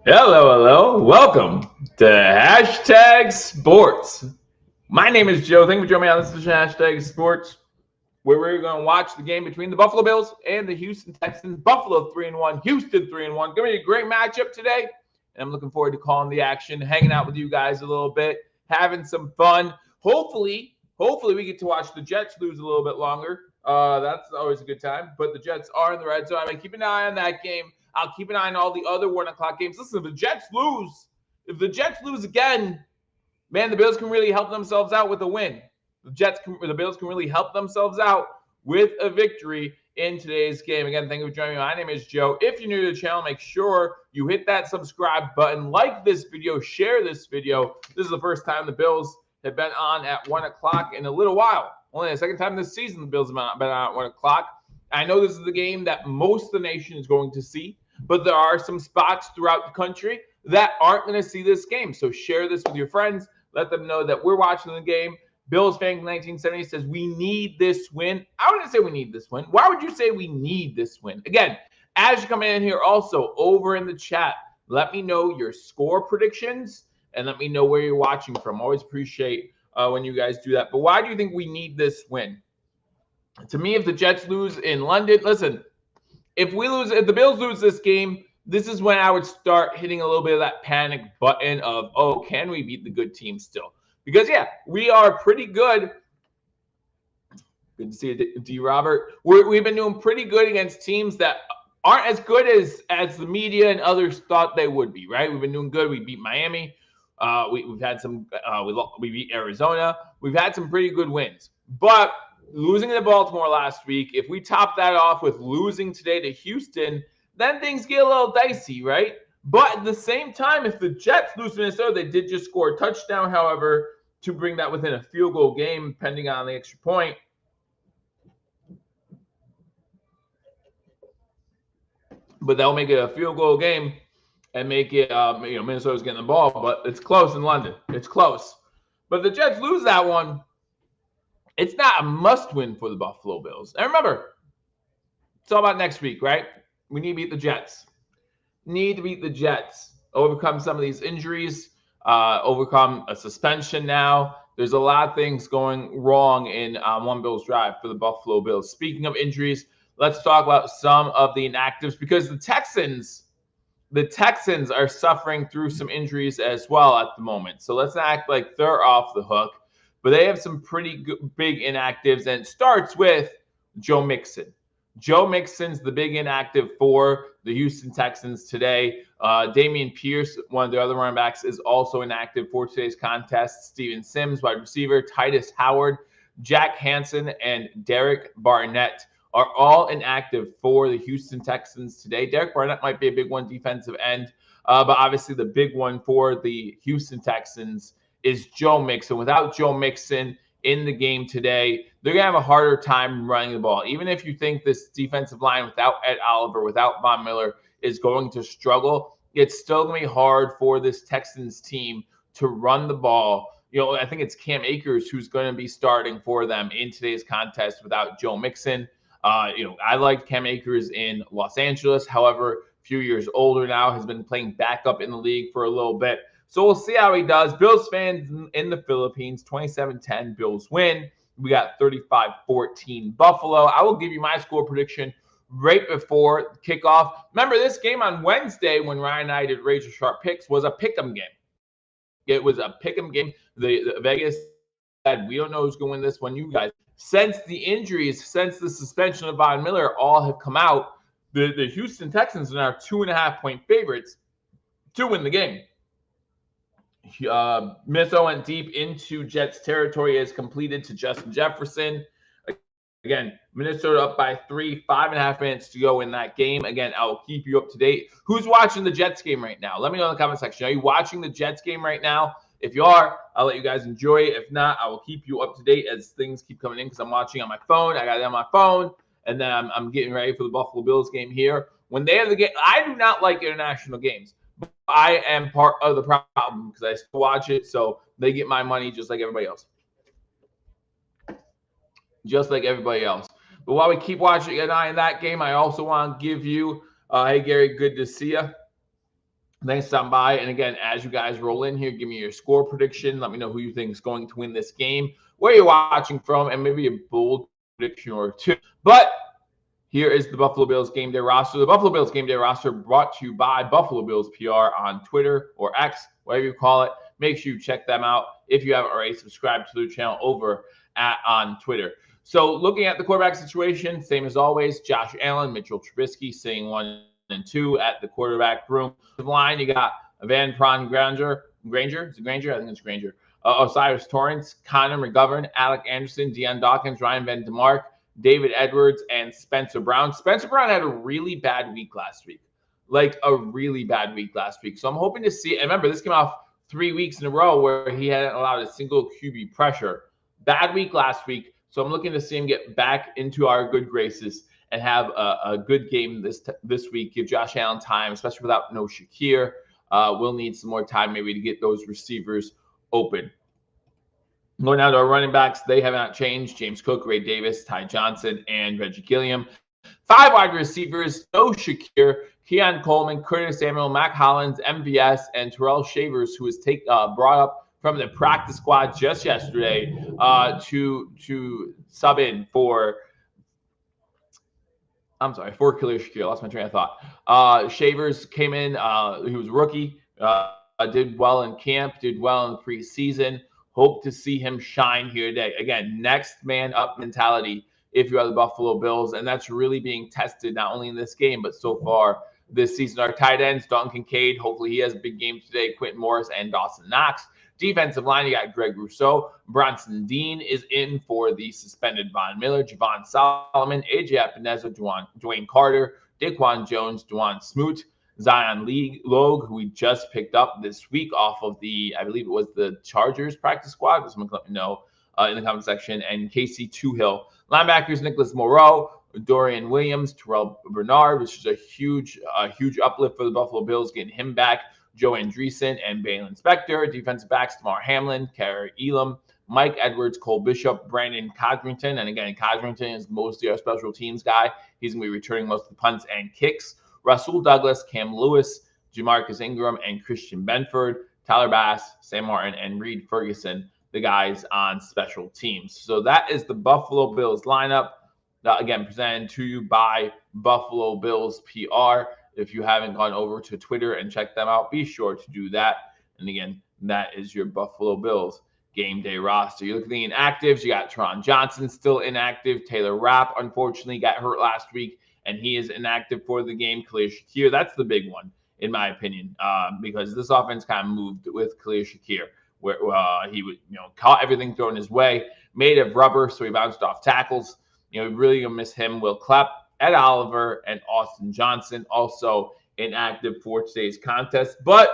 Hello. Welcome to Hashtag Sports. My name is Joe. Thank you for joining me on this edition of Hashtag Sports, where we're going to watch the game between the Buffalo Bills and the Houston Texans. Buffalo 3-1, Houston 3-1. Going to be a great matchup today, and I'm looking forward to calling the action, hanging out with you guys a little bit, having some fun. Hopefully we get to watch the Jets lose a little bit longer. That's always a good time. But the Jets are in the red zone. I'm going to keep an eye on that game. I'll keep an eye on all the other 1 o'clock games. Listen, if the Jets lose again, man, the Bills can really help themselves out with a win. The Bills can really help themselves out with a victory in today's game. Again, thank you for joining me. My name is Joe. If you're new to the channel, make sure you hit that subscribe button, like this video, share this video. This is the first time the Bills have been on at 1 o'clock in a little while. Only the second time this season the Bills have been on at 1 o'clock. I know this is the game that most of the nation is going to see, but there are some spots throughout the country that aren't going to see this game. So share this with your friends. Let them know that we're watching the game. Bills fan 1970 says we need this win. I wouldn't say we need this win. Why would you say we need this win? Again, as you come in here, also over in the chat, let me know your score predictions and let me know where you're watching from. Always appreciate when you guys do that. But why do you think we need this win? To me, if the Jets lose in London, listen, if the Bills lose this game, this is when I would start hitting a little bit of that panic button of, oh, can we beat the good team still? Because, yeah, we are pretty good. Good to see you, D. Robert. We've been doing pretty good against teams that aren't as good as the media and others thought they would be, right? We've been doing good. We beat Miami. We've had some we beat Arizona. We've had some pretty good wins. But losing to Baltimore last week, if we top that off with losing today to Houston, then things get a little dicey, right? But at the same time, if the Jets lose to Minnesota, they did just score a touchdown, however, to bring that within a field goal game, pending on the extra point. But they'll make it a field goal game and make it, Minnesota's getting the ball, but it's close in London. It's close. But if the Jets lose that one, it's not a must-win for the Buffalo Bills. And remember, it's all about next week, right? We need to beat the Jets. Overcome some of these injuries, overcome a suspension now. There's a lot of things going wrong in one Bills drive for the Buffalo Bills. Speaking of injuries, let's talk about some of the inactives because the Texans are suffering through some injuries as well at the moment. So let's not act like they're off the hook, but they have some pretty big inactives, and it starts with Joe Mixon. Joe Mixon's the big inactive for the Houston Texans today. Dameon Pierce, one of the other running backs, is also inactive for today's contest. Steven Sims, wide receiver, Titus Howard, Jack Hansen, and Derek Barnett are all inactive for the Houston Texans today. Derek Barnett might be a big one, defensive end, but obviously the big one for the Houston Texans is Joe Mixon. Without Joe Mixon in the game today, they're going to have a harder time running the ball. Even if you think this defensive line without Ed Oliver, without Von Miller, is going to struggle, it's still going to be hard for this Texans team to run the ball. I think it's Cam Akers who's going to be starting for them in today's contest without Joe Mixon. I liked Cam Akers in Los Angeles. However, a few years older now, has been playing backup in the league for a little bit. So we'll see how he does. Bills fans in the Philippines, 27-10, Bills win. We got 35-14 Buffalo. I will give you my score prediction right before kickoff. Remember, this game on Wednesday when Ryan and I did Razor Sharp Picks was a pick'em game. It was a pick'em game. The Vegas said, we don't know who's going to win this one. You guys. Since the injuries, since the suspension of Von Miller, all have come out, the Houston Texans are now 2.5-point favorites to win the game. Minnesota went deep into Jets territory, as completed to Justin Jefferson. Again, Minnesota up by 3, 5.5 minutes to go in that game. Again, I will keep you up to date. Who's watching the Jets game right now? Let me know in the comment section. Are you watching the Jets game right now? If you are, I'll let you guys enjoy it. If not, I will keep you up to date as things keep coming in because I'm watching on my phone. I got it on my phone, and then I'm getting ready for the Buffalo Bills game here. When they have the game, I do not like international games. I am part of the problem because I still watch it, so they get my money just like everybody else. But while we keep watching an eye on that game, I also want to give you, hey, Gary, good to see you. Thanks for stopping by. And again, as you guys roll in here, give me your score prediction. Let me know who you think is going to win this game, where you're watching from, and maybe a bold prediction or two. But here is the Buffalo Bills Game Day roster. The Buffalo Bills Game Day roster brought to you by Buffalo Bills PR on Twitter or X, whatever you call it. Make sure you check them out. If you haven't already, subscribe to their channel over on Twitter. So looking at the quarterback situation, same as always, Josh Allen, Mitchell Trubisky sitting 1 and 2 at the quarterback room. The line, you got Van Pron Granger. Is it Granger? I think it's Granger. Osiris Torrance, Connor McGovern, Alec Anderson, Deion Dawkins, Ryan Van DeMark, David Edwards, and Spencer Brown. Spencer Brown had a really bad week last week. Like a really bad week last week. So I'm hoping to see, and remember, this came off 3 weeks in a row where he hadn't allowed a single QB pressure. Bad week last week. So I'm looking to see him get back into our good graces and have a good game this week. Give Josh Allen time, especially without no Shakir. We'll need some more time maybe to get those receivers open. Going down to our running backs, they have not changed. James Cook, Ray Davis, Ty Johnson, and Reggie Gilliam. 5 wide receivers, no Shakir, Keon Coleman, Curtis Samuel, Mac Hollins, MVS, and Terrell Shavers, who was brought up from the practice squad just yesterday to sub in for Khalil Shakir. Lost my train of thought. Shavers came in. He was a rookie. Did well in camp. Did well in the preseason. Hope to see him shine here today. Again, next man up mentality if you are the Buffalo Bills. And that's really being tested not only in this game, but so far this season. Our tight ends, Dalton Kincaid. Hopefully he has a big game today. Quentin Morris and Dawson Knox. Defensive line, you got Greg Rousseau. Bronson Dean is in for the suspended Von Miller. Javon Solomon, AJ Epineza, Dwayne Carter, Daquan Jones, Dwan Smoot, Zion Logue, who we just picked up this week off of I believe it was the Chargers practice squad. Someone can let me know in the comment section. And Casey Toohill. Linebackers, Nicholas Moreau, Dorian Williams, Terrell Bernard, which is a huge uplift for the Buffalo Bills, getting him back. Joe Andreessen and Balin Spector. Defensive backs, Tamar Hamlin, Kerry Elam, Mike Edwards, Cole Bishop, Brandon Codrington. And again, Codrington is mostly our special teams guy. He's going to be returning most of the punts and kicks. Rasul Douglas, Cam Lewis, Jamarcus Ingram, and Christian Benford, Tyler Bass, Sam Martin, and Reed Ferguson, the guys on special teams. So that is the Buffalo Bills lineup. Again, presented to you by Buffalo Bills PR. If you haven't gone over to Twitter and checked them out, be sure to do that. And again, that is your Buffalo Bills game day roster. You look at the inactives, you got Teron Johnson still inactive. Taylor Rapp, unfortunately, got hurt last week, and he is inactive for the game. Khalil Shakir, that's the big one, in my opinion, because this offense kind of moved with Khalil Shakir, where he would, caught everything thrown his way, made of rubber, so he bounced off tackles. Really going to miss him. Will Klepp, Ed Oliver, and Austin Johnson also inactive for today's contest. But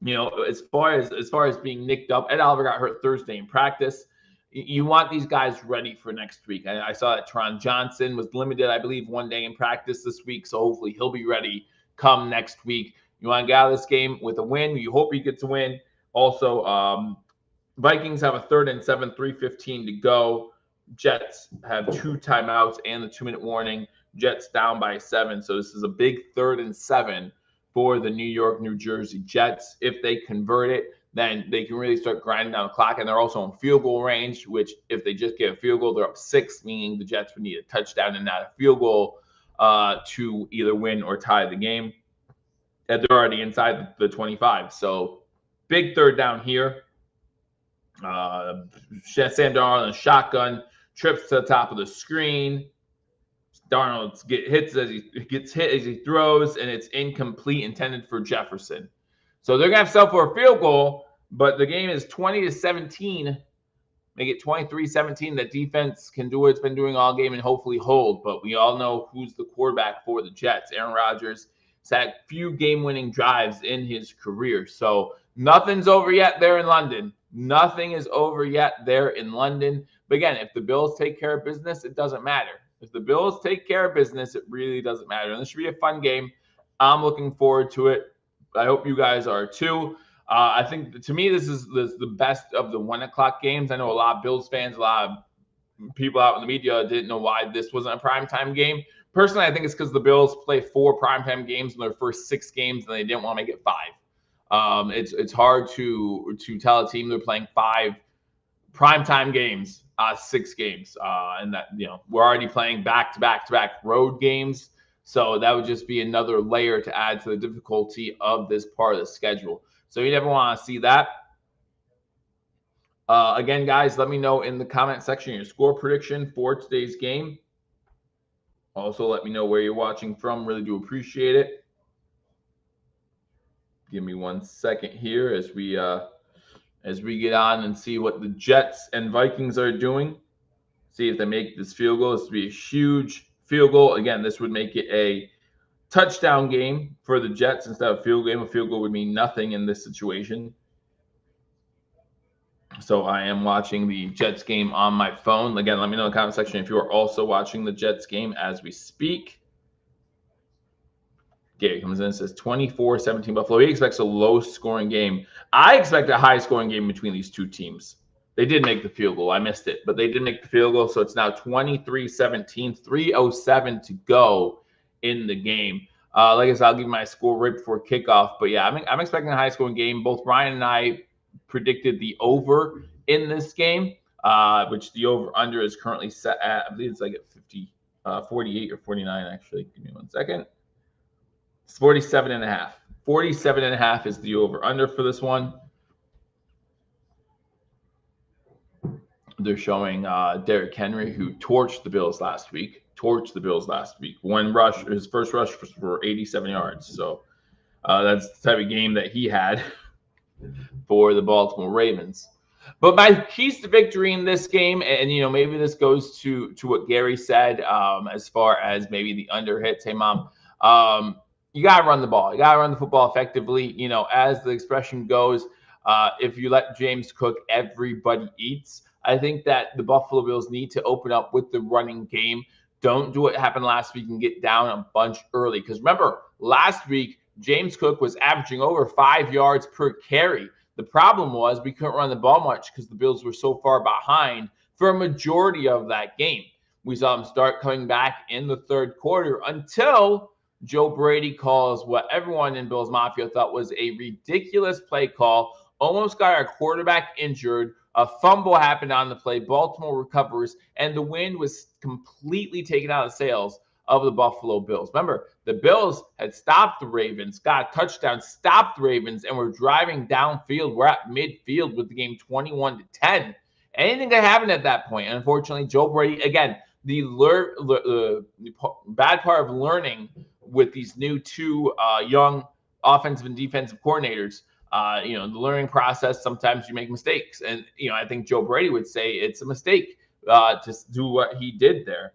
as far as being nicked up, Ed Oliver got hurt Thursday in practice. You want these guys ready for next week. I saw that Teron Johnson was limited, I believe, 1 day in practice this week, so hopefully he'll be ready come next week. You want to get out of this game with a win. You hope you get to win. Also, Vikings have a 3rd and 7, 3:15 to go. Jets have 2 timeouts and the 2-minute warning. Jets down by 7. So this is a big 3rd and 7 for the New York, New Jersey Jets. If they convert it, then they can really start grinding down the clock. And they're also in field goal range, which if they just get a field goal, they're up 6, meaning the Jets would need a touchdown and not a field goal to either win or tie the game. And they're already inside the 25. So big 3rd down here. Sam Darnold in a shotgun, trips to the top of the screen. Darnold gets hit as he throws, and it's incomplete, intended for Jefferson. So they're going to have to settle for a field goal, but the game is 20-17. Make it 23-17. The defense can do what it's been doing all game and hopefully hold. But we all know who's the quarterback for the Jets. Aaron Rodgers has had few game-winning drives in his career. So nothing's over yet there in London. Nothing is over yet there in London. But again, if the Bills take care of business, it doesn't matter. If the Bills take care of business, it really doesn't matter. And this should be a fun game. I'm looking forward to it. I hope you guys are too. I think, to me, this is the best of the 1 o'clock games. I know a lot of Bills fans, a lot of people out in the media didn't know why this wasn't a primetime game. Personally, I think it's because the Bills play 4 primetime games in their first 6 games, and they didn't want to make it 5. It's hard to tell a team they're playing 5 primetime games, 6 games, and that we're already playing back road games, so that would just be another layer to add to the difficulty of this part of the schedule. So you never want to see that. Again, guys, let me know in the comment section your score prediction for today's game. Also, let me know where you're watching from. Really do appreciate it. Give me 1 second here as we get on and see what the Jets and Vikings are doing. See if they make this field goal. This would be a huge field goal. Again, this would make it a touchdown game for the Jets instead of a field game. A field goal would mean nothing in this situation. So I am watching the Jets game on my phone. Again, let me know in the comment section if you are also watching the Jets game as we speak. Gary comes in and says 24-17 Buffalo. He expects a low-scoring game. I expect a high-scoring game between these two teams. They did make the field goal. I missed it, but they did make the field goal, so it's now 23-17, 3:07 to go in the game. Like I said, I'll give my score right before kickoff. But, yeah, I'm expecting a high-scoring game. Both Ryan and I predicted the over in this game, which the over-under is currently set at, I believe it's like at 48 or 49, actually. Give me 1 second. It's 47.5. 47.5 is the over-under for this one. They're showing Derrick Henry, who torched the Bills last week. One rush, his first rush was for 87 yards. So that's the type of game that he had for the Baltimore Ravens. But my keys to victory in this game, and maybe this goes to what Gary said as far as maybe the under hits. Hey, Mom, you got to run the ball. You got to run the football effectively. As the expression goes, if you let James cook, everybody eats. I think that the Buffalo Bills need to open up with the running game. Don't do what happened last week and get down a bunch early. Because remember, last week, James Cook was averaging over 5 yards per carry. The problem was we couldn't run the ball much because the Bills were so far behind for a majority of that game. We saw them start coming back in the third quarter until Joe Brady calls what everyone in Bills Mafia thought was a ridiculous play call. Almost got our quarterback injured. A fumble happened on the play. Baltimore recovers, and the wind was completely taken out of the sails of the Buffalo Bills. Remember, the Bills had stopped the Ravens, got a touchdown, stopped the Ravens, and were driving downfield. We're at midfield with the game 21-10. Anything could happen at that point. And unfortunately, Joe Brady, again, the bad part of learning with these new two young offensive and defensive coordinators, the learning process, sometimes you make mistakes. And, I think Joe Brady would say it's a mistake to do what he did there.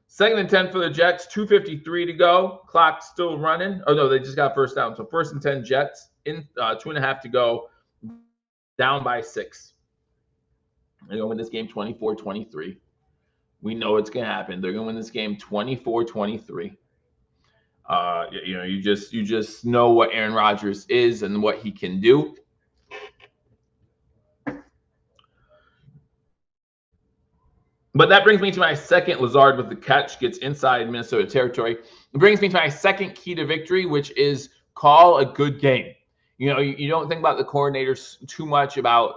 2nd and 10 for the Jets, 2:53 to go. Clock still running. Oh, no, they just got first down. So 1st and 10 Jets, in 2.5 to go, down by 6. They're going to win this game 24-23. We know it's going to happen. They're going to win this game 24-23. You just know what Aaron Rodgers is and what he can do. But that brings me to my second. Lazard with the catch gets inside Minnesota territory. It brings me to my second key to victory, which is call a good game. You don't think about the coordinators too much about,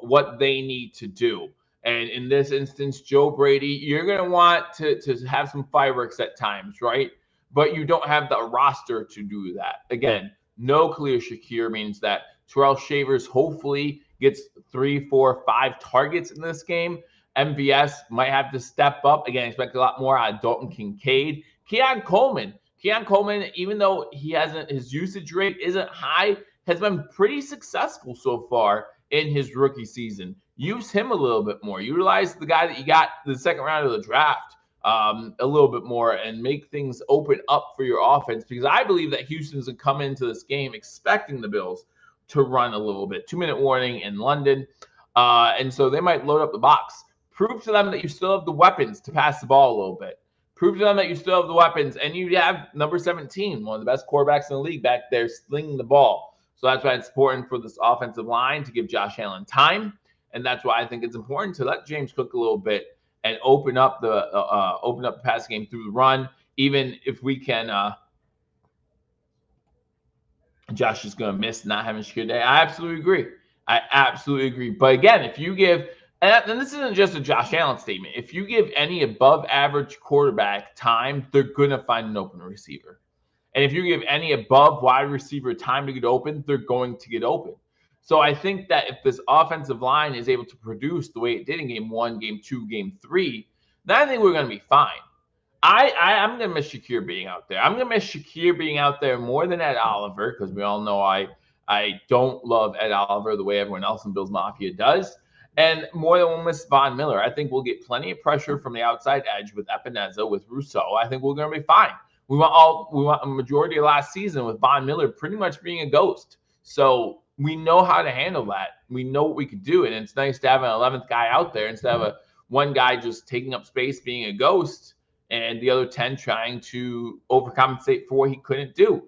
what they need to do. And in this instance, Joe Brady, you're going to want to have some fireworks at times, right? But you don't have the roster to do that. Again, no Khalil Shakir means that Terrell Shavers hopefully gets 3, 4, 5 targets in this game. MVS might have to step up. Again, expect a lot more out of Dalton Kincaid. Keon Coleman, even though his usage rate isn't high, has been pretty successful so far in his rookie season. Use him a little bit more. Utilize the guy that you got the second round of the draft a little bit more and make things open up for your offense, because I believe that Houston's going to come into this game expecting the Bills to run a little bit. 2-minute warning in London. And so they might load up the box. Prove to them that you still have the weapons to pass the ball a little bit. Prove to them that you still have the weapons, and you have number 17, one of the best quarterbacks in the league back there slinging the ball. So that's why it's important for this offensive line to give Josh Allen time, and that's why I think it's important to let James cook a little bit and open up the passing game through the run. even if we can Josh is going to miss not having Shakir Day. I absolutely agree. But again, if you give, and this isn't just a Josh Allen statement, if you give any above average quarterback time, they're going to find an open receiver. And if you give any above wide receiver time to get open, they're going to get open. So I think that if this offensive line is able to produce the way it did in game 1, game 2, game 3, then I think we're going to be fine. I'm going to miss Shakir being out there. I'm going to miss Shakir being out there more than Ed Oliver, because we all know I don't love Ed Oliver the way everyone else in Bills Mafia does. And more than we'll miss Von Miller. I think we'll get plenty of pressure from the outside edge with Epineza, with Rousseau. I think we're going to be fine. We want a majority of last season with Von Miller pretty much being a ghost. So we know how to handle that. We know what we could do. And it's nice to have an 11th guy out there instead of one guy just taking up space being a ghost and the other 10 trying to overcompensate for what he couldn't do.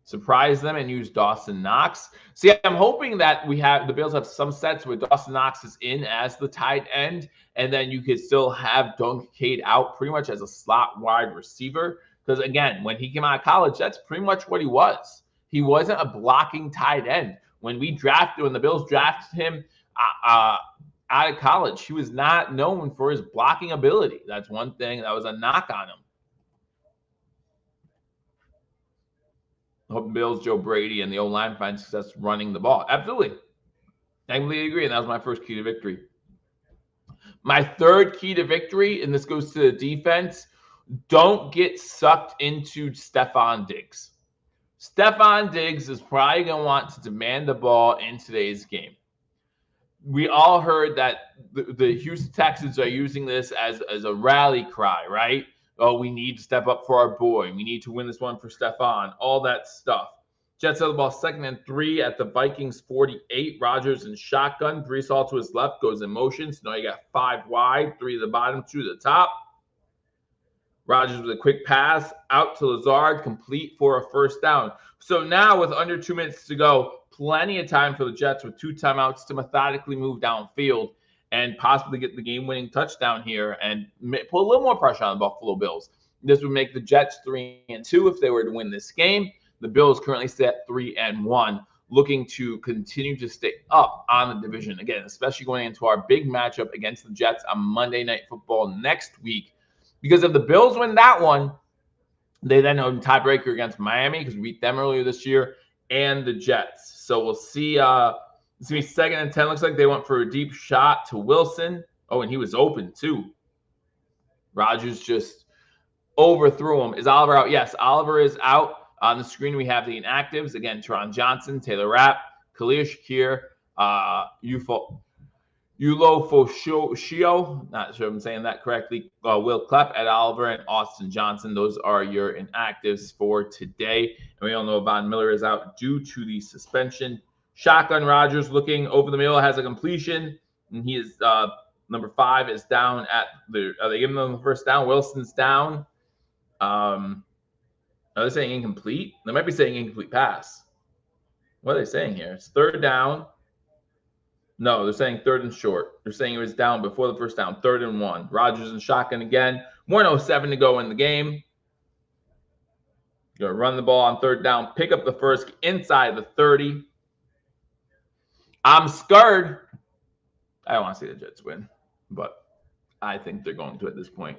Surprise them and use Dawson Knox. See, I'm hoping that the Bills have some sets where Dawson Knox is in as the tight end, and then you could still have Dalton Kincaid out pretty much as a slot wide receiver. Because again, when he came out of college, that's pretty much what he was. He wasn't a blocking tight end. When the Bills drafted him out of college, he was not known for his blocking ability. That's one thing that was a knock on him. I hope Bills, Joe Brady, and the O-line find success running the ball. Absolutely. I completely agree, and that was my first key to victory. My third key to victory, and this goes to the defense, don't get sucked into Stefon Diggs. Stefon Diggs is probably going to want to demand the ball in today's game. We all heard that the Houston Texans are using this as a rally cry, right? Oh, we need to step up for our boy. We need to win this one for Stefon. All that stuff. Jets have the ball 2nd and 3 at the Vikings 48. Rodgers in shotgun. Brees Hall to his left goes in motion. So now you got 5 wide, 3 to the bottom, 2 to the top. Rodgers with a quick pass out to Lazard, complete for a first down. So now with under 2 minutes to go, plenty of time for the Jets with 2 timeouts to methodically move downfield and possibly get the game-winning touchdown here and put a little more pressure on the Buffalo Bills. This would make the Jets 3-2 if they were to win this game. The Bills currently sit at 3-1, looking to continue to stay up on the division again, especially going into our big matchup against the Jets on Monday Night Football next week. Because if the Bills win that one, they then own tiebreaker against Miami because we beat them earlier this year, and the Jets. So we'll see. It's going to be 2nd and 10. Looks like they went for a deep shot to Wilson. Oh, and he was open too. Rodgers just overthrew him. Is Oliver out? Yes, Oliver is out. On the screen, we have the inactives. Again, Teron Johnson, Taylor Rapp, Khalil Shakir, Yulo Foshio, not sure if I'm saying that correctly, Will Klepp, Ed Oliver, and Austin Johnson. Those are your inactives for today. And we all know Von Miller is out due to the suspension. Shotgun Rodgers looking over the middle, has a completion, and he is number 5 is down at the. Are they giving them the first down? Wilson's down. Are they saying incomplete? They might be saying incomplete pass. What are they saying here? It's 3rd down. No, they're saying 3rd and short. They're saying it was down before the first down, 3rd and 1. Rodgers and shotgun again. 1:07 to go in the game. Going to run the ball on 3rd down, pick up the first inside the 30. I'm scared. I don't want to see the Jets win, but I think they're going to at this point.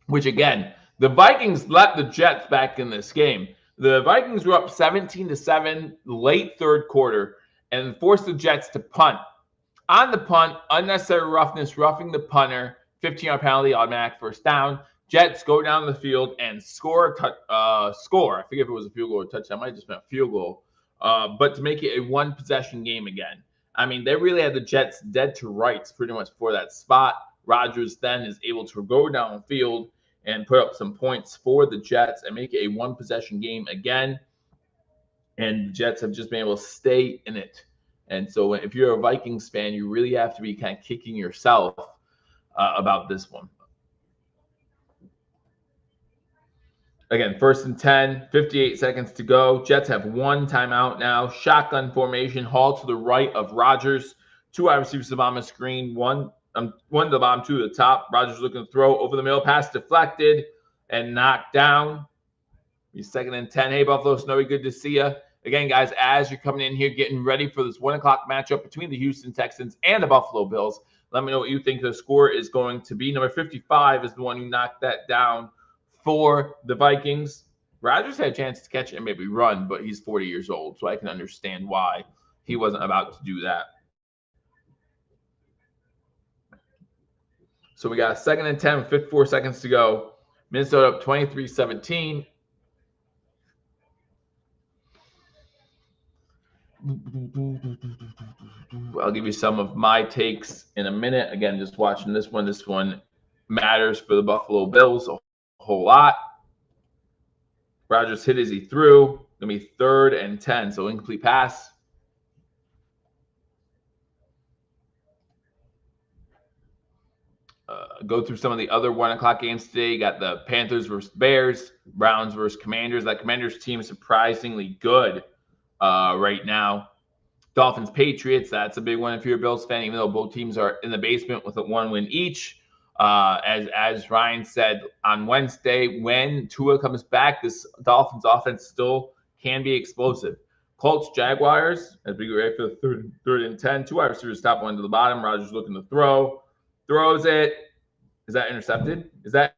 Which, again, the Vikings let the Jets back in this game. The Vikings were up 17-7 late 3rd quarter and forced the Jets to punt. On the punt, unnecessary roughness, roughing the punter, 15-yard penalty, automatic first down. Jets go down the field and score. I forget if it was a field goal or touchdown. It might have just been a field goal. But to make it a one-possession game again. I mean, they really had the Jets dead to rights pretty much for that spot. Rodgers then is able to go downfield and put up some points for the Jets and make it a one-possession game again. And the Jets have just been able to stay in it. And so if you're a Vikings fan, you really have to be kind of kicking yourself about this one. Again, 1st and 10, 58 seconds to go. Jets have 1 timeout now. Shotgun formation, Hall to the right of Rodgers. 2 wide receivers on the screen. 1 one to the bottom, two to the top. Rodgers looking to throw over the middle, pass deflected and knocked down. He's 2nd and 10. Hey, Buffalo Snowy, good to see you. Again, guys, as you're coming in here getting ready for this 1 o'clock matchup between the Houston Texans and the Buffalo Bills, let me know what you think the score is going to be. Number 55 is the one who knocked that down for the Vikings. Rodgers had a chance to catch it and maybe run, but he's 40 years old, so I can understand why he wasn't about to do that. So we got 2nd and 10 with 54 seconds to go. Minnesota up 23-17. I'll give you some of my takes in a minute. Again, just watching this one. This one matters for the Buffalo Bills a whole lot. Rodgers hit as he threw. Going to be 3rd and 10, so incomplete pass. Go through some of the other 1 o'clock games today. You got the Panthers versus Bears, Browns versus Commanders. That Commanders team is surprisingly good right now. Dolphins, Patriots, that's a big one if you're a Bills fan, even though both teams are in the basement with a 1 win each. As Ryan said on Wednesday, when Tua comes back, this Dolphins offense still can be explosive. Colts, Jaguars, as we get ready for the 3rd and 10. 2 wide receivers, top one to the bottom. Rodgers looking to throw. Throws it. Is that intercepted? Is that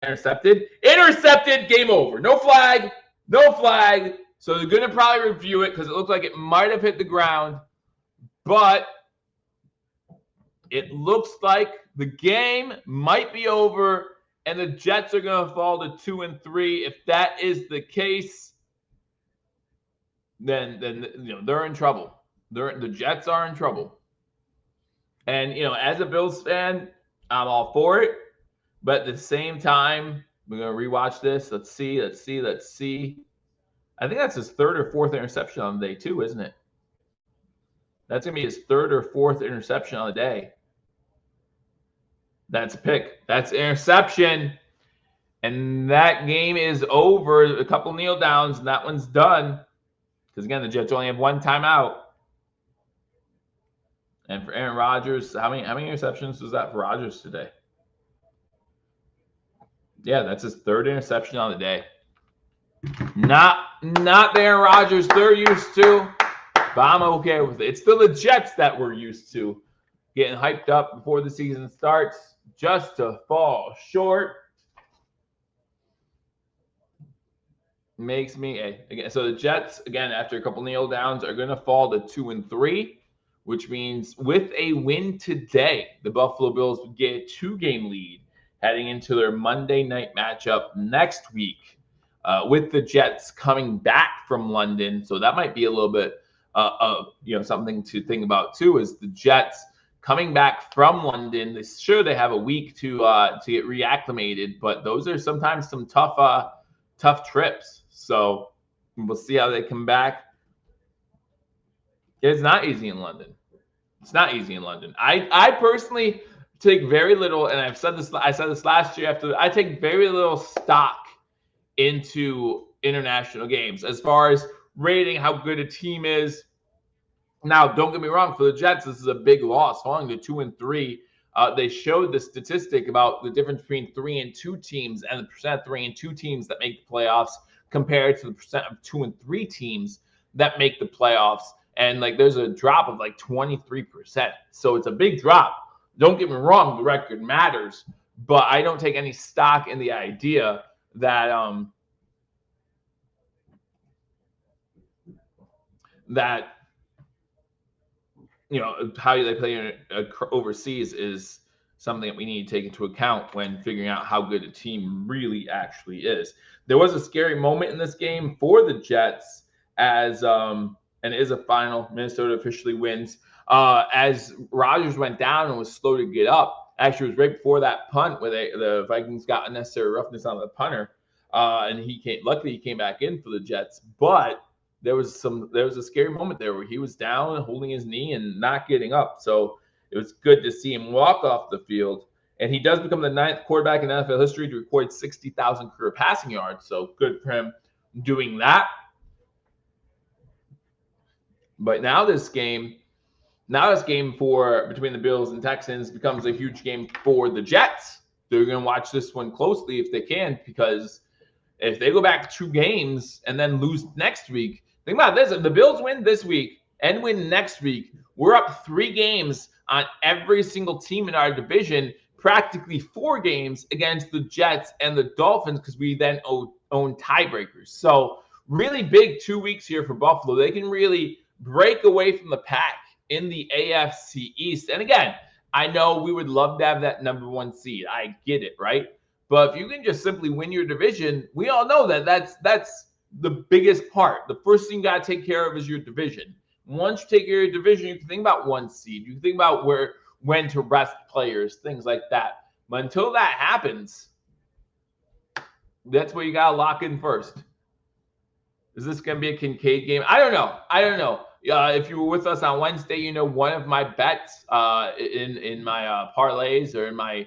intercepted? Intercepted. Game over. No flag. No flag. So they're going to probably review it because it looked like it might have hit the ground. But it looks like the game might be over and the Jets are going to fall to 2-3. If that is the case, then they're in trouble. The Jets are in trouble. And, as a Bills fan, I'm all for it. But at the same time, we're going to rewatch this. Let's see. I think that's his 3rd or 4th interception on the day, too, isn't it? That's going to be his 3rd or 4th interception on the day. That's a pick. That's interception. And that game is over. A couple kneel downs, and that one's done. Because, again, the Jets only have 1 timeout. And for Aaron Rodgers, how many interceptions was that for Rodgers today? Yeah, that's his 3rd interception on the day. Not the Aaron Rodgers they're used to, but I'm okay with it. It's still the Jets that we're used to getting hyped up before the season starts, just to fall short. Makes me again. So the Jets, again, after a couple kneel downs, are going to fall to 2-3. Which means with a win today, the Buffalo Bills would get a 2-game lead heading into their Monday night matchup next week with the Jets coming back from London. So that might be a little bit something to think about too, is the Jets coming back from London. They have a week to get reacclimated, but those are sometimes some tough trips. So we'll see how they come back. It's not easy in London. It's not easy in London. I personally take very little, and I said this last year I take very little stock into international games as far as rating how good a team is. Now, don't get me wrong, for the Jets, this is a big loss, falling to 2-3. They showed the statistic about the difference between 3-2 teams and the percent of 3-2 teams that make the playoffs compared to the percent of 2-3 teams that make the playoffs. And there's a drop of 23%. So it's a big drop. Don't get me wrong, the record matters, but I don't take any stock in the idea that how they play overseas is something that we need to take into account when figuring out how good a team really actually is. There was a scary moment in this game for the Jets as and it is a final. Minnesota officially wins. As Rodgers went down and was slow to get up, actually it was right before that punt where the Vikings got unnecessary roughness on the punter, and luckily he came back in for the Jets. But there was a scary moment there where he was down, holding his knee and not getting up. So it was good to see him walk off the field. And he does become the 9th quarterback in NFL history to record 60,000 career passing yards. So good for him doing that. But now this game, Now this game between the Bills and Texans becomes a huge game for the Jets. They're going to watch this one closely if they can, because if they go back 2 games and then lose next week, think about this. If the Bills win this week and win next week, we're up 3 games on every single team in our division, practically 4 games against the Jets and the Dolphins, because we then own tiebreakers. So really big 2 weeks here for Buffalo. They can really break away from the pack in the AFC East. And again, I know we would love to have that #1 seed. I get it, right? But if you can just simply win your division, we all know that that's the biggest part. The first thing you got to take care of is your division. Once you take care of your division, you can think about 1 seed. You can think about when to rest players, things like that. But until that happens, that's what you got to lock in first. Is this going to be a Kincaid game? I don't know. If you were with us on Wednesday, you know one of my bets in my parlays or in my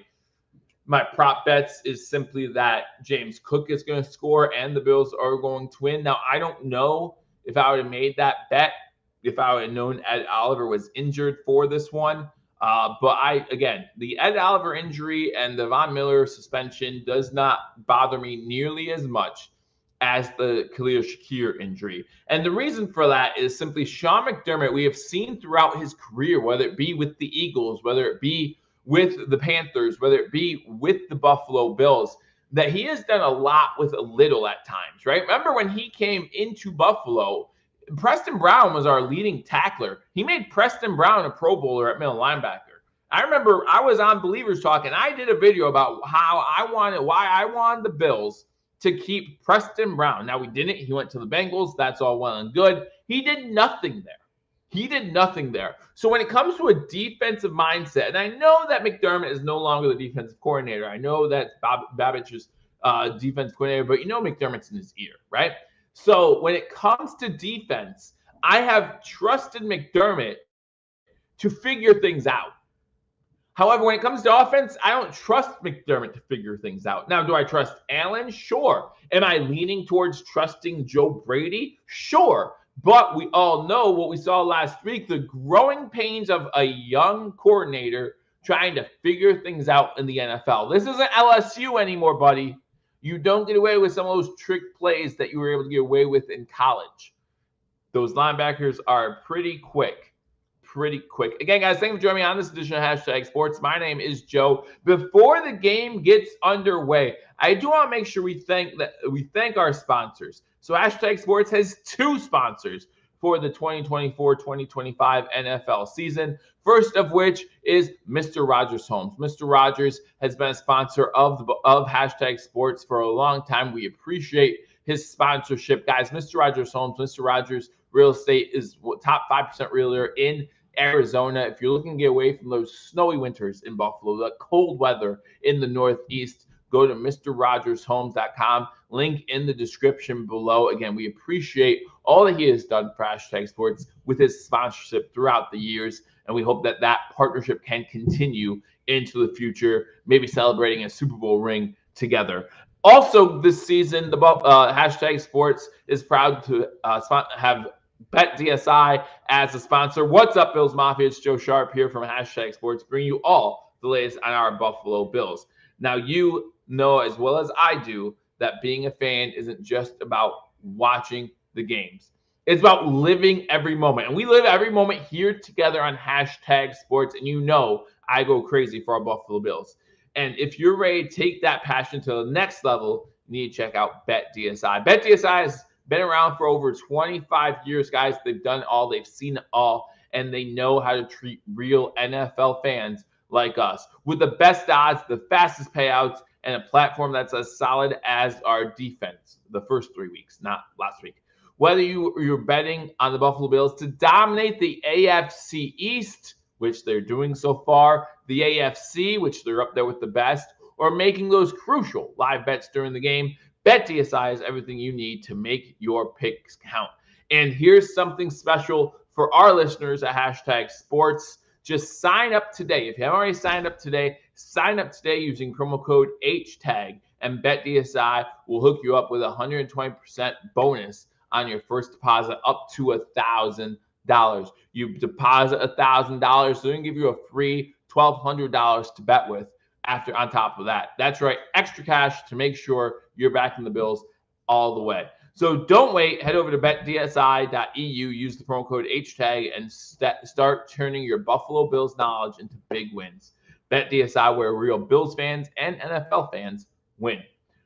prop bets is simply that James Cook is going to score and the Bills are going to win. Now, I don't know if I would have made that bet if I would have known Ed Oliver was injured for this one. But the Ed Oliver injury and the Von Miller suspension does not bother me nearly as much as the Khalil Shakir injury. And the reason for that is simply Sean McDermott, we have seen throughout his career, whether it be with the Eagles, whether it be with the Panthers, whether it be with the Buffalo Bills, that he has done a lot with a little at times, right? Remember when he came into Buffalo, Preston Brown was our leading tackler. He made Preston Brown a Pro Bowler at middle linebacker. I remember I was on Believers Talk, and I did a video about why I wanted the Bills to keep Preston Brown. Now, we didn't. He went to the Bengals. That's all well and good. He did nothing there. So when it comes to a defensive mindset, and I know that McDermott is no longer the defensive coordinator. I know that Babbitt's defensive coordinator, but you know McDermott's in his ear, right? So when it comes to defense, I have trusted McDermott to figure things out. However, when it comes to offense, I don't trust McDermott to figure things out. Now, do I trust Allen? Sure. Am I leaning towards trusting Joe Brady? Sure. But we all know what we saw last week, the growing pains of a young coordinator trying to figure things out in the NFL. This isn't LSU anymore, buddy. You don't get away with some of those trick plays that you were able to get away with in college. Those linebackers are pretty quick. Again, guys, thank you for joining me on this edition of Hashtag Sports. My name is Joe. Before the game gets underway, I do want to make sure we thank our sponsors. So Hashtag Sports has 2 sponsors for the 2024-2025 NFL season. First of which is Mr. Rogers Homes. Mr. Rogers has been a sponsor of Hashtag Sports for a long time. We appreciate his sponsorship, guys. Mr. Rogers Homes, Mr. Rogers Real Estate is top 5% realtor in Arizona. If you're looking to get away from those snowy winters in Buffalo, the cold weather in the Northeast, go to MrRogersHomes.com. Link in the description below. Again, we appreciate all that he has done for Hashtag Sports with his sponsorship throughout the years, and we hope that partnership can continue into the future, maybe celebrating a Super Bowl ring together. Also, this season, the Hashtag Sports is proud to have BetDSI as a sponsor. What's up, Bills Mafia? It's Joe Sharp here from Hashtag Sports, bringing you all the latest on our Buffalo Bills. Now, you know as well as I do that being a fan isn't just about watching the games. It's about living every moment. And we live every moment here together on Hashtag Sports. And you know I go crazy for our Buffalo Bills. And if you're ready to take that passion to the next level, you need to check out BetDSI. BetDSI has been around for over 25 years, guys. They've done all. They've seen it all. And they know how to treat real NFL fans like us with the best odds, the fastest payouts, and a platform that's as solid as our defense the first 3 weeks, not last week. Whether you're betting on the Buffalo Bills to dominate the AFC East, which they're doing so far, the AFC, which they're up there with the best, or making those crucial live bets during the game, BetDSI is everything you need to make your picks count. And here's something special for our listeners at Hashtag Sports. Just sign up today. If you haven't already signed up today, sign up today using promo code HTAG, and BetDSI will hook you up with a 120% bonus on your first deposit up to $1,000. You deposit $1,000, so they're going to give you a free $1,200 to bet with after on top of that. That's right, extra cash to make sure you're backing the Bills all the way. So don't wait. Head over to betdsi.eu, use the promo code HTAG, and start turning your Buffalo Bills knowledge into big wins. BetDSI, where real Bills fans and NFL fans win.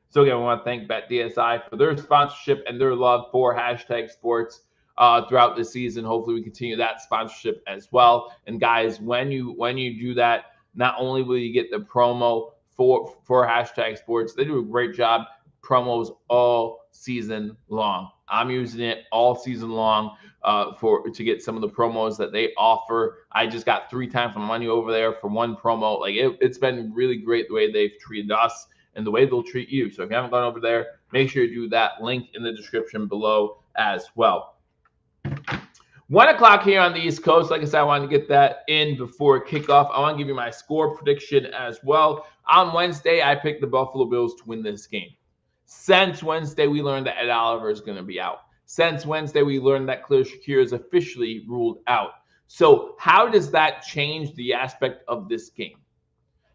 So again, we want to thank BetDSI for their sponsorship and their love for hashtag sports throughout the season. Hopefully we continue that sponsorship as well. And guys, when you do that, not only will you get the promo for hashtag sports, they do a great job promos all season long. I'm using it all season long to get some of the promos that they offer. I just got 3 times my money over there for one promo. Like it's been really great the way they've treated us and the way they'll treat you. So if you haven't gone over there, make sure you do that. Link in the description below as well. 1 o'clock here on the East Coast. Like I said, I wanted to get that in before kickoff. I want to give you my score prediction as well. On Wednesday, I picked the Buffalo Bills to win this game. Since Wednesday, we learned that Ed Oliver is going to be out. Since Wednesday, we learned that Khalil Shakir is officially ruled out. So how does that change the aspect of this game?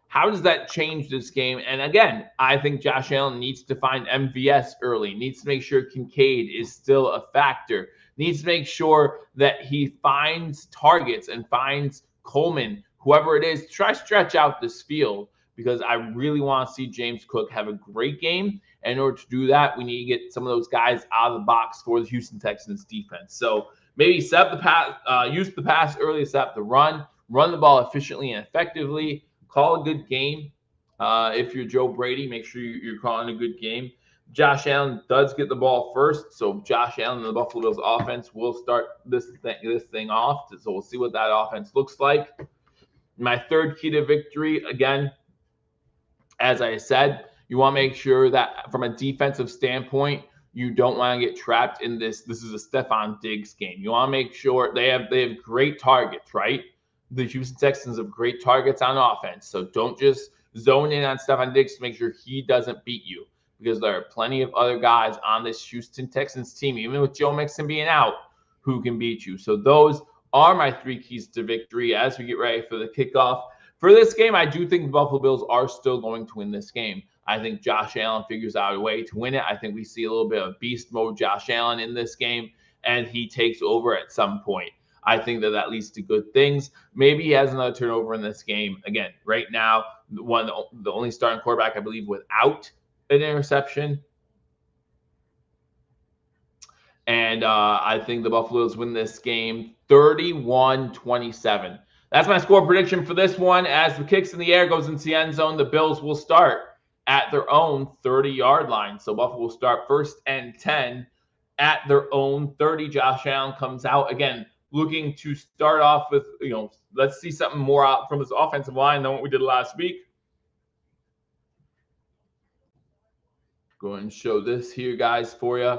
How does that change this game? And again, I think Josh Allen needs to find MVS early, needs to make sure Kincaid is still a factor, needs to make sure that he finds targets and finds Coleman, whoever it is, try to stretch out this field, because I really want to see James Cook have a great game. And in order to do that, we need to get some of those guys out of the box for the Houston Texans defense. So maybe set up the pass, use the pass early, set up the run the ball efficiently and effectively, call a good game. If you're Joe Brady, make sure you're calling a good game. Josh Allen does get the ball first, so Josh Allen and the Buffalo Bills offense will start this thing off. So we'll see what that offense looks like. My third key to victory, again, as I said, you want to make sure that from a defensive standpoint, you don't want to get trapped in this. This is a Stefon Diggs game. You want to make sure they have great targets, right? The Houston Texans have great targets on offense. So don't just zone in on Stefon Diggs to make sure he doesn't beat you, because there are plenty of other guys on this Houston Texans team, even with Joe Mixon being out, who can beat you. So those are my 3 keys to victory as we get ready for the kickoff. For this game, I do think the Buffalo Bills are still going to win this game. I think Josh Allen figures out a way to win it. I think we see a little bit of beast mode Josh Allen in this game, and he takes over at some point. I think that leads to good things. Maybe he has another turnover in this game. Again, right now, the only starting quarterback, I believe, without an interception. And I think the Buffalo Bills win this game 31-27. That's my score prediction for this one. As the kicks in the air goes into the end zone, the Bills will start at their own 30-yard line. So Buffalo will start 1st and 10 at their own 30. Josh Allen comes out again, looking to start off with, let's see something more out from his offensive line than what we did last week. Go ahead and show this here, guys, for you.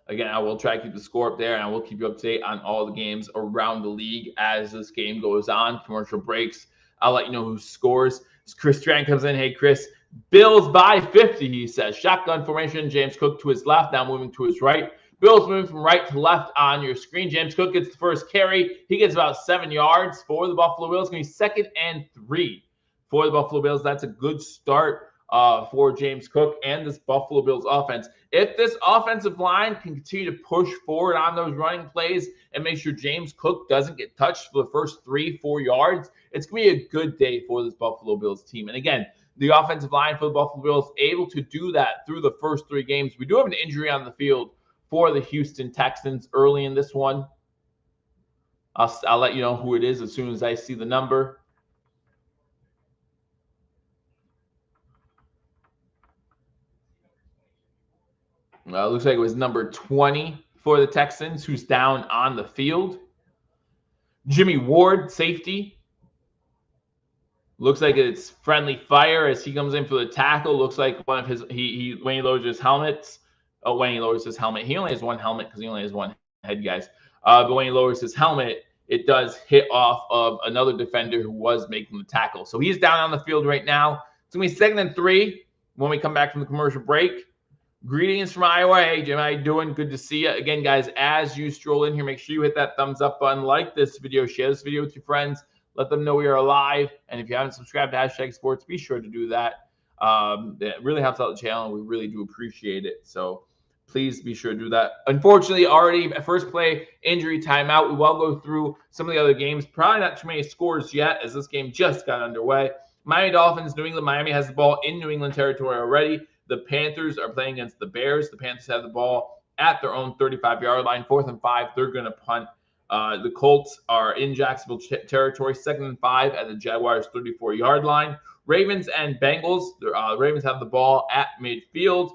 Again, I will try to keep the score up there, and I will keep you up to date on all the games around the league as this game goes on. Commercial breaks, I'll let you know who scores. Chris Strand comes in. Hey, Chris, Bills by 50, he says. Shotgun formation, James Cook to his left, now moving to his right. Bills moving from right to left on your screen. James Cook gets the first carry. He gets about 7 yards for the Buffalo Bills. It's going to be 2nd and 3 for the Buffalo Bills. That's a good start for James Cook and this Buffalo Bills offense. If this offensive line can continue to push forward on those running plays and make sure James Cook doesn't get touched for the first 3-4 yards, it's going to be a good day for this Buffalo Bills team. And again, the offensive line for the Buffalo Bills able to do that through the first 3 games. We do have an injury on the field for the Houston Texans early in this one. I'll let you know who it is as soon as I see the number. Looks like it was number 20 for the Texans, who's down on the field. Jimmy Ward, safety. Looks like it's friendly fire as he comes in for the tackle. Looks like one of his when he lowers his helmets. Oh, when he lowers his helmet, he only has one helmet because he only has one head, guys. But when he lowers his helmet, it does hit off of another defender who was making the tackle. So he's down on the field right now. It's going to be 2nd and 3 when we come back from the commercial break. Greetings from Iowa. Hey, Jim, how you doing? Good to see you. Again, guys, as you stroll in here, make sure you hit that thumbs up button, like this video, share this video with your friends, let them know we are live. And if you haven't subscribed to Hashtag Sports, be sure to do that. It really helps out the channel, and we really do appreciate it. So please be sure to do that. Unfortunately, already at first play, injury timeout. We will go through some of the other games. Probably not too many scores yet, as this game just got underway. Miami Dolphins, New England. Miami has the ball in New England territory already. The Panthers are playing against the Bears. The Panthers have the ball at their own 35-yard line. 4th and 5, they're going to punt. The Colts are in Jacksonville territory. 2nd and 5 at the Jaguars' 34-yard line. Ravens and Bengals. The Ravens have the ball at midfield.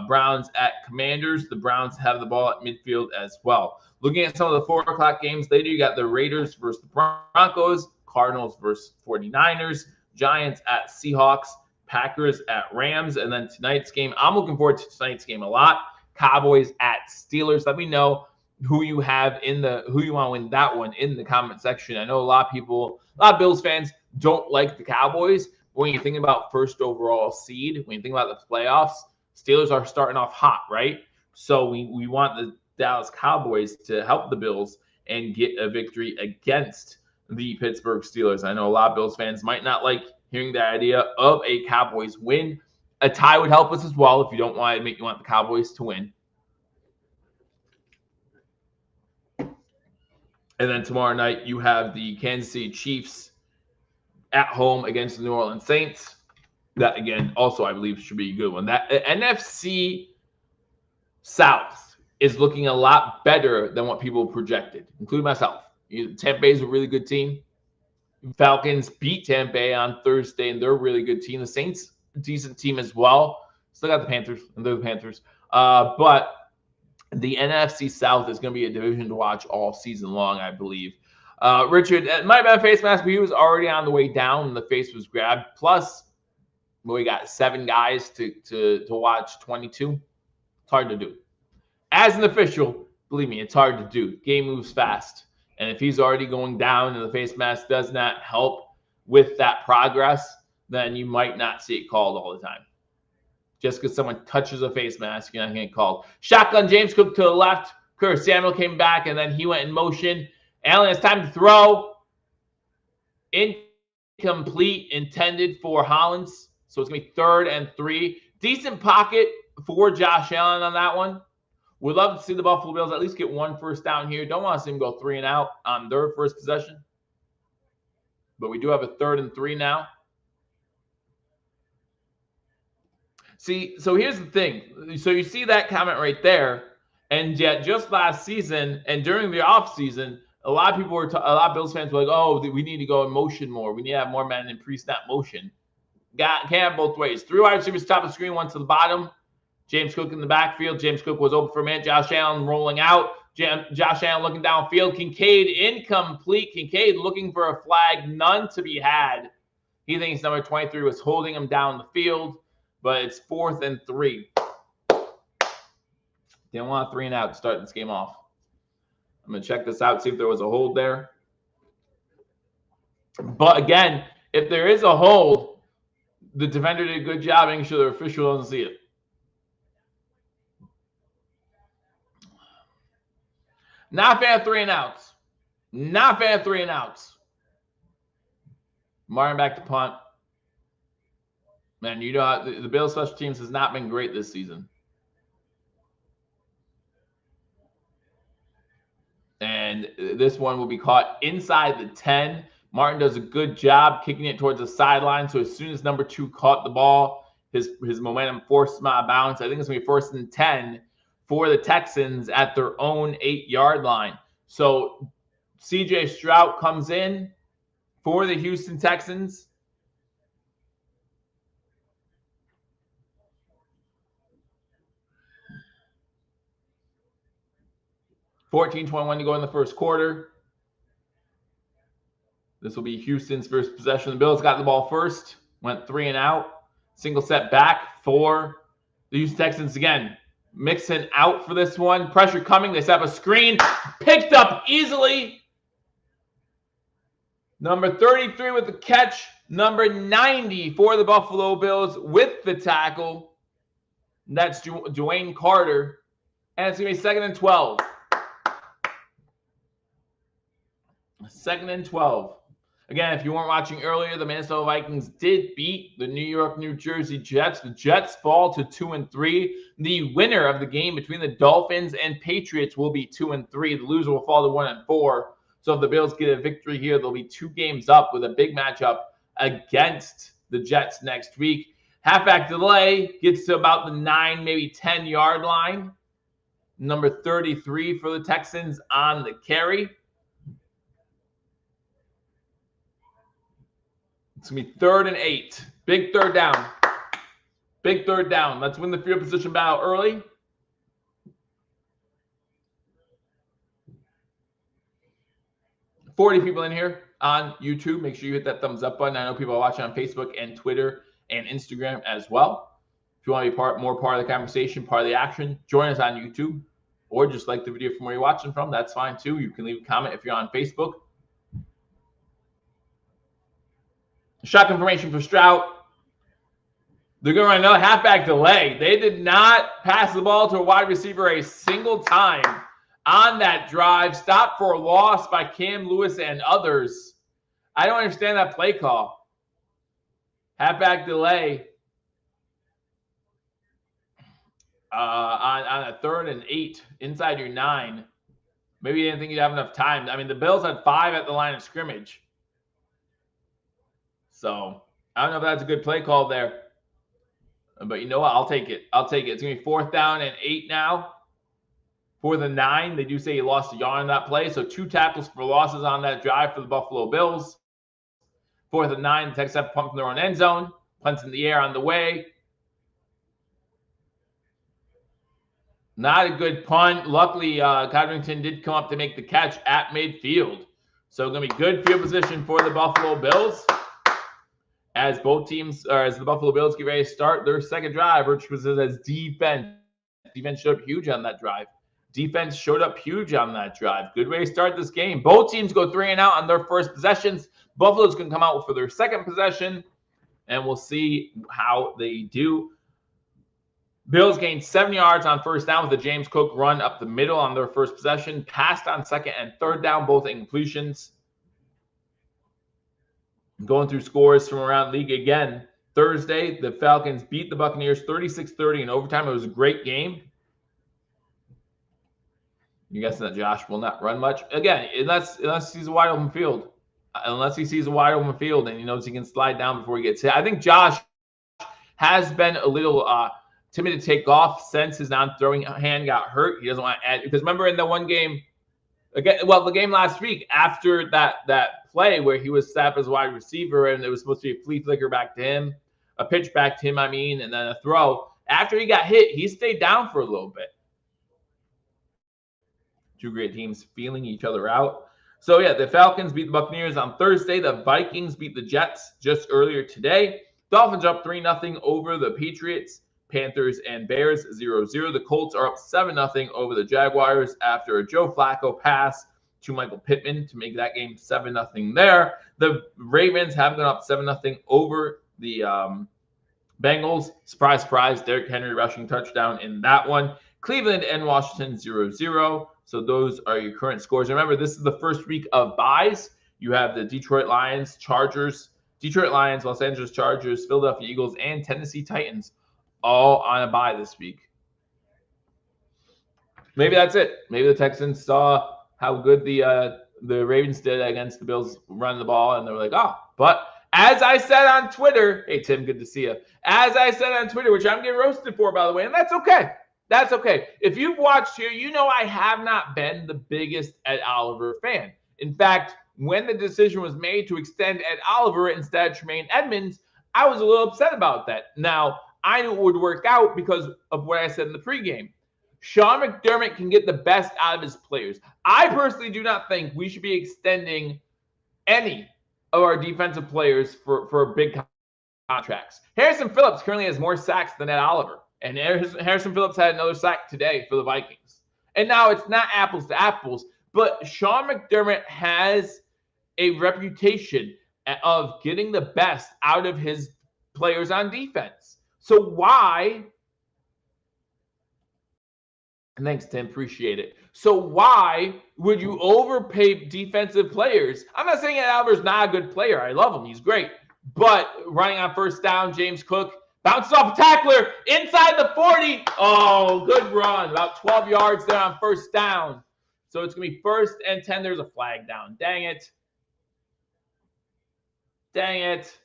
Browns at Commanders. The Browns have the ball at midfield as well. Looking at some of the 4 o'clock games later, you got the Raiders versus the Broncos, Cardinals versus 49ers, Giants at Seahawks, Packers at Rams, and then tonight's game. I'm looking forward to tonight's game a lot. Cowboys at Steelers. Let me know who you want to win that one in the comment section. I know a lot of Bills fans don't like the Cowboys. When you're thinking about first overall seed, when you think about the playoffs, Steelers are starting off hot, right? So we want the Dallas Cowboys to help the Bills and get a victory against the Pittsburgh Steelers. I know a lot of Bills fans might not like hearing the idea of a Cowboys win. A tie would help us as well if you don't want to make you want the Cowboys to win. And then tomorrow night, you have the Kansas City Chiefs at home against the New Orleans Saints. That, again, also I believe should be a good one. That NFC South is looking a lot better than what people projected, including myself. Tampa Bay is a really good team. Falcons beat Tampa Bay on Thursday, and they're a really good team. The Saints, decent team as well. Still got the Panthers, and they're the Panthers. But the NFC South is going to be a division to watch all season long, I believe. Richard, it might have been a face mask, but he was already on the way down, and the face was grabbed. Plus, we got 7 guys to watch 22. It's hard to do. As an official, believe me, it's hard to do. Game moves fast. And if he's already going down and the face mask does not help with that progress, then you might not see it called all the time. Just because someone touches a face mask, you're not going to get called. Shotgun, James Cook to the left. Curtis Samuel came back, and then he went in motion. Allen, it's time to throw. Incomplete, intended for Hollins. So it's going to be 3rd and 3. Decent pocket for Josh Allen on that one. We'd love to see the Buffalo Bills at least get 1 first down here. Don't want to see them go 3 and out on their first possession. But we do have a 3rd and 3 now. See, so here's the thing. So you see that comment right there. And yet just last season and during the offseason, a lot of Bills fans were like, oh, we need to go in motion more. We need to have more men in pre-snap motion. Can't have both ways. 3 wide receivers top of the screen, 1 to the bottom. James Cook in the backfield. James Cook was open for a minute. Josh Allen rolling out. Josh Allen looking downfield. Kincaid incomplete. Kincaid looking for a flag. None to be had. He thinks number 23 was holding him down the field. But it's 4th and 3. Didn't want a 3 and out to start this game off. I'm going to check this out, see if there was a hold there. But again, if there is a hold, the defender did a good job making sure the official doesn't see it. Not a fan of 3 and outs. Not a fan of 3 and outs. Martin back to punt. Man, you know, the Bills special teams has not been great this season. And this one will be caught inside the 10. Martin does a good job kicking it towards the sideline. So as soon as number 2 caught the ball, his momentum forced him out of bounds. I think it's going to be 1st and 10 for the Texans at their own 8-yard line. So C.J. Stroud comes in for the Houston Texans. $14:21 to go in the first quarter. This will be Houston's first possession. The Bills got the ball first, went 3 and out. Single set back for the Houston Texans again. Mixon out for this one. Pressure coming. They set up a screen. Picked up easily. Number 33 with the catch. Number 90 for the Buffalo Bills with the tackle. That's Dwayne Carter. And it's going to be 2nd and 12. 2nd and 12. Again, if you weren't watching earlier, the Minnesota Vikings did beat the New York, New Jersey Jets. The Jets fall to 2-3. The winner of the game between the Dolphins and Patriots will be 2-3. The loser will fall to 1-4. So if the Bills get a victory here, they'll be 2 games up with a big matchup against the Jets next week. Halfback delay gets to about the 9, maybe 10-yard line. Number 33 for the Texans on the carry. It's going to be 3rd and 8. Big 3rd down. Big 3rd down. Let's win the field position battle early. $40 people in here on YouTube. Make sure you hit that thumbs up button. I know people are watching on Facebook and Twitter and Instagram as well. If you want to be more part of the conversation, part of the action, join us on YouTube. Or just like the video from where you're watching from. That's fine too. You can leave a comment if you're on Facebook. Shock information for Stroud. They're going to run another halfback delay. They did not pass the ball to a wide receiver a single time on that drive. Stop for a loss by Cam Lewis and others. I don't understand that play call. Halfback delay on a 3rd and 8 inside your 9. Maybe you didn't think you'd have enough time. I mean, the Bills had 5 at the line of scrimmage. So I don't know if that's a good play call there. But you know what? I'll take it. I'll take it. It's going to be 4th down and 8 now. 4th and 9. They do say he lost a yard on that play. So 2 tackles for losses on that drive for the Buffalo Bills. 4th and 9. The Texans have pumped in their own end zone. Punts in the air on the way. Not a good punt. Luckily, Codrington did come up to make the catch at midfield. So going to be good field position for the Buffalo Bills. As both teams, or as the Buffalo Bills get ready to start their 2nd drive, which was as defense. Defense showed up huge on that drive. Defense showed up huge on that drive. Good way to start this game. Both teams go 3 and out on their first possessions. Buffalo's going to come out for their 2nd possession, and we'll see how they do. Bills gained 7 yards on 1st down with a James Cook run up the middle on their first possession. Passed on 2nd and 3rd down, both incompletions. Going through scores from around the league again. Thursday, the Falcons beat the Buccaneers 36-30 in overtime. It was a great game. You guessing that Josh will not run much? Again, unless he sees a wide open field. Unless he sees a wide open field and he knows he can slide down before he gets hit. I think Josh has been a little timid to take off since his non-throwing hand got hurt. He doesn't want to add, because remember in the one game, again, well, the game last week after that play where he was snapped as a wide receiver and it was supposed to be a flea flicker back to him, a pitch back to him, and then a throw. After he got hit, he stayed down for a little bit. 2 great teams feeling each other out. So, yeah, the Falcons beat the Buccaneers on Thursday. The Vikings beat the Jets just earlier today. Dolphins are up 3-0 over the Patriots. Panthers and Bears 0-0. The Colts are up 7-0 over the Jaguars after a Joe Flacco pass to Michael Pittman to make that game 7-0 there. The Ravens have gone up 7-0 over the Bengals. Surprise, surprise, Derrick Henry rushing touchdown in that one. Cleveland and Washington 0-0. So those are your current scores. Remember, this is the first week of byes. You have the Detroit Lions, Los Angeles Chargers, Philadelphia Eagles, and Tennessee Titans all on a bye this week. Maybe that's it. Maybe the Texans saw how good the Ravens did against the Bills running the ball, and they were like, oh. But as I said on Twitter, hey, Tim, good to see you. As I said on Twitter, which I'm getting roasted for, by the way, and that's okay. That's okay. If you've watched here, you know I have not been the biggest Ed Oliver fan. In fact, when the decision was made to extend Ed Oliver instead of Tremaine Edmonds, I was a little upset about that. Now, I knew it would work out because of what I said in the pregame. Sean McDermott can get the best out of his players. I personally do not think we should be extending any of our defensive players for big contracts. Harrison Phillips currently has more sacks than Ed Oliver. And Harrison Phillips had another sack today for the Vikings. And now it's not apples to apples, but Sean McDermott has a reputation of getting the best out of his players on defense. So why Thanks, Tim. Appreciate it. So why would you overpay defensive players? I'm not saying that Albert's not a good player. I love him. He's great. But running on first down, James Cook bounces off a tackler inside the 40. Oh, good run. About 12 yards there on first down. So it's going to be 1st and 10. There's a flag down. Dang it. Dang it.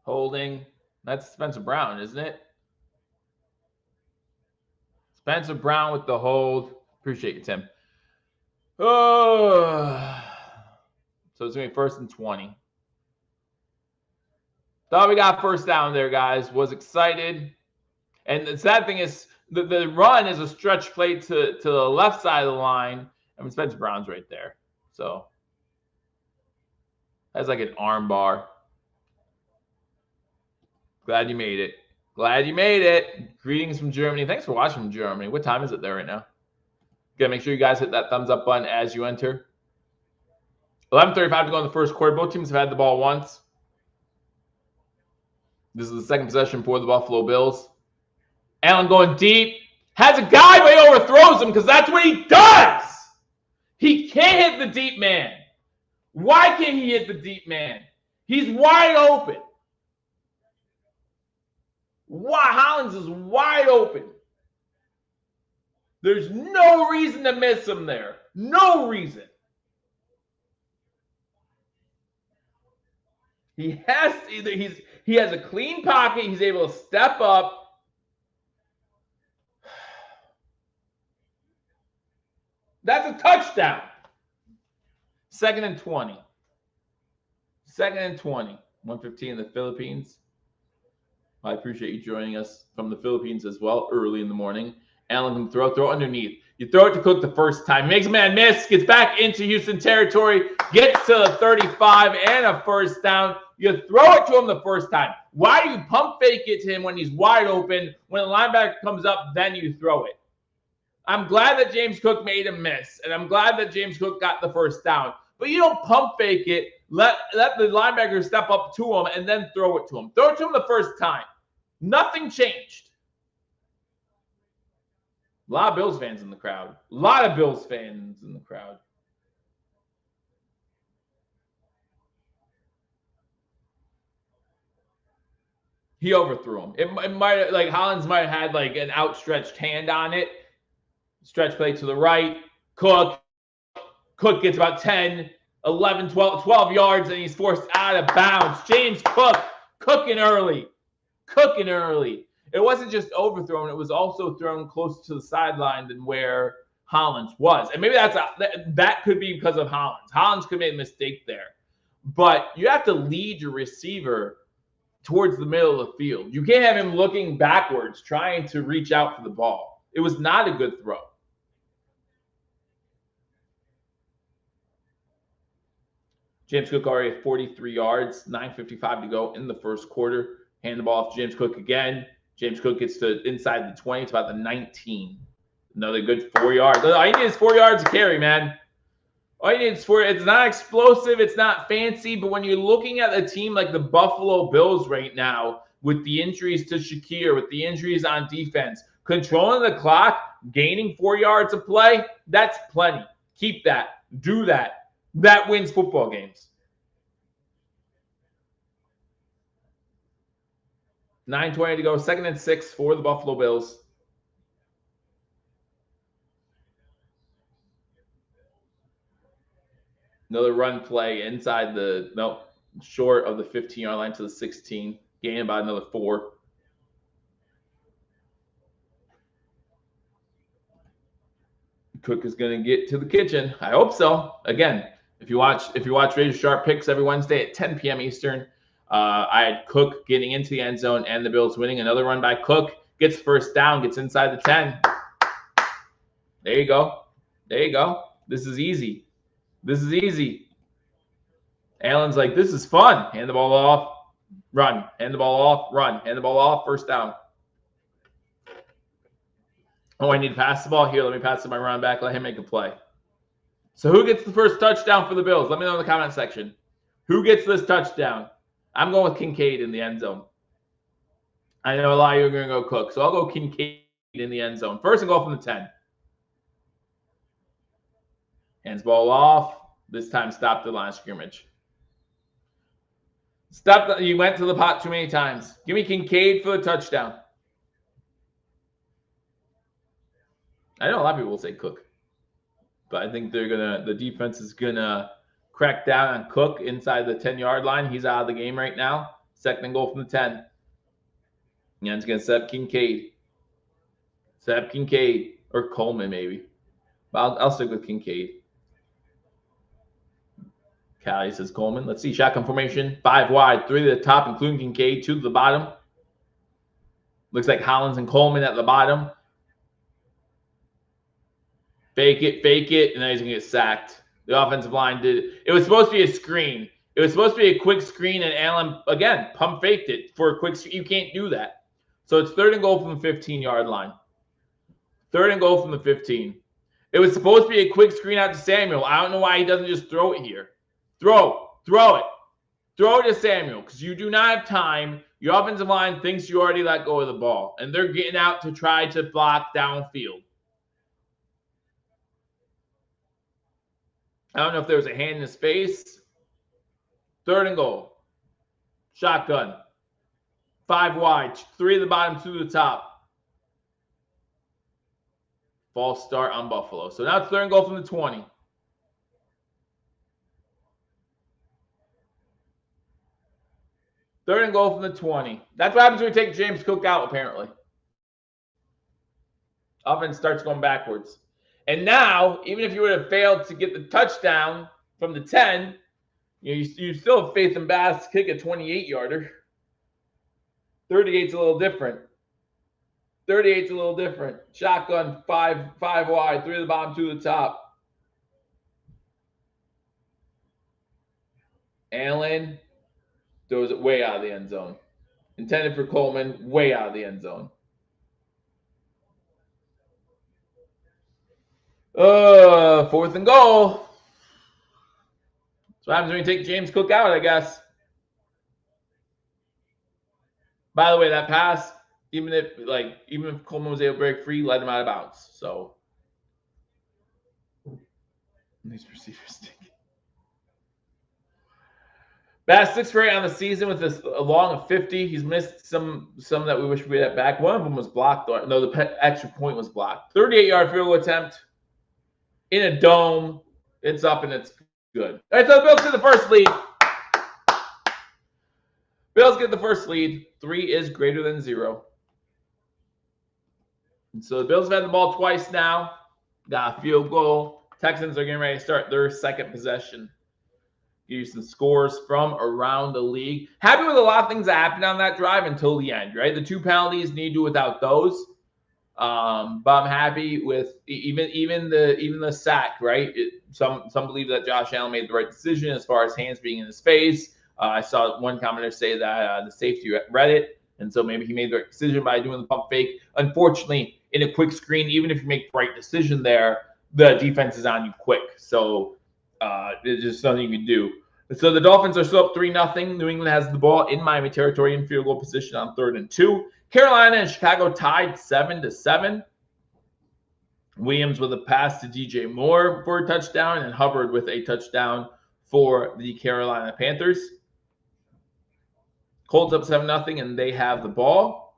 Holding. That's Spencer Brown, isn't it? Spencer Brown with the hold. Appreciate you, Tim. Oh. So it's going to be 1st and 20. Thought we got first down there, guys. Was excited. And the sad thing is the run is a stretch play to the left side of the line. I mean, Spencer Brown's right there. So that's like an arm bar. Glad you made it. Glad you made it. Greetings from Germany. Thanks for watching from Germany. What time is it there right now? Gotta make sure you guys hit that thumbs up button as you enter. 11:35 to go in the first quarter. Both teams have had the ball once. This is the second possession for the Buffalo Bills. Allen going deep. Has a guy, but he overthrows him because that's what he does. He can't hit the deep man. Why can't he hit the deep man? He's wide open. Why? Hollins is wide open. There's no reason to miss him there. No reason. He has to either he has a clean pocket, he's able to step up. That's a touchdown. 2nd and 20. 2nd and 20. 1:15 in the Philippines. I appreciate you joining us from the Philippines as well, early in the morning. Allen can throw underneath. You throw it to Cook the first time. Makes a man miss. Gets back into Houston territory. Gets to the 35 and a first down. You throw it to him the first time. Why do you pump fake it to him when he's wide open? When the linebacker comes up, then you throw it. I'm glad that James Cook made a miss, and I'm glad that James Cook got the first down. But you don't pump fake it. Let the linebacker step up to him and then throw it to him. Throw it to him the first time. Nothing changed. A lot of Bills fans in the crowd. A lot of Bills fans in the crowd. He overthrew him. It might, like, Hollins might have had like an outstretched hand on it. Stretch play to the right. Cook gets about 10, 11, 12 yards, and he's forced out of bounds. James Cook cooking early. Cooking early. It wasn't just overthrown. It was also thrown closer to the sideline than where Hollins was. And maybe that could be because of Hollins. Hollins could make a mistake there. But you have to lead your receiver towards the middle of the field. You can't have him looking backwards, trying to reach out for the ball. It was not a good throw. James Cook already at 43 yards, 9:55 to go in the first quarter. Hand the ball off to James Cook again. James Cook gets to inside the 20. It's about the 19. Another good 4 yards. All you need is 4 yards to carry, man. All you need is 4. It's not explosive. It's not fancy. But when you're looking at a team like the Buffalo Bills right now, with the injuries to Shakir, with the injuries on defense, controlling the clock, gaining 4 yards of play, that's plenty. Keep that. Do that. That wins football games. 9:20 to go. 2nd and 6 for the Buffalo Bills. Another run play inside short of the 15-yard line to the 16. Gain by another 4. Cook is going to get to the kitchen. I hope so. Again, if you watch Razor Sharp Picks every Wednesday at 10 p.m. Eastern, I had Cook getting into the end zone and the Bills winning. Another run by Cook. Gets first down. Gets inside the 10. There you go. There you go. This is easy. This is easy. Allen's like, this is fun. Hand the ball off. Run. Hand the ball off. Run. Hand the ball off. First down. Oh, I need to pass the ball. Here, let me pass to my running back. Let him make a play. So who gets the first touchdown for the Bills? Let me know in the comment section. Who gets this touchdown? I'm going with Kincaid in the end zone. I know a lot of you are going to go Cook, so I'll go Kincaid in the end zone. First and goal from the 10. Hands ball off. This time stop the line of scrimmage. You went to the pot too many times. Give me Kincaid for the touchdown. I know a lot of people will say Cook, but I think the defense is gonna crack down on Cook inside the 10-yard line. He's out of the game right now. Second and goal from the 10. And it's gonna set up Kincaid. Set up Kincaid or Coleman maybe. But I'll stick with Kincaid. Callie says Coleman. Let's see. Shotgun formation. 5 wide. 3 to the top, including Kincaid. 2 to the bottom. Looks like Hollins and Coleman at the bottom. Fake it, and then he's going to get sacked. The offensive line did. It was supposed to be a screen. It was supposed to be a quick screen, and Allen, again, pump faked it for a quick screen. You can't do that. So it's third and goal from the 15-yard line. Third and goal from the 15. It was supposed to be a quick screen out to Samuel. I don't know why he doesn't just throw it here. Throw it. Throw it to Samuel because you do not have time. Your offensive line thinks you already let go of the ball, and they're getting out to try to block downfield. I don't know if there was a hand in his face. Third and goal. Shotgun. 5 wide. 3 to the bottom, 2 to the top. False start on Buffalo. So now it's third and goal from the 20. Third and goal from the 20. That's what happens when we take James Cook out, apparently. Offense starts going backwards. And now, even if you would have failed to get the touchdown from the 10, you still have faith in Bass to kick a 28-yarder. 38's a little different. 38's a little different. Shotgun, 5 wide, 3 to the bottom, 2 to the top. Allen throws it way out of the end zone. Intended for Coleman, way out of the end zone. Fourth and goal. So what happens when you take James Cook out, I guess. By the way, that pass, even if Coleman was able to break free, let him out of bounds. So these receivers stink. Bass 6 for 8 on the season with a long of 50. He's missed some that we wish we had back. One of them was blocked. No, the extra point was blocked. 38-yard field goal attempt in a dome. It's up and it's good. All right, so the Bills get the first lead. Bills get the first lead. 3 is greater than 0. And so the Bills have had the ball twice now. Got a field goal. Texans are getting ready to start their second possession. Give you some scores from around the league. Happy with a lot of things that happened on that drive until the end, right? The 2 penalties, need to do without those. But I'm happy with even the sack, right? Some believe that Josh Allen made the right decision as far as hands being in his face. I saw one commenter say that the safety read it, and so maybe he made the right decision by doing the pump fake. Unfortunately, in a quick screen, even if you make the right decision there, the defense is on you quick. So there's just nothing you can do. So the Dolphins are still up 3-0. New England has the ball in Miami territory in field goal position on 3rd and 2. Carolina and Chicago tied 7-7. Williams with a pass to DJ Moore for a touchdown, and Hubbard with a touchdown for the Carolina Panthers. Colts up 7-0, and they have the ball.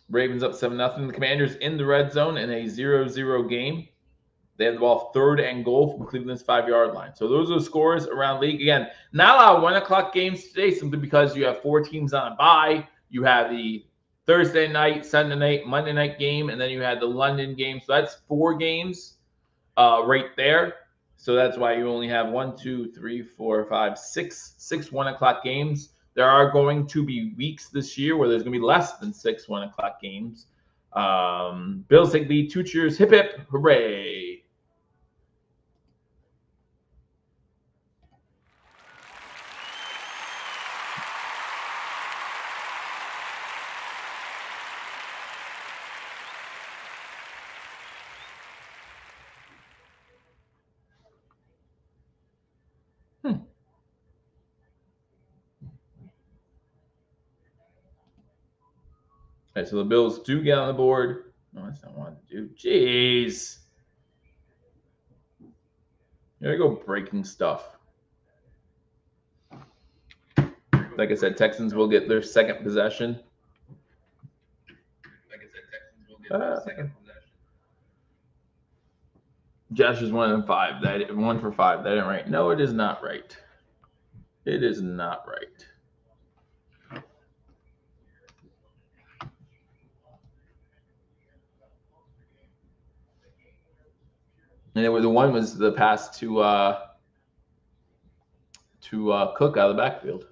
Ravens up 7-0. The Commanders in the red zone in a 0-0 game. They have the ball 3rd and goal from Cleveland's 5-yard line. So those are the scores around league. Again, not a lot of 1 o'clock games today simply because you have 4 teams on a bye. You have the Thursday night, Sunday night, Monday night game, and then you had the London game. So that's 4 games right there. So that's why you only have 6 1 o'clock games. There are going to be weeks this year where there's going to be less than 6 1 o'clock games. Bills take lead, 2 cheers, hip hip, hooray. Okay, so the Bills do get on the board. No, that's not what I wanted to do. Jeez. Here we go, breaking stuff. Like I said, Texans will get their second possession. Josh is 1-5. That 1 for 5. That ain't right. No, it is not right. It is not right. And the one was the pass to Cook out of the backfield.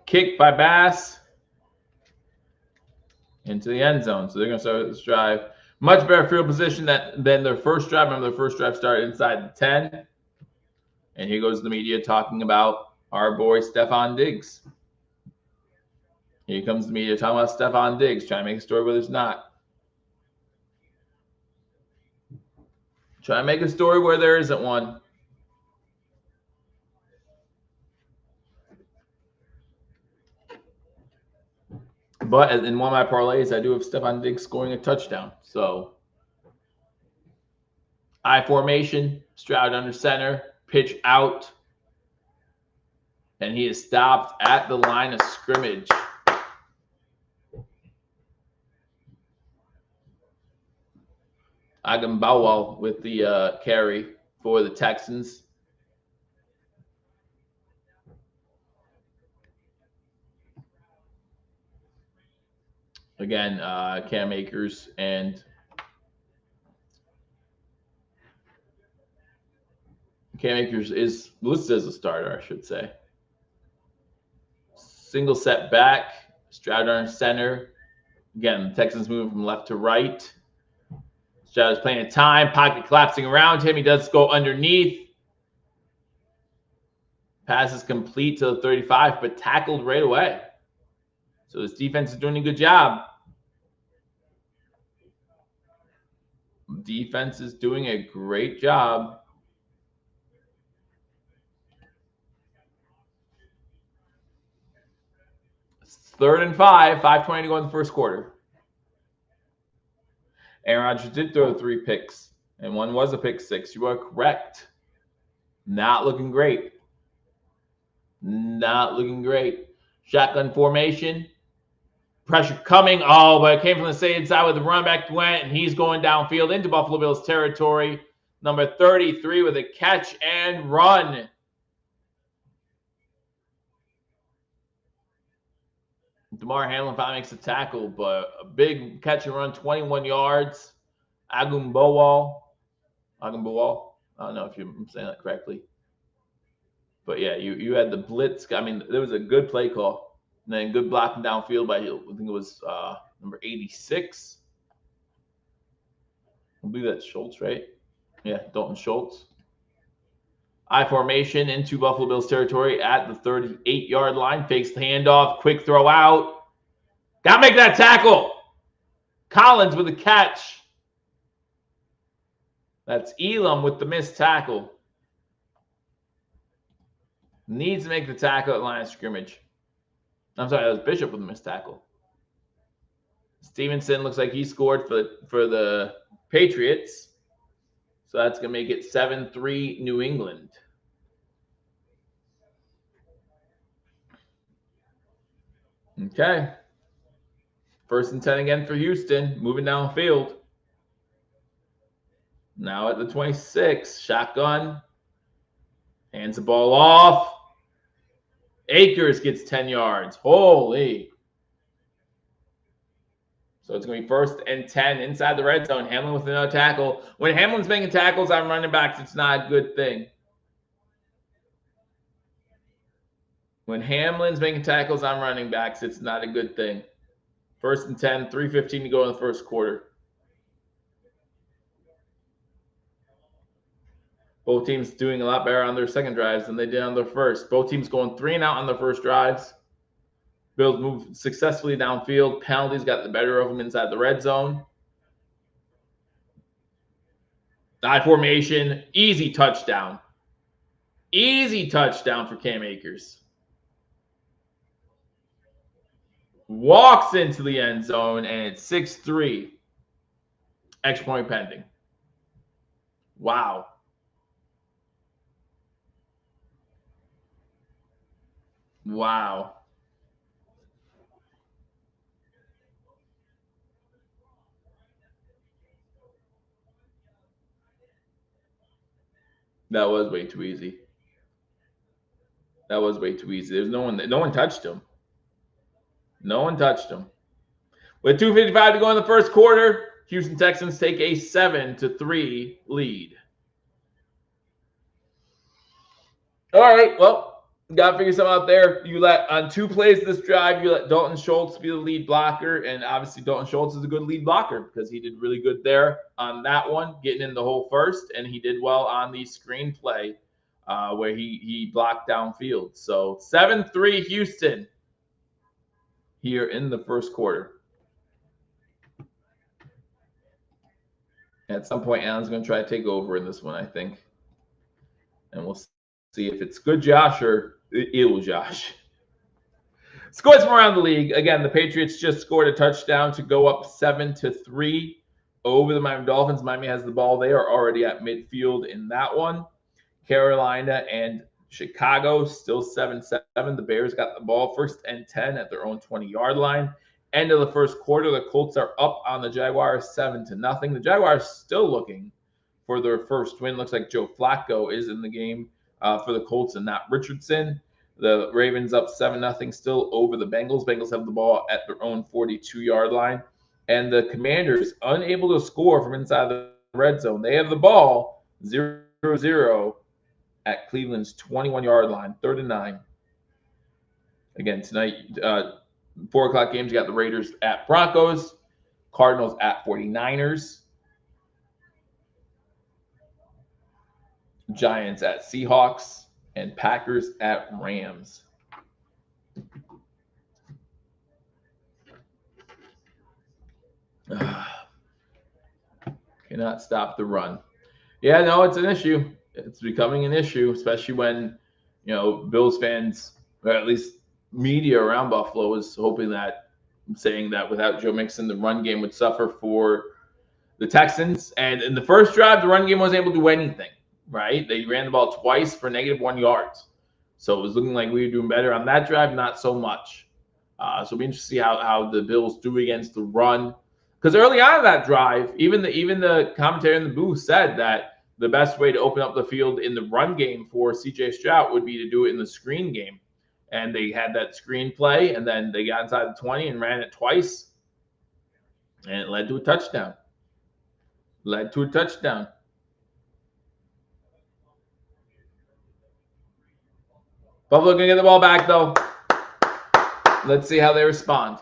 Kick by Bass into the end zone. So they're going to start this drive. Much better field position than their first drive. Remember, their first drive started inside the 10. And here goes the media talking about our boy Stefon Diggs. Here comes the media talking about Stefon Diggs, trying to make a story where there's not. Trying to make a story where there isn't one. But in one of my parlays, I do have Stefon Diggs scoring a touchdown. So, I formation, Stroud under center, pitch out, and he is stopped at the line of scrimmage. Agambawa with the carry for the Texans. Again, Cam Akers and Cam Akers is listed as a starter, I should say. Single set back, Stroud under center. Again, the Texans moving from left to right. Stroud is playing a time, pocket collapsing around him. He does go underneath. Pass is complete to the 35, but tackled right away. So this defense is doing a good job. Defense is doing a great job. It's 3rd and 5, 5:20 to go in the first quarter. Aaron Rodgers did throw 3 picks, and one was a pick 6. You are correct. Not looking great. Not looking great. Shotgun formation. Pressure coming. Oh, but it came from the same side where the run back went, and he's going downfield into Buffalo Bills territory. Number 33 with a catch and run. DeMar Hamlin finally makes a tackle, but a big catch and run, 21 yards. Agumbowal. I don't know if I'm saying that correctly. But yeah, you had the blitz. I mean, there was a good play call. And then good blocking downfield by, I think it was number 86. I believe that's Schultz, right? Yeah, Dalton Schultz. I formation into Buffalo Bills territory at the 38-yard line. Fakes the handoff. Quick throw out. Got to make that tackle. Collins with a catch. That's Elam with the missed tackle. Needs to make the tackle at line of scrimmage. I'm sorry, that was Bishop with the missed tackle. Stevenson looks like he scored for the Patriots. So that's going to make it 7-3 New England. Okay. 1st and 10 again for Houston. Moving downfield. Now at the 26. Shotgun. Hands the ball off. Akers gets 10 yards. Holy. So it's going to be 1st and 10 inside the red zone. Hamlin with another tackle. When Hamlin's making tackles on running backs, it's not a good thing. When Hamlin's making tackles on running backs, it's not a good thing. 1st and 10, 3:15 to go in the first quarter. Both teams doing a lot better on their second drives than they did on their first. Both teams going 3 and out on their first drives. Bills move successfully downfield. Penalties got the better of them inside the red zone. I formation, easy touchdown. Easy touchdown for Cam Akers. Walks into the end zone, and it's 6-3. Extra point pending. Wow. Wow. That was way too easy. That was way too easy. There's no one touched him. No one touched him. With 2:55 to go in the first quarter, Houston Texans take a 7-3 lead. All right, well, got to figure something out there. You let on 2 plays this drive, you let Dalton Schultz be the lead blocker, and obviously Dalton Schultz is a good lead blocker because he did really good there on that one, getting in the hole first, and he did well on the screen play where he blocked downfield. So 7-3 Houston here in the first quarter. At some point, Allen's going to try to take over in this one, I think. And we'll see if it's good Josh or ill Josh. Scores from around the league. Again, the Patriots just scored a touchdown to go up 7-3 over the Miami Dolphins. Miami has the ball. They are already at midfield in that one. Carolina and Chicago still 7-7. The Bears got the ball first and 10 at their own 20-yard line. End of the first quarter, the Colts are up on the Jaguars 7-0. The Jaguars still looking for their first win. Looks like Joe Flacco is in the game for the Colts and not Richardson. The Ravens up 7-0 still over the Bengals. Bengals have the ball at their own 42-yard line. And the Commanders unable to score from inside the red zone. They have the ball 0-0 at Cleveland's 21-yard line, 3rd-9. Again, tonight, 4 o'clock games, you got the Raiders at Broncos, Cardinals at 49ers, Giants at Seahawks, and Packers at Rams. Cannot stop the run. Yeah, no, it's an issue. It's becoming an issue, especially when, Bills fans, or at least media around Buffalo, is hoping that, saying that without Joe Mixon, the run game would suffer for the Texans. And in the first drive, the run game wasn't able to do anything, right? They ran the ball twice for -1 yards. So it was looking like we were doing better on that drive, not so much. So it'll be interesting to see how the Bills do against the run. Because early on in that drive, even the commentary in the booth said that the best way to open up the field in the run game for C.J. Stroud would be to do it in the screen game. And they had that screen play, and then they got inside the 20 and ran it twice, and it led to a touchdown. Buffalo going to get the ball back, though. Let's see how they respond.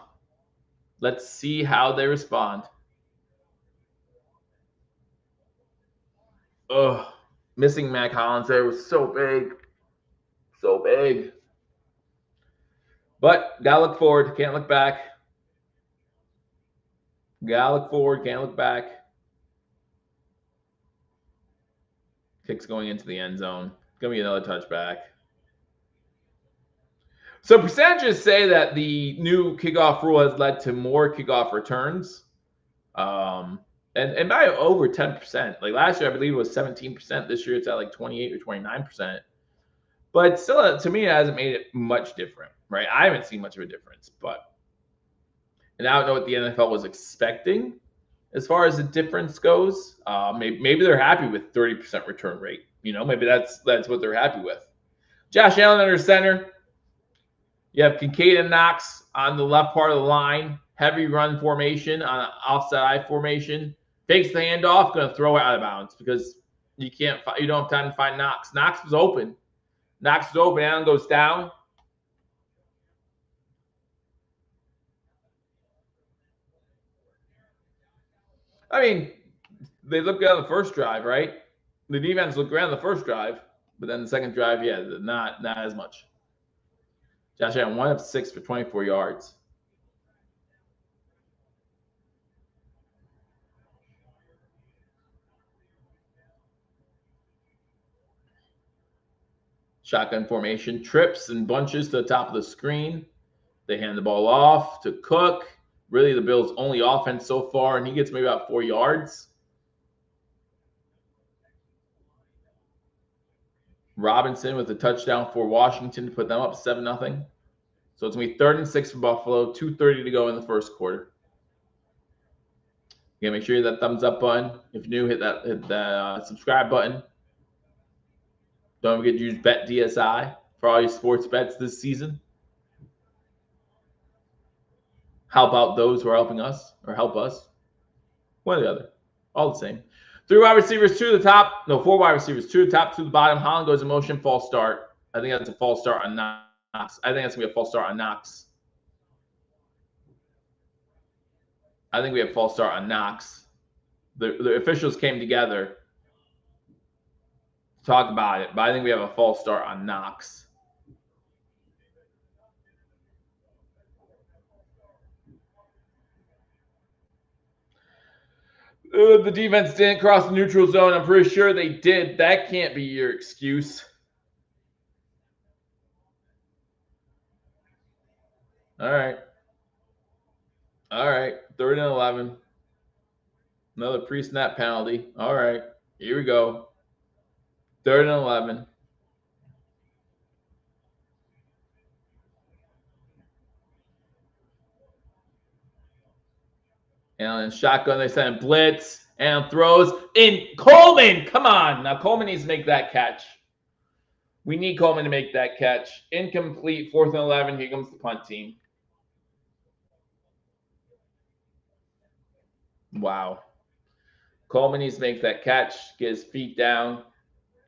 Ugh. Missing Mac Hollins there was so big. So big. But got to look forward. Can't look back. Can't look back. Kick's going into the end zone. Going to be another touchback. So percentages say that the new kickoff rule has led to more kickoff returns. And by over 10%. Like last year, I believe it was 17%. This year, it's at like 28 or 29%. But still, to me, it hasn't made it much different, right? I haven't seen much of a difference. And I don't know what the NFL was expecting as far as the difference goes. Maybe they're happy with 30% return rate. Maybe that's what they're happy with. Josh Allen under center. You have Kincaid and Knox on the left part of the line. Heavy run formation on an offside eye formation. Takes the handoff, going to throw it out of bounds because you don't have time to find Knox. Knox was open. Allen goes down. I mean, they looked good on the first drive, right? The defense looked great on the first drive, but then the second drive, yeah, not as much. Josh Allen 1 of 6 for 24 yards. Shotgun formation, trips and bunches to the top of the screen. They hand the ball off to Cook. Really, the Bills' only offense so far, and he gets maybe about 4 yards. Robinson with a touchdown for Washington to put them up 7-0. So it's going to be 3rd and 6 for Buffalo, 2:30 to go in the first quarter. Again, make sure you hit that thumbs up button. If you're new, hit that subscribe button. Don't forget to use BetDSI for all your sports bets this season. Help out those who are helping us, or help us. One or the other. All the same. 3 wide receivers to the top. No, 4 wide receivers to the top, to the bottom. Holland goes in motion, false start. I think that's a false start on Knox. I think that's going to be a false start on Knox. I think we have false start on Knox. The officials came together to talk about it, but I think we have a false start on Knox. The defense didn't cross the neutral zone. I'm pretty sure they did. That can't be your excuse. All right. 3rd and 11. Another pre-snap penalty. All right. Here we go. 3rd and 11. And shotgun, they send blitz and throws in. Coleman, come on. Now Coleman needs to make that catch. We need Coleman to make that catch. Incomplete, 4th and 11. Here comes the punt team. Wow. Coleman needs to make that catch, get his feet down.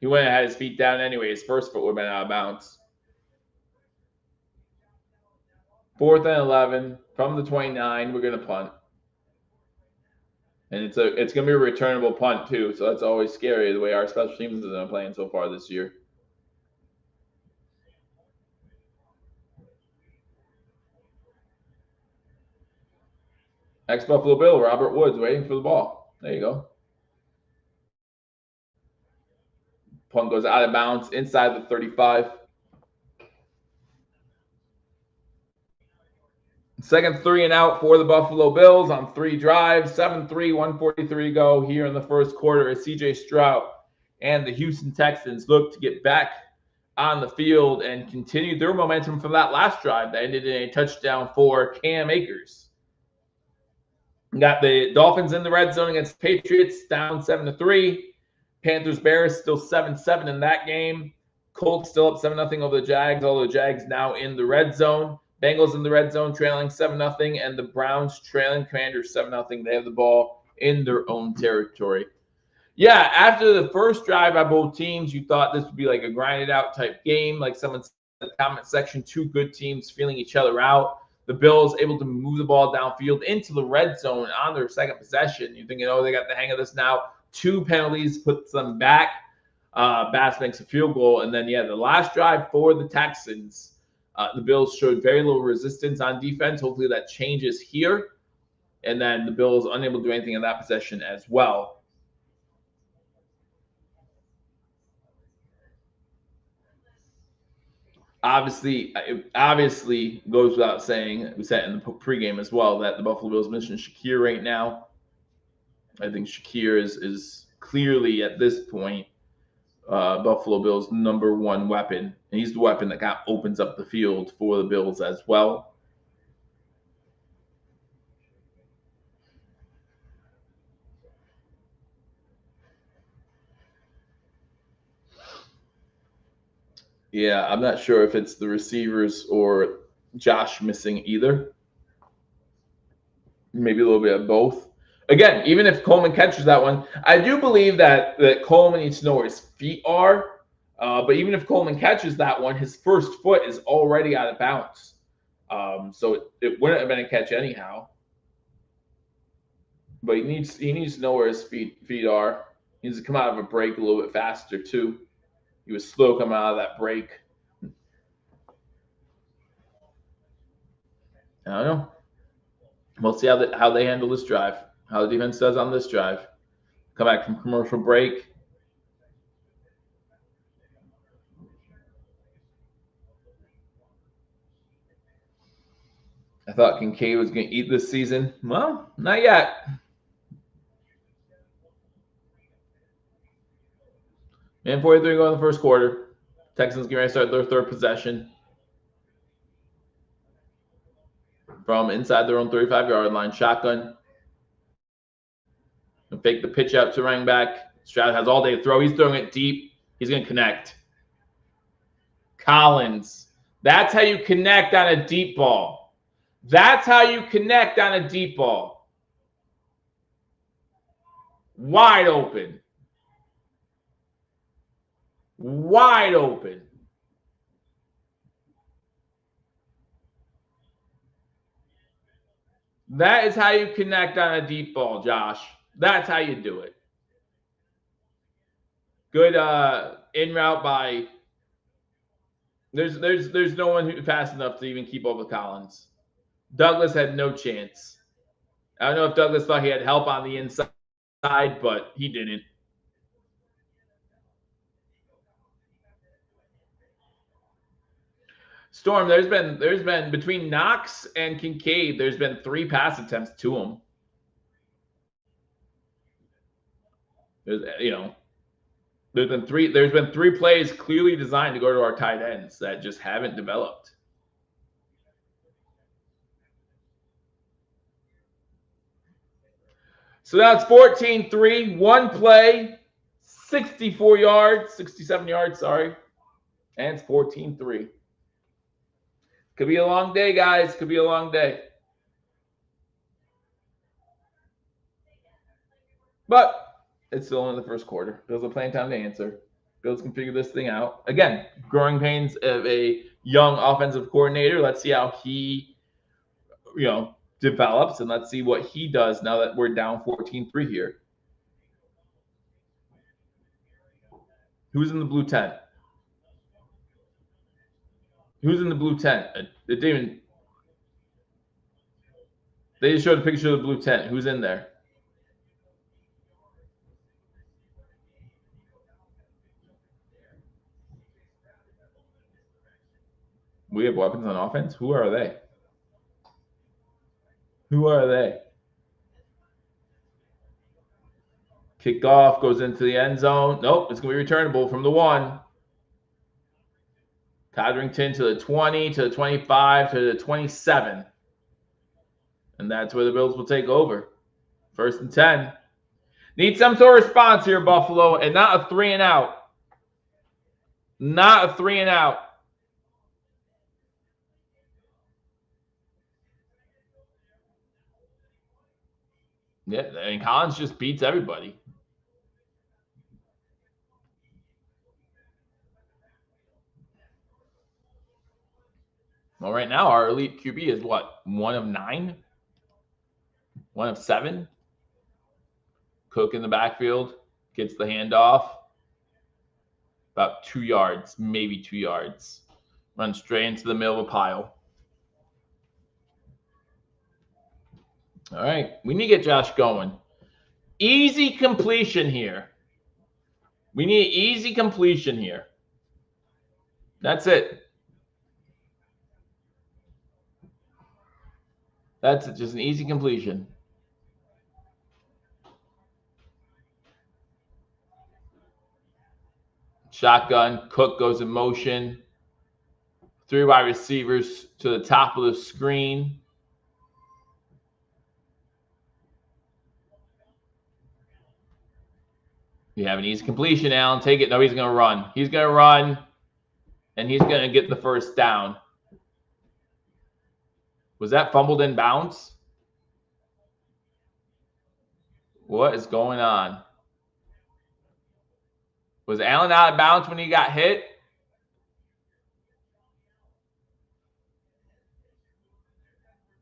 He went and had his feet down anyway. His first foot would have been out of bounds. 4th and 11 from the 29. We're going to punt. And it's going to be a returnable punt, too. So that's always scary the way our special teams have been playing so far this year. Ex-Buffalo Bill, Robert Woods, waiting for the ball. There you go. Punt goes out of bounds inside the 35. Second 3 and out for the Buffalo Bills on 3 drives. 7-3, 1:43 to go here in the first quarter as C.J. Stroud and the Houston Texans look to get back on the field and continue their momentum from that last drive that ended in a touchdown for Cam Akers. Got the Dolphins in the red zone against Patriots, down 7-3. Panthers Bears still 7-7 in that game. Colts still up 7-0 over the Jags, although the Jags now in the red zone. Bengals in the red zone trailing 7-0, and the Browns trailing Commanders 7-0. They have the ball in their own territory. Yeah, after the first drive by both teams, you thought this would be like a grinded out type game, like someone said in the comment section, 2 good teams feeling each other out. The Bills able to move the ball downfield into the red zone on their second possession. You're thinking, oh, they got the hang of this now. 2 penalties puts them back. Bass makes a field goal. And then, the last drive for the Texans, the Bills showed very little resistance on defense. Hopefully that changes here. And then the Bills unable to do anything in that possession as well. Obviously, it obviously goes without saying, we said in the pregame as well, that the Buffalo Bills missing Shakir right now. I think Shakir is clearly at this point Buffalo Bills' number 1 weapon. And he's the weapon that kind of opens up the field for the Bills as well. Yeah, I'm not sure if it's the receivers or Josh missing either. Maybe a little bit of both. Again, even if Coleman catches that one, I do believe that Coleman needs to know where his feet are. But even if Coleman catches that one, his first foot is already out of bounds. So it wouldn't have been a catch anyhow. But he needs to know where his feet are. He needs to come out of a break a little bit faster too. He was slow coming out of that break. I don't know. We'll see how they handle this drive, how the defense does on this drive. Come back from commercial break. I thought Kincaid was going to eat this season. Well, not yet. And 43 going in the first quarter. Texans getting ready to start their third possession from inside their own 35-yard line. Shotgun. And fake the pitch out to running back. Stroud has all day to throw. He's throwing it deep. He's going to connect. Collins. That's how you connect on a deep ball. That's how you connect on a deep ball. Wide open. Wide open. That is how you connect on a deep ball, Josh. That's how you do it. Good in route by. There's no one who's fast enough to even keep up with Collins. Douglas had no chance. I don't know if Douglas thought he had help on the inside, but he didn't. Storm, there's been between Knox and Kincaid, there's been 3 pass attempts to him. There's been three plays clearly designed to go to our tight ends that just haven't developed. So that's 14-3, one play, 67 yards, sorry. And it's 14-3. Could be a long day, guys. Could be a long day. But it's still in the first quarter. Bills have plenty of time to answer. Bills can figure this thing out. Again, growing pains of a young offensive coordinator. Let's see how he, develops, and let's see what he does now that we're down 14-3 here. Who's in the blue tent? Who's in the blue tent? They just showed a picture of the blue tent. Who's in there? We have weapons on offense. Who are they? Who are they? Kickoff goes into the end zone. Nope, it's going to be returnable from the 1. Codrington to the 20, to the 25, to the 27. And that's where the Bills will take over. 1st and 10. Need some sort of response here, Buffalo, and not a 3 and out. Not a 3 and out. Yeah, and Collins just beats everybody. Well, right now, our elite QB is what? 1 of 9? 1 of 7? Cook in the backfield. Gets the handoff. About 2 yards, maybe 2 yards. Runs straight into the middle of a pile. All right. We need to get Josh going. Easy completion here. We need easy completion here. That's it. That's it. Just an easy completion. Shotgun. Cook goes in motion. 3 wide receivers to the top of the screen. You have an easy completion, Allen. Take it. No, he's going to run. He's going to run, and he's going to get the first down. Was that fumbled in bounds? What is going on? Was Allen out of bounds when he got hit?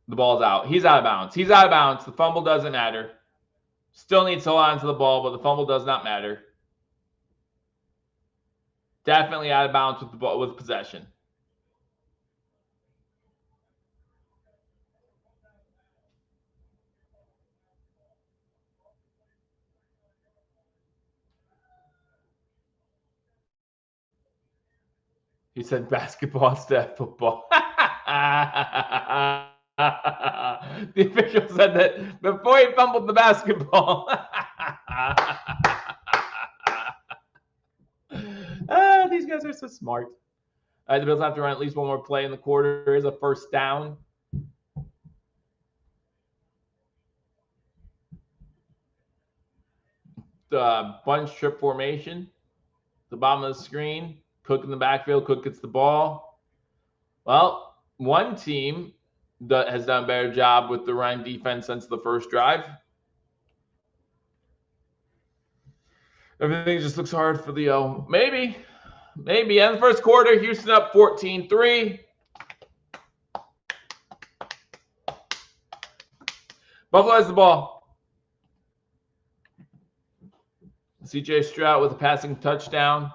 The ball's out. He's out of bounds. He's out of bounds. The fumble doesn't matter. Still needs to hold on to the ball, but the fumble does not matter. Definitely out of bounds with the ball, with possession. He said basketball instead of football. The official said that before he fumbled the basketball. These guys are so smart. The Bills have to run at least one more play in the quarter. Here's a first down. The bunch trip formation. The bottom of the screen. Cook in the backfield. Cook gets the ball. Well, one team that has done a better job with the run defense since the first drive. Everything just looks hard for the O. Maybe. In the first quarter, Houston up 14-3. Buffalo has the ball. CJ Stroud with a passing touchdown.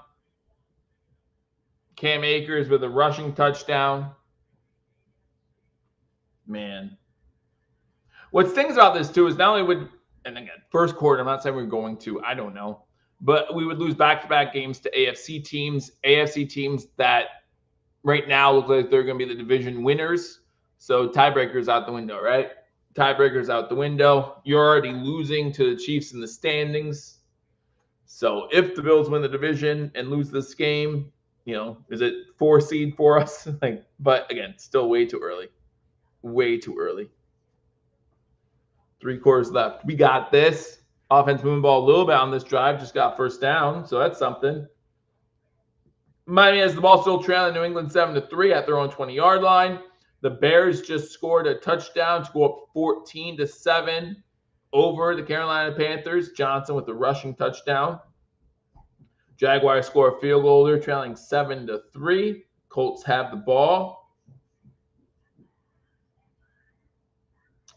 Cam Akers with a rushing touchdown. Man. What stings about this, too, is not only would, and again, first quarter, I'm not saying we're going to, I don't know, but we would lose back-to-back games to AFC teams that right now look like they're going to be the division winners. So tiebreakers out the window, right? Tiebreakers out the window. You're already losing to the Chiefs in the standings. So if the Bills win the division and lose this game, is it 4 seed for us? But again, still way too early. Way too early. 3 quarters left. We got this. Offense moving ball a little bit on this drive. Just got first down, so that's something. Miami has the ball still trailing New England 7-3 at their own 20-yard line. The Bears just scored a touchdown to go up 14-7 over the Carolina Panthers. Johnson with the rushing touchdown. Jaguars score a field goal. They're trailing 7-3. Colts have the ball.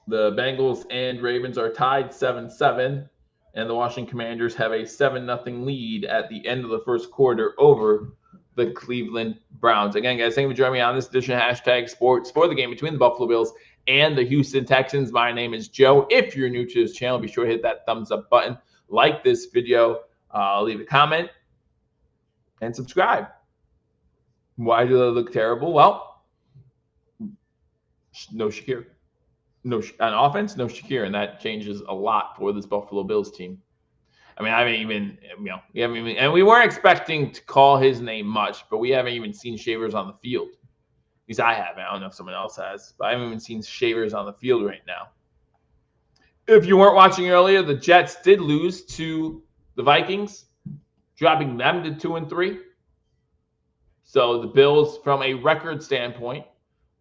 The Bengals and Ravens are tied 7-7, and the Washington Commanders have a 7-0 lead at the end of the first quarter over the Cleveland Browns. Again, guys, thank you for joining me on this edition of Hashtag Sports for the game between the Buffalo Bills and the Houston Texans. My name is Joe. If you're new to this channel, be sure to hit that thumbs up button, like this video, leave a comment, and subscribe. Why do they look terrible? Well, no Shakir. No, on offense, no Shakir, and that changes a lot for this Buffalo Bills team. I mean, we haven't even, and we weren't expecting to call his name much, but we haven't even seen Shavers on the field. At least I haven't. I don't know if someone else has, but I haven't even seen Shavers on the field right now. If you weren't watching earlier, the Jets did lose to the Vikings, dropping them to 2-3. So the Bills, from a record standpoint,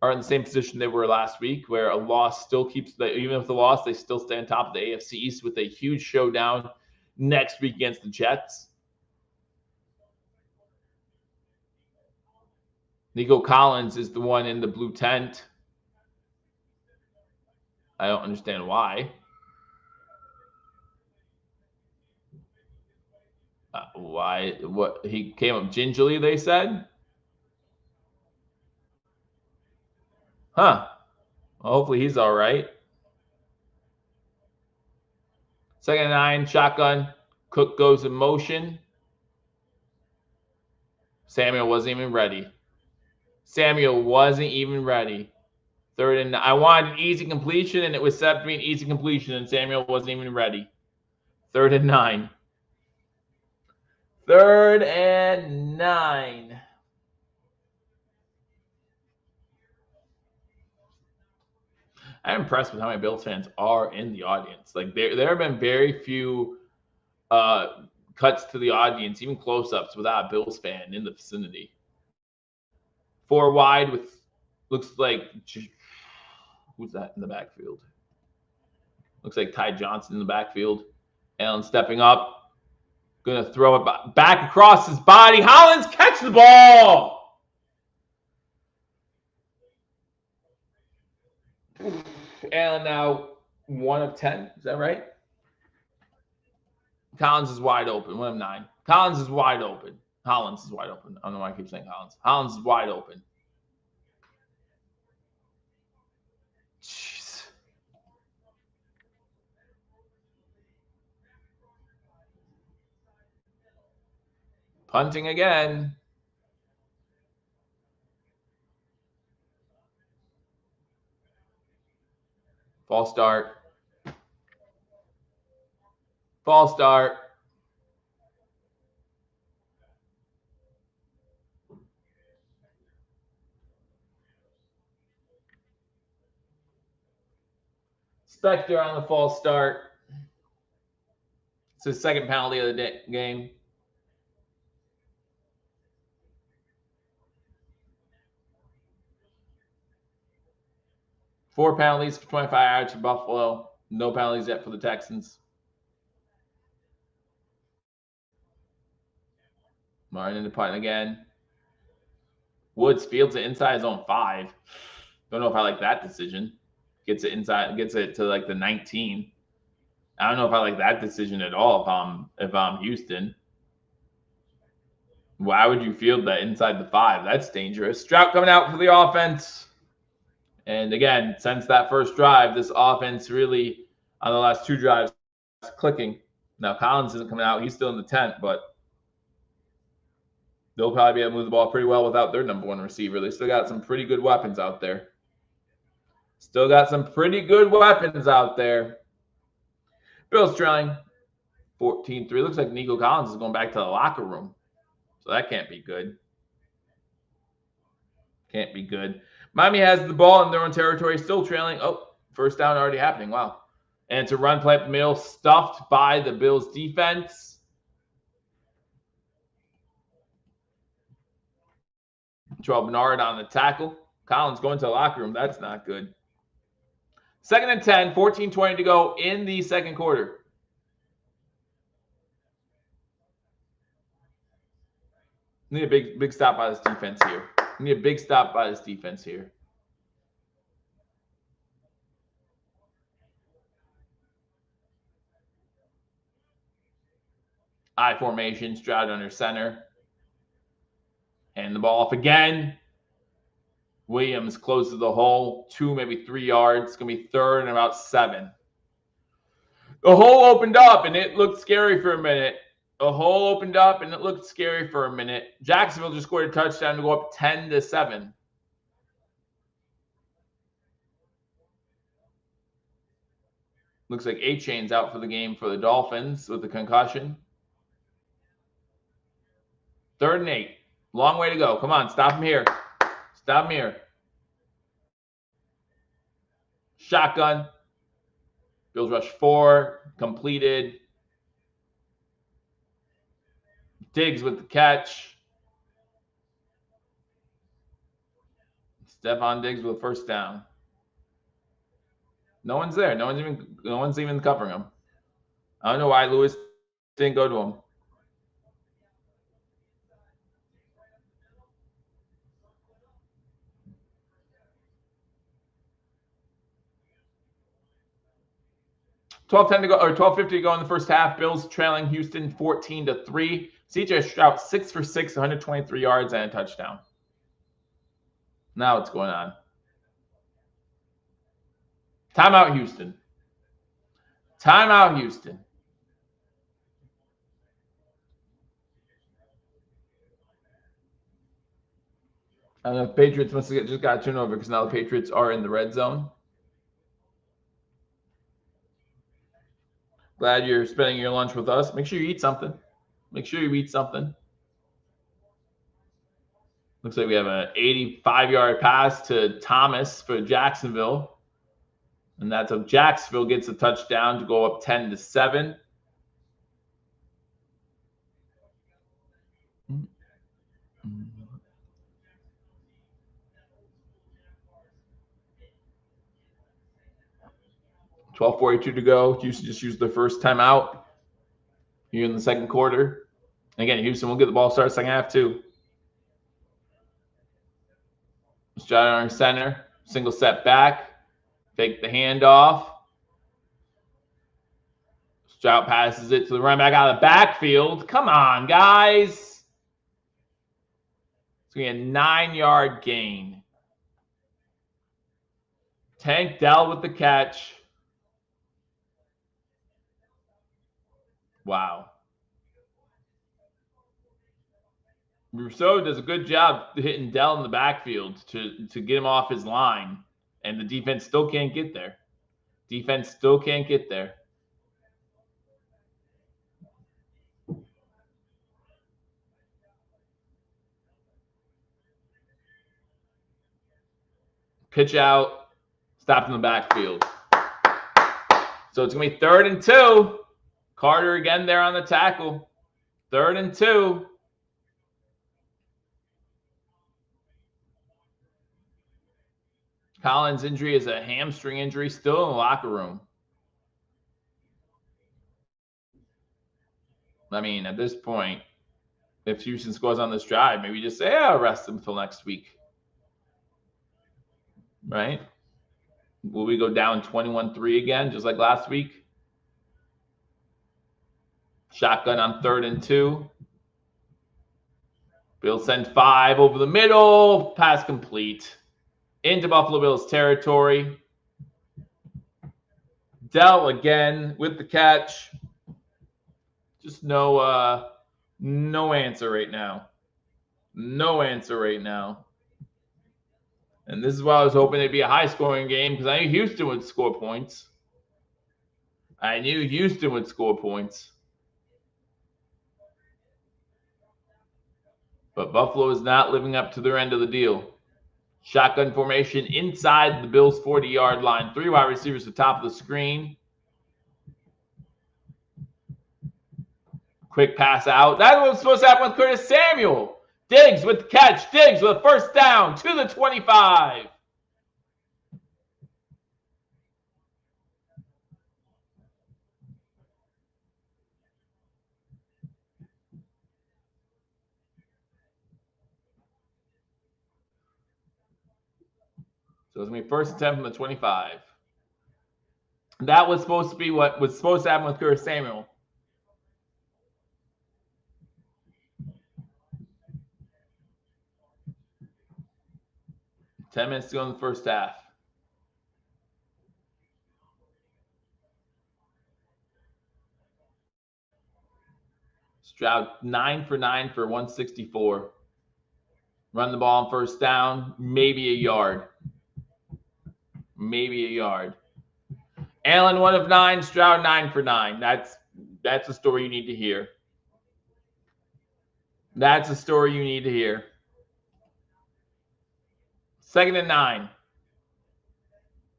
are in the same position they were last week, where a loss still keeps, even with the loss, they still stay on top of the AFC East with a huge showdown next week against the Jets. Nico Collins is the one in the blue tent. I don't understand why. Why? What? He came up gingerly, they said? Huh. Well, hopefully he's all right. 2nd and 9, shotgun. Cook goes in motion. Samuel wasn't even ready. 3rd and 9. I wanted an easy completion, and it was set to be an easy completion, and Samuel wasn't even ready. 3rd and 9. 3rd and 9. I'm impressed with how many Bills fans are in the audience. There have been very few cuts to the audience, even close-ups, without a Bills fan in the vicinity. 4 wide with, looks like, who's that in the backfield? Looks like Ty Johnson in the backfield. Allen stepping up. Going to throw it back across his body. Hollins catch the ball. Allen now 1 of 10. Is that right? Collins is wide open. 1 of 9. Collins is wide open. Hollins is wide open. I don't know why I keep saying Hollins. Hollins is wide open. Jeez. Punting again. False start. False start. Spectre on the false start. It's his second penalty of the game. Four penalties for 25 yards for Buffalo. No penalties yet for the Texans. Martin into punt again. Woods fields it inside zone 5. Don't know if I like that decision. Gets it inside, gets it to like the 19. I don't know if I like that decision at all if I'm Houston. Why would you field that inside the 5? That's dangerous. Stroud coming out for the offense. And again, since that first drive, this offense really, on the last 2 drives, clicking. Now, Collins isn't coming out. He's still in the tent, but they'll probably be able to move the ball pretty well without their number 1 receiver. They still got some pretty good weapons out there. Still got some pretty good weapons out there. Bills trailing 14-3. Looks like Nico Collins is going back to the locker room. So that can't be good. Can't be good. Miami has the ball in their own territory, still trailing. Oh, first down already happening. Wow. And it's a run play up the middle, stuffed by the Bills defense. Joel Bernard on the tackle. Collins going to the locker room. That's not good. 2nd and 10, 14-20 to go in the second quarter. Need a big stop by this defense here. Need a big stop by this defense here. I formation, Stroud under center. And the ball off again. Williams closes the hole, 2, maybe 3 yards. It's going to be 3rd and about 7. The hole opened up, and it looked scary for a minute. The hole opened up, and it looked scary for a minute. Jacksonville just scored a touchdown to go up 10-7. Looks like A-Chain's out for the game for the Dolphins with the concussion. 3rd and 8. Long way to go. Come on, stop him here. Stop him here. Shotgun. Bills rush 4. Completed. Diggs with the catch. Stefon Diggs with a first down. No one's there. No one's even covering him. I don't know why Lewis didn't go to him. $12:10 to go, or 12:50 to go in the first half. Bills trailing Houston 14-3. CJ Stroud 6 for 6, 123 yards and a touchdown. Now what's going on? Timeout, Houston. Timeout, Houston. I don't know if Patriots must have just got turned over because now the Patriots are in the red zone. Glad you're spending your lunch with us. Make sure you eat something. Make sure you eat something. Looks like we have an 85-yard pass to Thomas for Jacksonville. And that's how Jacksonville gets a touchdown to go up 10-7. $12:42 to go. Houston just used their first timeout here in the second quarter. And again, Houston will get the ball started second half too. Stroud on center, single step back, take the handoff. Stroud passes it to the running back out of the backfield. Come on, guys. It's going to be a 9-yard gain. Tank Dell with the catch. Wow. Rousseau does a good job hitting Dell in the backfield to get him off his line, and the defense still can't get there. Defense still can't get there. Pitch out, stopped in the backfield. So it's going to be 3rd and 2. Carter again there on the tackle. 3rd and 2. Collins' injury is a hamstring injury, still in the locker room. I mean, at this point, if Houston scores on this drive, maybe just say, yeah, rest him until next week. Right? Will we go down 21-3 again, just like last week? Shotgun on 3rd and 2. Bills send 5 over the middle. Pass complete. Into Buffalo Bills territory. Dell again with the catch. Just no answer right now. No answer right now. And this is why I was hoping it'd be a high-scoring game, because I knew Houston would score points. But Buffalo is not living up to their end of the deal. Shotgun formation inside the Bills' 40-yard line. 3 wide receivers at the top of the screen. Quick pass out. That's what was supposed to happen with Curtis Samuel. Diggs with the catch. Diggs with a first down to the 25. So it's going to be first attempt from the 25. That was supposed to be what was supposed to happen with Curtis Samuel. Ten minutes to go in the first half. Stroud 9 for 9 for 164. Run the ball on first down, maybe a yard. Allen 1 of 9, Stroud 9 for 9. That's a story you need to hear. That's a story you need to hear. 2nd and 9.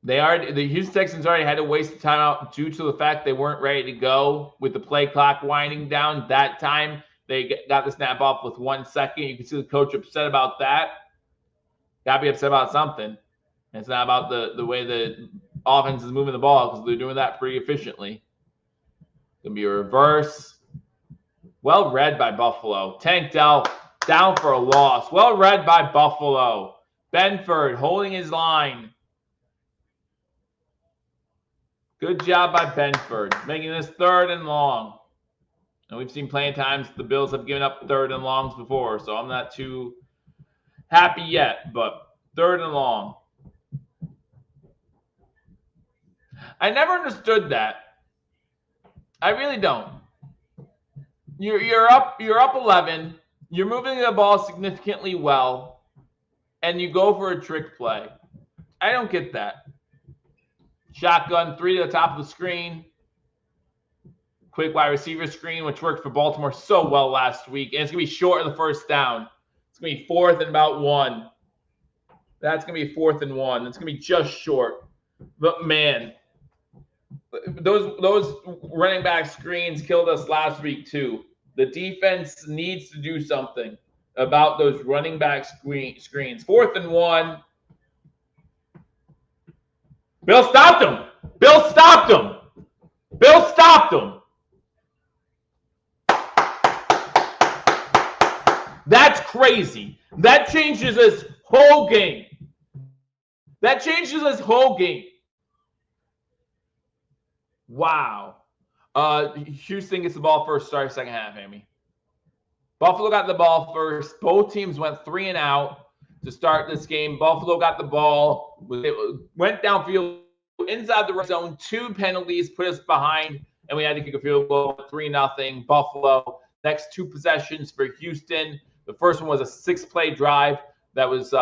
The Houston Texans already had to waste the timeout due to the fact they weren't ready to go with the play clock winding down. That time they got the snap off with 1 second. You can see the coach upset about that. Got to be upset about something. It's not about the way the offense is moving the ball, because they're doing that pretty efficiently. Going to be a reverse. Well read by Buffalo. Tank Dell down for a loss. Well read by Buffalo. Benford holding his line. Good job by Benford, making this 3rd and long. And we've seen plenty of times the Bills have given up 3rd and longs before, so I'm not too happy yet, but 3rd and long. I never understood that. I really don't. You're up 11. You're moving the ball significantly well, and you go for a trick play. I don't get that. Shotgun 3 to the top of the screen. Quick wide receiver screen, which worked for Baltimore so well last week. And it's going to be short of the first down. It's going to be 4th and about 1. That's going to be 4th and 1. It's going to be just short. But, man, those running back screens killed us last week too. The defense needs to do something about those running back screens. 4th and 1. Bill stopped him. That's crazy. That changes this whole game. Wow. Houston gets the ball first, start second half, Amy. Buffalo got the ball first. Both teams went 3 and out to start this game. Buffalo got the ball. It went downfield inside the red zone. 2 penalties put us behind, and we had to kick a field goal. 3-0 Buffalo. Next 2 possessions for Houston. The first one was a 6-play drive that was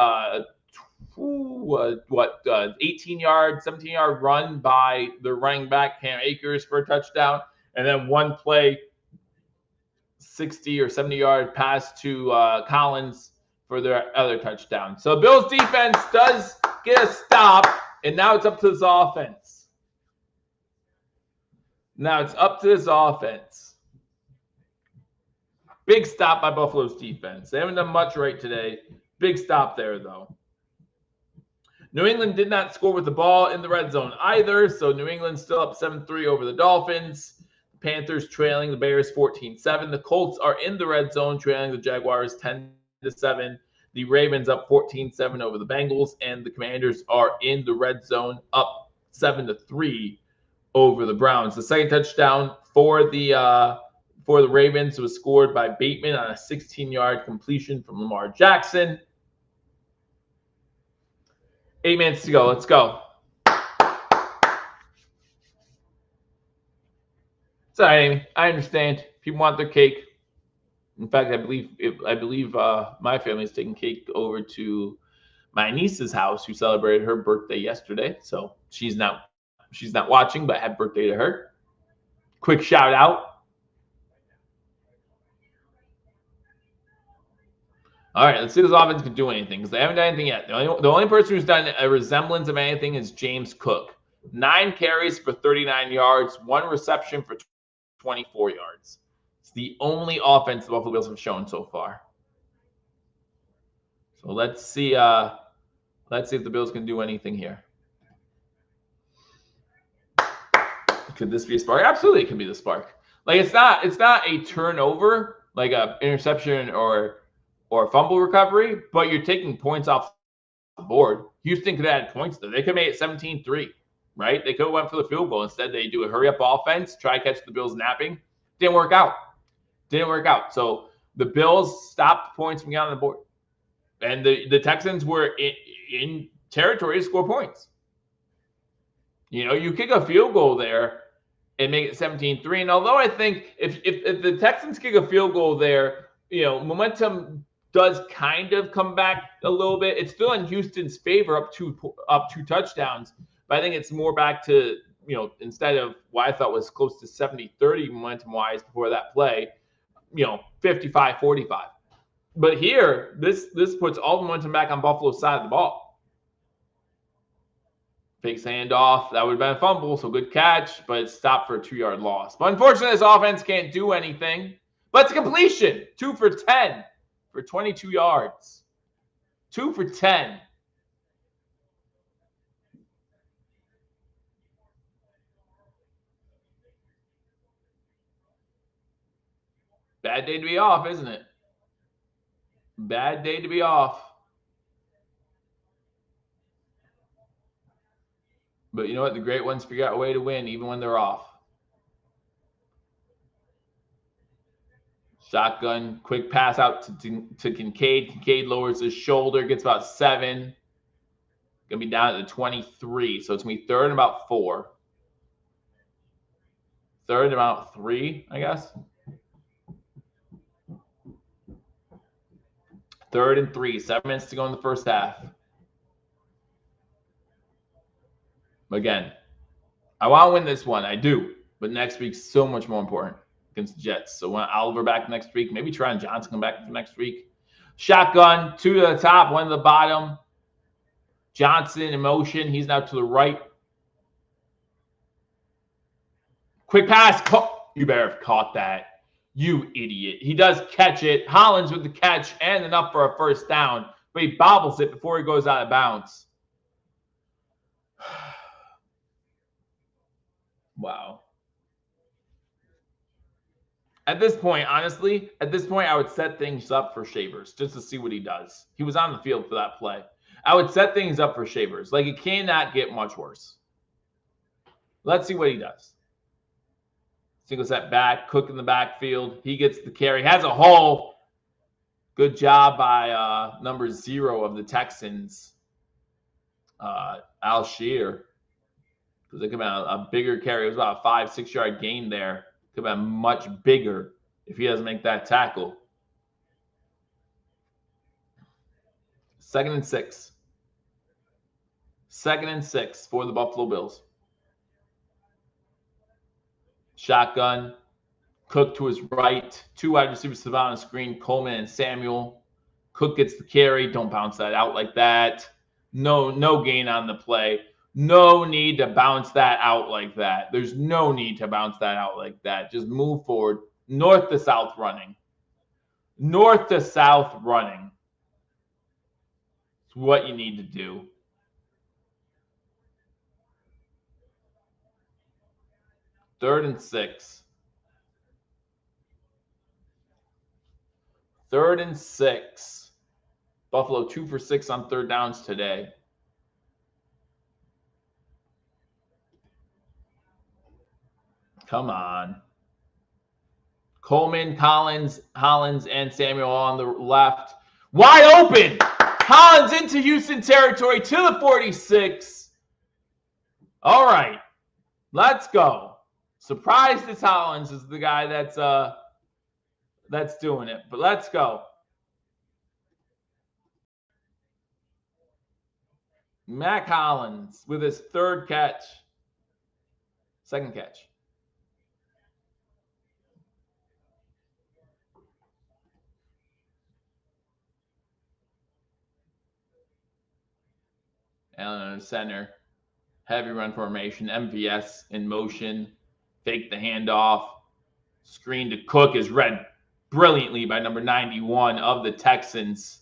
18-yard, 17-yard run by the running back Cam Akers for a touchdown, and then one play, 60 or 70-yard pass to Collins for their other touchdown. So Bills defense does get a stop, and now it's up to this offense. Big stop by Buffalo's defense. They haven't done much right today. Big stop there, though. New England did not score with the ball in the red zone either, so New England still up 7-3 over the Dolphins. The Panthers trailing the Bears 14-7. The Colts are in the red zone, trailing the Jaguars 10-7. The Ravens up 14-7 over the Bengals, and the Commanders are in the red zone, up 7-3 over the Browns. The second touchdown for the Ravens was scored by Bateman on a 16-yard completion from Lamar Jackson. 8 minutes to go. Let's go. It's all right, Amy. I understand. People want their cake. In fact, I believe my family is taking cake over to my niece's house, who celebrated her birthday yesterday. So she's not watching, but happy birthday to her. Quick shout out. All right, let's see if this offense can do anything, because they haven't done anything yet. The only person who's done a resemblance of anything is James Cook. 9 carries for 39 yards, 1 reception for 24 yards. It's the only offense the Buffalo Bills have shown so far. So let's see if the Bills can do anything here. Could this be a spark? Absolutely, it can be the spark. Like, it's not a turnover, like a interception or a fumble recovery, but you're taking points off the board. Houston could have had points there. They could have made it 17-3, right? They could have went for the field goal. Instead, they do a hurry-up offense, try to catch the Bills napping. Didn't work out. So the Bills stopped points from getting on the board. And the Texans were in territory to score points. You know, you kick a field goal there and make it 17-3. And although I think if the Texans kick a field goal there, you know, momentum does kind of come back a little bit. It's still in Houston's favor, up two touchdowns. But I think it's more back to, you know, instead of what I thought was close to 70-30 momentum-wise before that play, you know, 55-45. But here, this puts all the momentum back on Buffalo's side of the ball. Fakes handoff. That would have been a fumble, so good catch, but it's stopped for a 2-yard loss. But unfortunately, this offense can't do anything. But it's a completion. 2 for 10 for 22 yards. 2 for 10. Bad day to be off, isn't it? Bad day to be off. But you know what? The great ones figure out a way to win even when they're off. Shotgun, quick pass out to Kincaid. Kincaid lowers his shoulder, gets about 7. Going to be down at the 23. So it's going to be 3rd and about 4. 3rd and about 3, I guess. 3rd and 3. 7 minutes to go in the first half. Again, I want to win this one. I do. But next week's so much more important against the Jets. So want Oliver back next week. Maybe Tryon Johnson come back for next week. Shotgun, 2 to the top, 1 to the bottom. Johnson in motion. He's now to the right. Quick pass. You better have caught that. You idiot. He does catch it. Hollins with the catch and enough for a first down. But he bobbles it before he goes out of bounds. Wow. At this point, honestly, I would set things up for Shavers just to see what he does. He was on the field for that play. I would set things up for Shavers. Like, it cannot get much worse. Let's see what he does. Single set back, Cook in the backfield. He gets the carry. Has a hole. Good job by number 0 of the Texans, Al-Shear. Because they come out a bigger carry. It was about a 5-6 yard gain there. Could have been much bigger if he doesn't make that tackle. 2nd and 6. 2nd and 6 for the Buffalo Bills. Shotgun. Cook to his right. 2 wide receivers to on the screen, Coleman and Samuel. Cook gets the carry. Don't bounce that out like that. No gain on the play. No need to bounce that out like that. There's no need to bounce that out like that. Just move forward. North to south running. North to south running. It's what you need to do. Third and 6. 3rd and 6. Buffalo 2 for 6 on 3rd downs today. Come on. Coleman, Hollins, and Samuel on the left. Wide open. Hollins into Houston territory to the 46. All right. Let's go. Surprised this Hollins is the guy that's doing it. But let's go. Mac Hollins with his 3rd catch. 2nd catch. Allen in the center. Heavy run formation. MVS in motion. Fake the handoff. Screen to Cook is read brilliantly by number 91 of the Texans.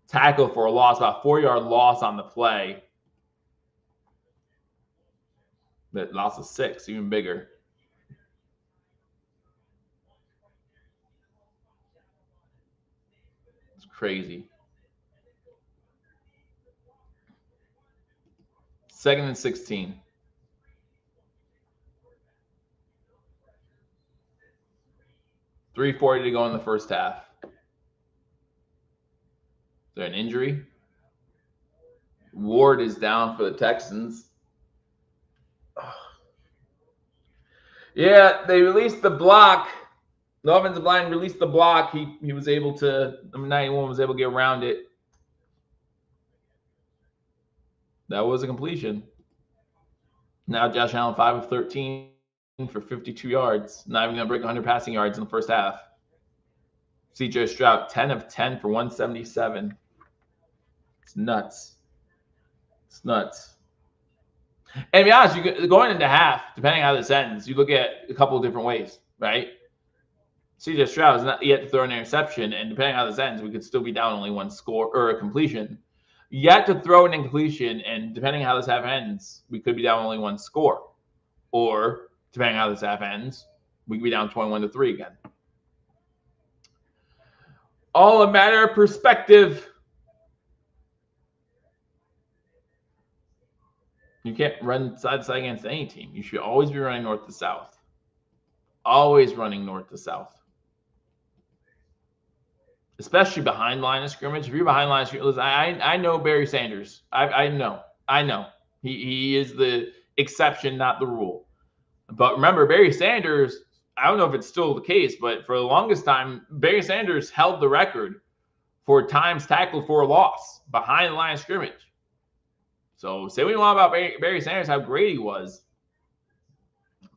Tackle for a loss, about 4-yard loss on the play. But loss of 6, even bigger. It's crazy. 2nd and 16. .340 to go in the first half. Is there an injury? Ward is down for the Texans. Yeah, they released the block. The offensive line released the block. He was able to, number 91 was able to get around it. That was a completion. Now Josh Allen 5 of 13 for 52 yards. Not even going to break 100 passing yards in the first half. CJ Stroud 10 of 10 for 177. It's nuts. It's nuts. And to be honest, going into half, depending on how this ends, you look at a couple of different ways, right? CJ Stroud is not yet to throw an interception, and depending on how this ends, we could still be down only 1 score or a completion. Yet to throw an incompletion, and depending on how this half ends, we could be down only 1 score. Or, depending on how this half ends, we could be down 21-3 again. All a matter of perspective. You can't run side to side against any team. You should always be running north to south. Always running north to south. Especially behind line of scrimmage. If you're behind line of scrimmage, listen, I know Barry Sanders. I know. He is the exception, not the rule. But remember, Barry Sanders, I don't know if it's still the case, but for the longest time, Barry Sanders held the record for times tackled for a loss behind the line of scrimmage. So say what you want about Barry Sanders, how great he was.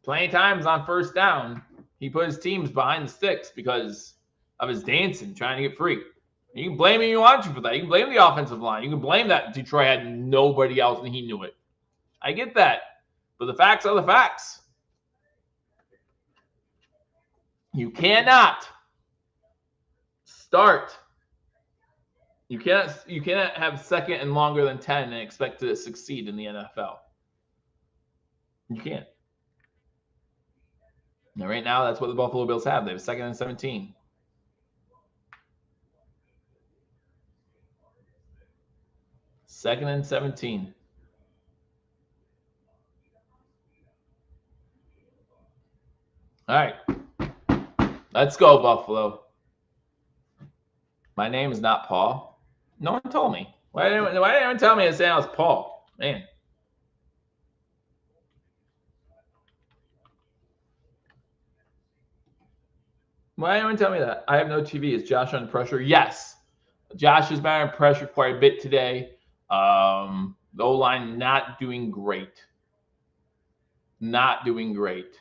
Plenty of times on first down, he put his teams behind the sticks because of his dancing, trying to get free. You can blame him if you want to for that. You can blame the offensive line. You can blame that Detroit had nobody else and he knew it. I get that. But the facts are the facts. You cannot start. You cannot have second and longer than 10 and expect to succeed in the NFL. You can't. Now, right now, that's what the Buffalo Bills have. They have 2nd and 17. Second and 17. All right. Let's go, Buffalo. My name is not Paul. No one told me. Why didn't anyone tell me to say I was Paul? Man. Why didn't anyone tell me that? I have no TV. Is Josh under pressure? Yes. Josh has been under pressure quite a bit today. The O-line not doing great. Not doing great.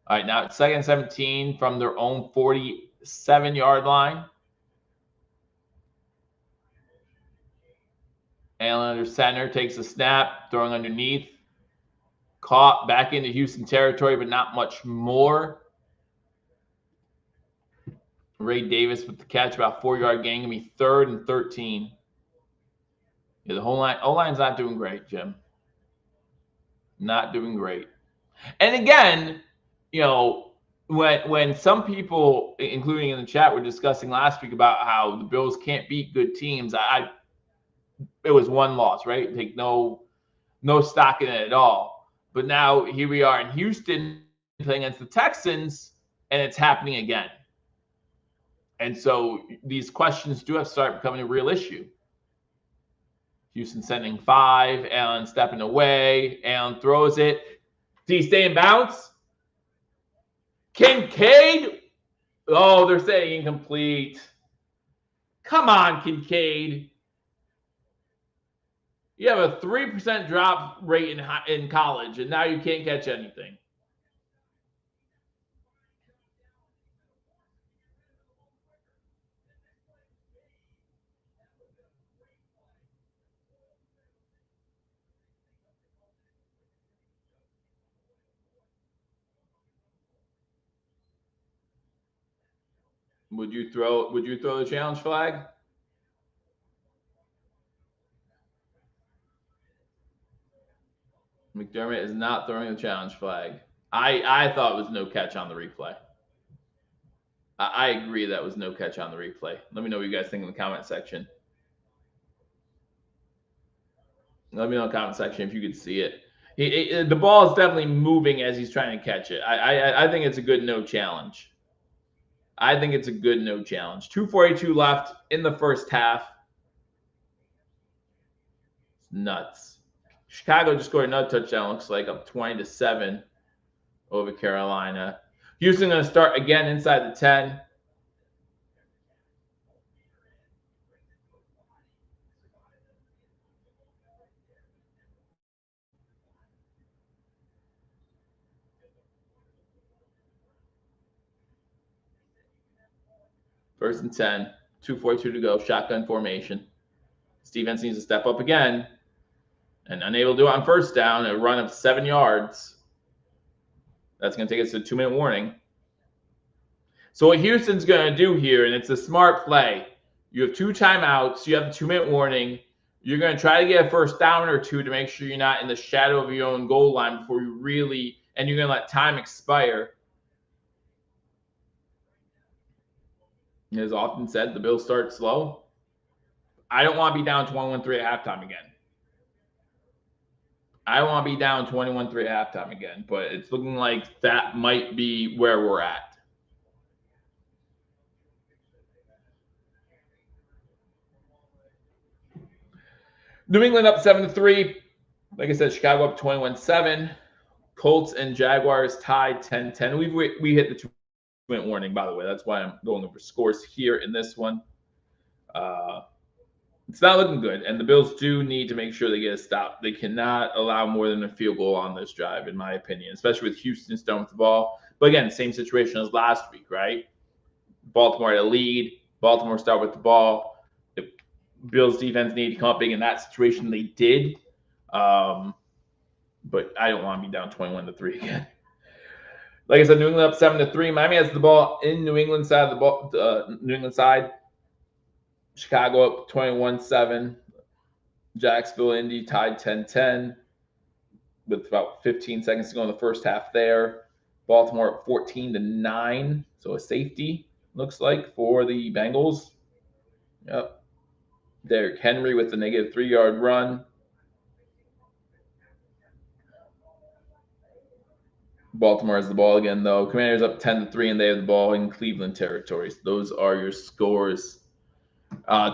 All right, now it's 2nd and 17 from their own 47-yard line. Allen under center, takes a snap, throwing underneath. Caught back into Houston territory, but not much more. Ray Davis with the catch, about 4-yard gain. Gonna be 3rd and 13. Yeah, the whole line, O-line's not doing great, Jim. Not doing great. And again, you know, when some people, including in the chat, were discussing last week about how the Bills can't beat good teams, it was one loss, right? Take no stock in it at all. But now here we are in Houston playing against the Texans, and it's happening again. And so these questions do have to start becoming a real issue. Houston sending 5, Allen stepping away, Allen throws it. Did he stay in bounds? Kincaid? Oh, they're saying incomplete. Come on, Kincaid. You have a 3% drop rate in college, and now you can't catch anything. Would you throw the challenge flag? McDermott is not throwing the challenge flag. I thought it was no catch on the replay. I agree that was no catch on the replay. Let me know what you guys think in the comment section. Let me know in the comment section if you could see it. The ball is definitely moving as he's trying to catch it. I think it's a good no challenge. I think it's a good no challenge. 2:42 left in the first half. It's nuts. Chicago just scored another touchdown. Looks like up 20-7 over Carolina. Houston going to start again inside the 10. First and 10. 2:42 to go. Shotgun formation. Defense needs to step up again. And unable to do it on first down. A run of 7 yards. That's going to take us to a 2-minute warning. So what Houston's going to do here, and it's a smart play. You have 2 timeouts. You have a 2-minute warning. You're going to try to get a first down or 2 to make sure you're not in the shadow of your own goal line before you really – and you're going to let time expire. As often said, the Bills start slow. I don't want to be down 21-3 at halftime again. I don't want to be down 21-3 at halftime again, but it's looking like that might be where we're at. New England up 7-3. Like I said, Chicago up 21-7. Colts and Jaguars tied 10-10. We hit the 2-minute warning, by the way. That's why I'm going over scores here in this one. It's not looking good, and the Bills do need to make sure they get a stop. They cannot allow more than a field goal on this drive, in my opinion, especially with Houston done with the ball. But again, same situation as last week, right? Baltimore had a lead. Baltimore started with the ball. The Bills defense needed to come up big in that situation. They did. But I don't want to be down 21-3 again. Like I said, New England up 7-3. Miami has the ball in New England side of the ball. New England side. Chicago up 21-7. Jacksonville, Indy tied 10-10 with about 15 seconds to go in the first half there. Baltimore up 14-9. So a safety, looks like, for the Bengals. Yep. Derrick Henry with the negative 3-yard run. Baltimore has the ball again, though. Commanders up 10-3, and they have the ball in Cleveland territory. So those are your scores.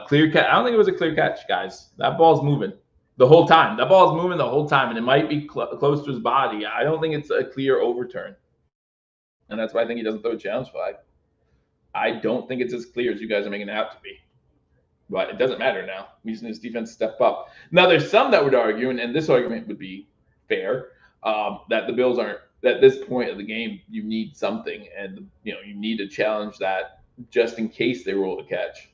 Clear catch. I don't think it was a clear catch, guys. That ball's moving the whole time. That ball's moving the whole time, and it might be close to his body. I don't think it's a clear overturn. And that's why I think he doesn't throw a challenge flag. I don't think it's as clear as you guys are making it out to be. But it doesn't matter now. We just need his defense to step up. Now, there's some that would argue, and this argument would be fair, that the Bills aren't, at this point of the game, you need something. And, you need to challenge that just in case they roll the catch.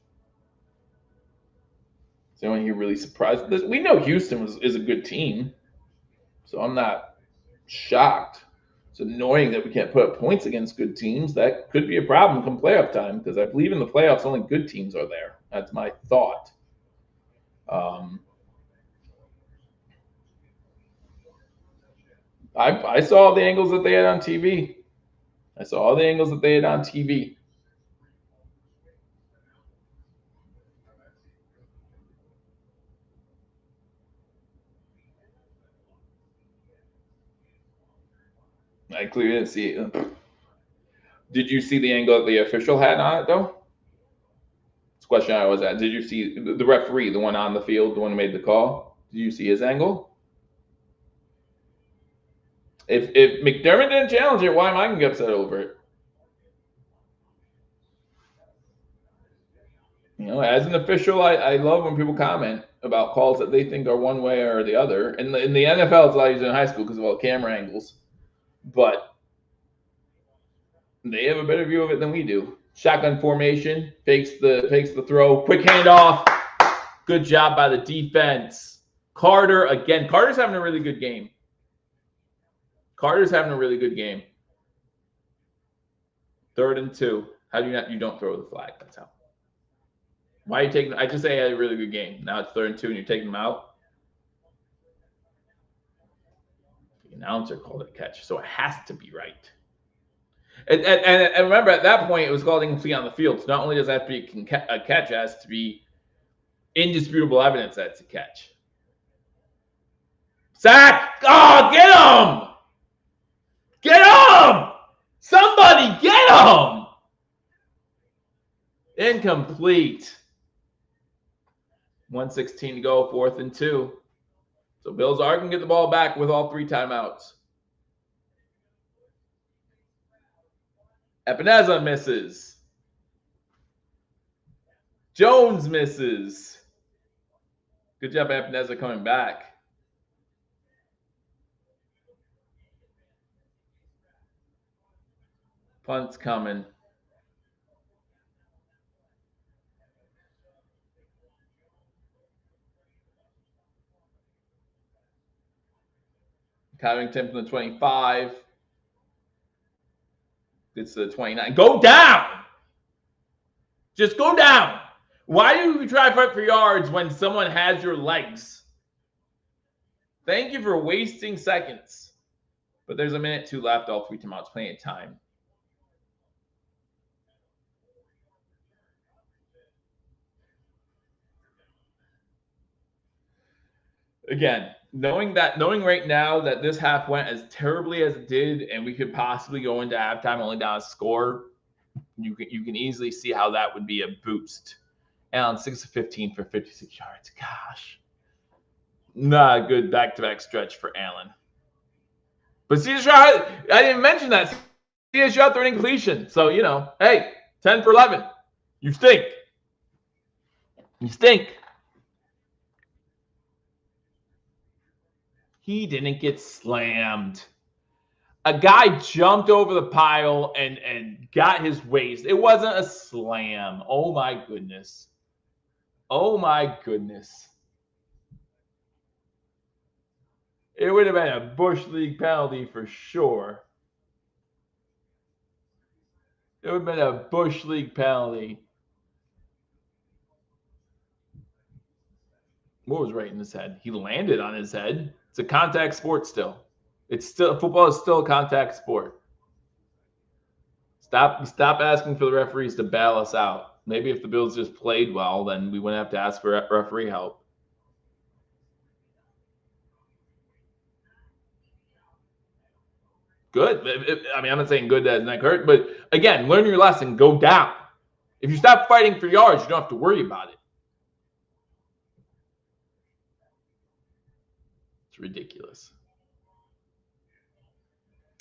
Is anyone here really surprised with this? We know Houston is a good team, so I'm not shocked. It's annoying that we can't put up points against good teams. That could be a problem come playoff time because I believe in the playoffs only good teams are there. That's my thought. I saw the angles that they had on TV. I saw all the angles that they had on TV. I clearly didn't see it. Did you see the angle that the official had on it, though? It's a question I was at. Did you see the referee, the one on the field, the one who made the call? Did you see his angle? If McDermott didn't challenge it, why am I going to get upset over it? As an official, I love when people comment about calls that they think are one way or the other. In the NFL, it's a lot easier in high school because of all the camera angles. But they have a better view of it than we do. Shotgun formation, fakes the throw, quick handoff. Good job by the defense. Carter, again, Carter's having a really good game. Carter's having a really good game. 3rd and 2. How do you don't throw the flag? That's how. Why are you taking? I just say I had a really good game. Now it's 3rd and 2, and you're taking them out. The announcer called it a catch, so it has to be right. And remember, at that point, it was called incomplete on the field. So not only does that have to be a catch, it has to be indisputable evidence that it's a catch. Sack! Oh, get him! Get him! Somebody get him! Incomplete. 1:16 to go, 4th and 2. So Bills are going to get the ball back with all 3 timeouts. Epineza misses. Jones misses. Good job, Epineza, coming back. Punt's coming. Covington from the 25. It's the 29. Go down! Just go down. Why do you try to fight for yards when someone has your legs? Thank you for wasting seconds. But there's a minute 2 left. All 3 timeouts. Plenty of time. Again, knowing right now that this half went as terribly as it did, and we could possibly go into halftime only down a score, you can easily see how that would be a boost. Allen 6 of 15 for 56 yards. Gosh, not a good back-to-back stretch for Allen. But CJ Stroud, I didn't mention that. CJ Stroud throwing completion. So, hey, 10 for 11. You stink. You stink. He didn't get slammed. A guy jumped over the pile and got his waist. It wasn't a slam. Oh, my goodness. Oh, my goodness. It would have been a Bush League penalty for sure. It would have been a Bush League penalty. What was right in his head? He landed on his head. It's a contact sport still. Football is still a contact sport. Stop asking for the referees to bail us out. Maybe if the Bills just played well, then we wouldn't have to ask for referee help. Good. I'm not saying good that neck hurt, but again, learn your lesson. Go down. If you stop fighting for yards, you don't have to worry about it. It's ridiculous.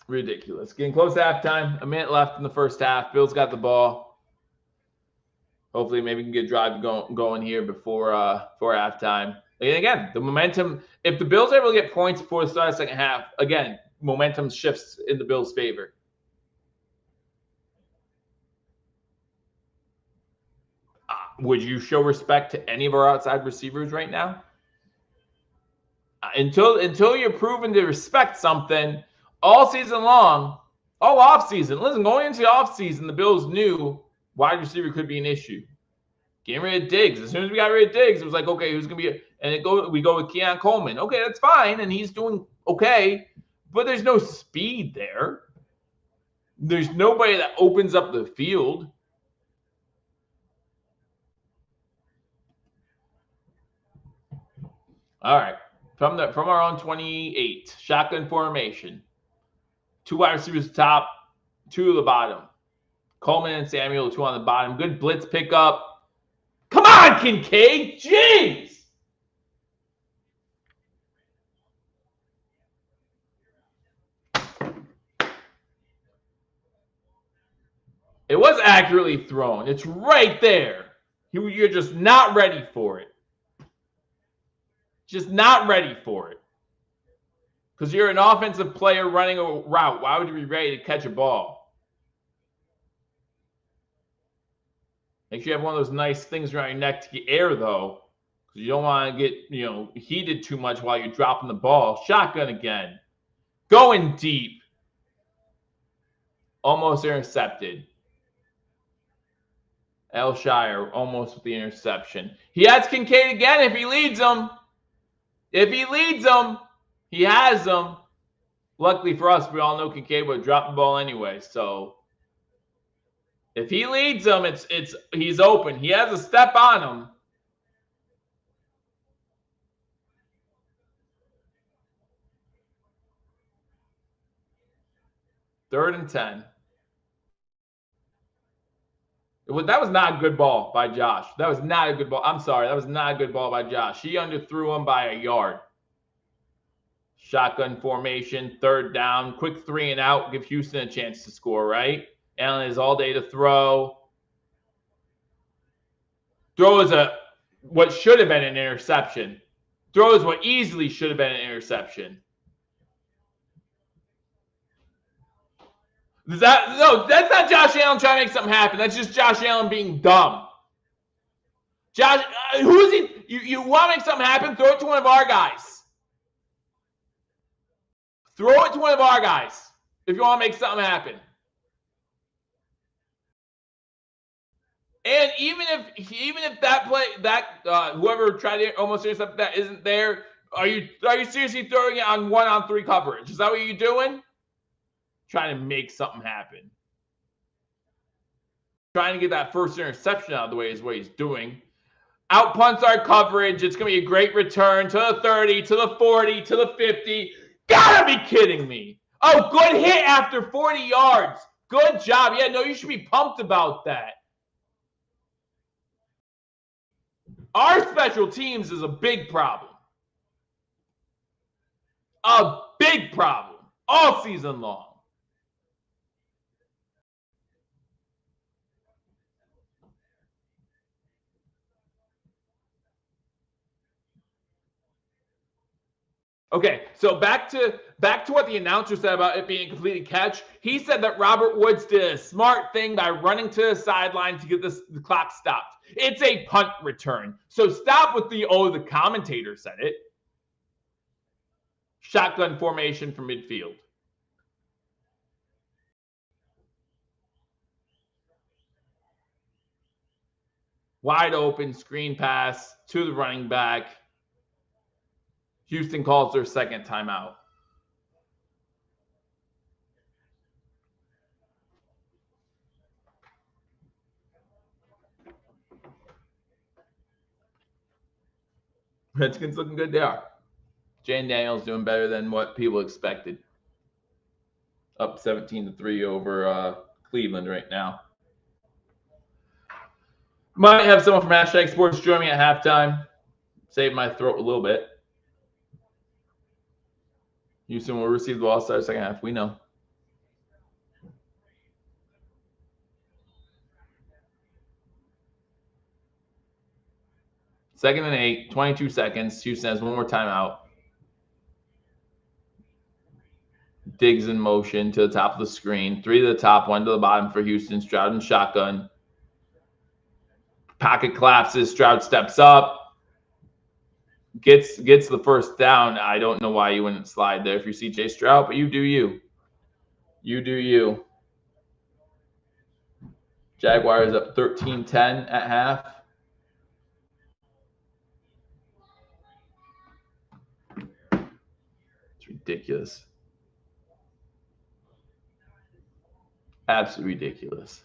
Ridiculous. Getting close to halftime. A minute left in the first half. Bills got the ball. Hopefully, maybe we can get a drive going here before halftime. And again, the momentum. If the Bills are able to get points before the start of the second half, again, momentum shifts in the Bills' favor. Would you show respect to any of our outside receivers right now? Until you're proven to respect something all season long, all off season. Listen, going into the off season, the Bills knew wide receiver could be an issue. Getting rid of Diggs. As soon as we got rid of Diggs, it was like, okay, who's gonna be? We go with Keon Coleman. Okay, that's fine, and he's doing okay, but there's no speed there. There's nobody that opens up the field. All right, from our own 28, shotgun formation. 2 wide receivers top, 2 to the bottom. Coleman and Samuel, 2 on the bottom. Good blitz pickup. Come on, Kincaid. Jeez. It was accurately thrown. It's right there. You're just not ready for it. Just not ready for it. Because you're an offensive player running a route. Why would you be ready to catch a ball? Make sure you have one of those nice things around your neck to get air, though. Because you don't want to get, heated too much while you're dropping the ball. Shotgun again. Going deep. Almost intercepted. Shire almost with the interception. He has Kincaid again if he leads them. If he leads them, he has them. Luckily for us, we all know Kincaid would drop the ball anyway. So if he leads them, he's open. He has a step on him. Third and 10. That was not a good ball by Josh. That was not a good ball. I'm sorry. That was not a good ball by Josh. He underthrew him by a yard. Shotgun formation, third down, quick 3 and out. Give Houston a chance to score, right? Allen is all day to throw. Throws what should have been an interception. Throws what easily should have been an interception. No, that's not Josh Allen trying to make something happen. That's just Josh Allen being dumb. Josh, who's he? You want to make something happen? Throw it to one of our guys. Throw it to one of our guys if you want to make something happen. And even if that play whoever tried to almost intercept that isn't there, are you seriously throwing it on 1-on-3 coverage? Is that what you're doing? Trying to make something happen. Trying to get that first interception out of the way is what he's doing. Outpunts our coverage. It's going to be a great return to the 30, to the 40, to the 50. Gotta be kidding me. Oh, good hit after 40 yards. Good job. Yeah, no, you should be pumped about that. Our special teams is a big problem. A big problem all season long. Okay, so back to what the announcer said about it being a completed catch. He said that Robert Woods did a smart thing by running to the sideline to get the clock stopped. It's a punt return. So stop with the commentator said it. Shotgun formation from midfield. Wide open screen pass to the running back. Houston calls their second timeout. Redskins looking good. They are. Jane Daniels doing better than what people expected. Up 17-3 over Cleveland right now. Might have someone from Hashtag Sports join me at halftime. Save my throat a little bit. Houston will receive the ball start second half. We know. 2nd and 8, 22 seconds. Houston has one more timeout. Diggs in motion to the top of the screen. 3 to the top, 1 to the bottom for Houston. Stroud in shotgun. Pocket collapses. Stroud steps up. Gets the first down. I don't know why you wouldn't slide there if you see CJ Stroud, but you do you. You do you. Jaguars up 13-10 at half. It's ridiculous. Absolutely ridiculous.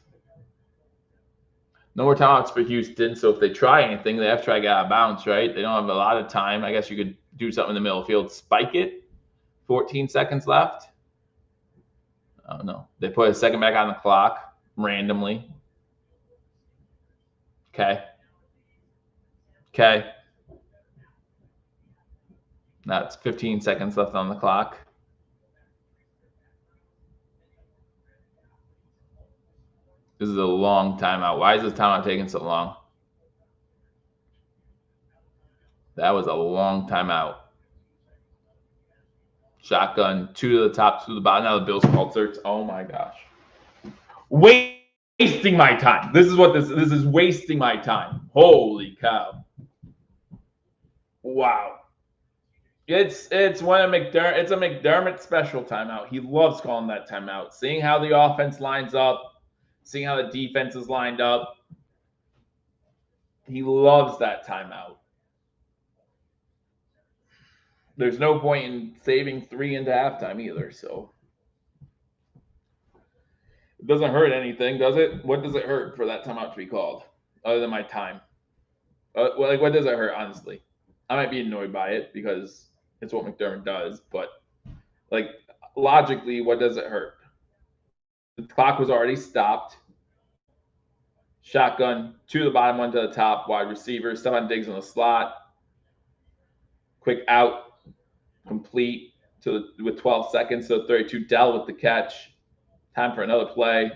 No more timeouts for Houston, so if they try anything, they have to try to get out of bounds, right? They don't have a lot of time. I guess you could do something in the middle of the field, spike it. 14 seconds left. I don't know. They put a second back on the clock randomly. Okay. Now it's 15 seconds left on the clock. This is a long timeout. Why is this timeout taking so long? That was a long timeout. Shotgun, 2 to the top, 2 to the bottom. Now the Bills called certs. Oh my gosh. Wasting my time. This is what this is wasting my time. Holy cow. Wow. It's one of McDermott. It's a McDermott special timeout. He loves calling that timeout. Seeing how the offense lines up, seeing how the defense is lined up. He loves that timeout. There's no point in saving 3 into halftime either. So it doesn't hurt anything, does it? What does it hurt for that timeout to be called, other than my time? What does it hurt? Honestly, I might be annoyed by it because it's what McDermott does, but logically, what does it hurt? The clock was already stopped. Shotgun, 2 to the bottom, 1 to the top. Wide receiver, Stefon Diggs in the slot. Quick out, complete with 12 seconds. So 32. Dell with the catch. Time for another play.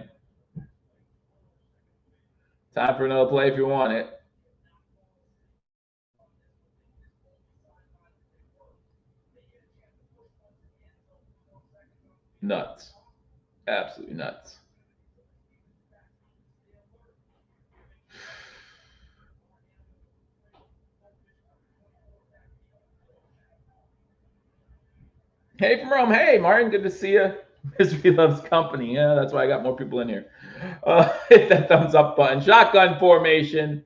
Time for another play if you want it. Nuts. Absolutely nuts. Hey, from Rome. Hey, Martin. Good to see you. Misery loves company. Yeah, that's why I got more people in here. Hit that thumbs up button. Shotgun formation.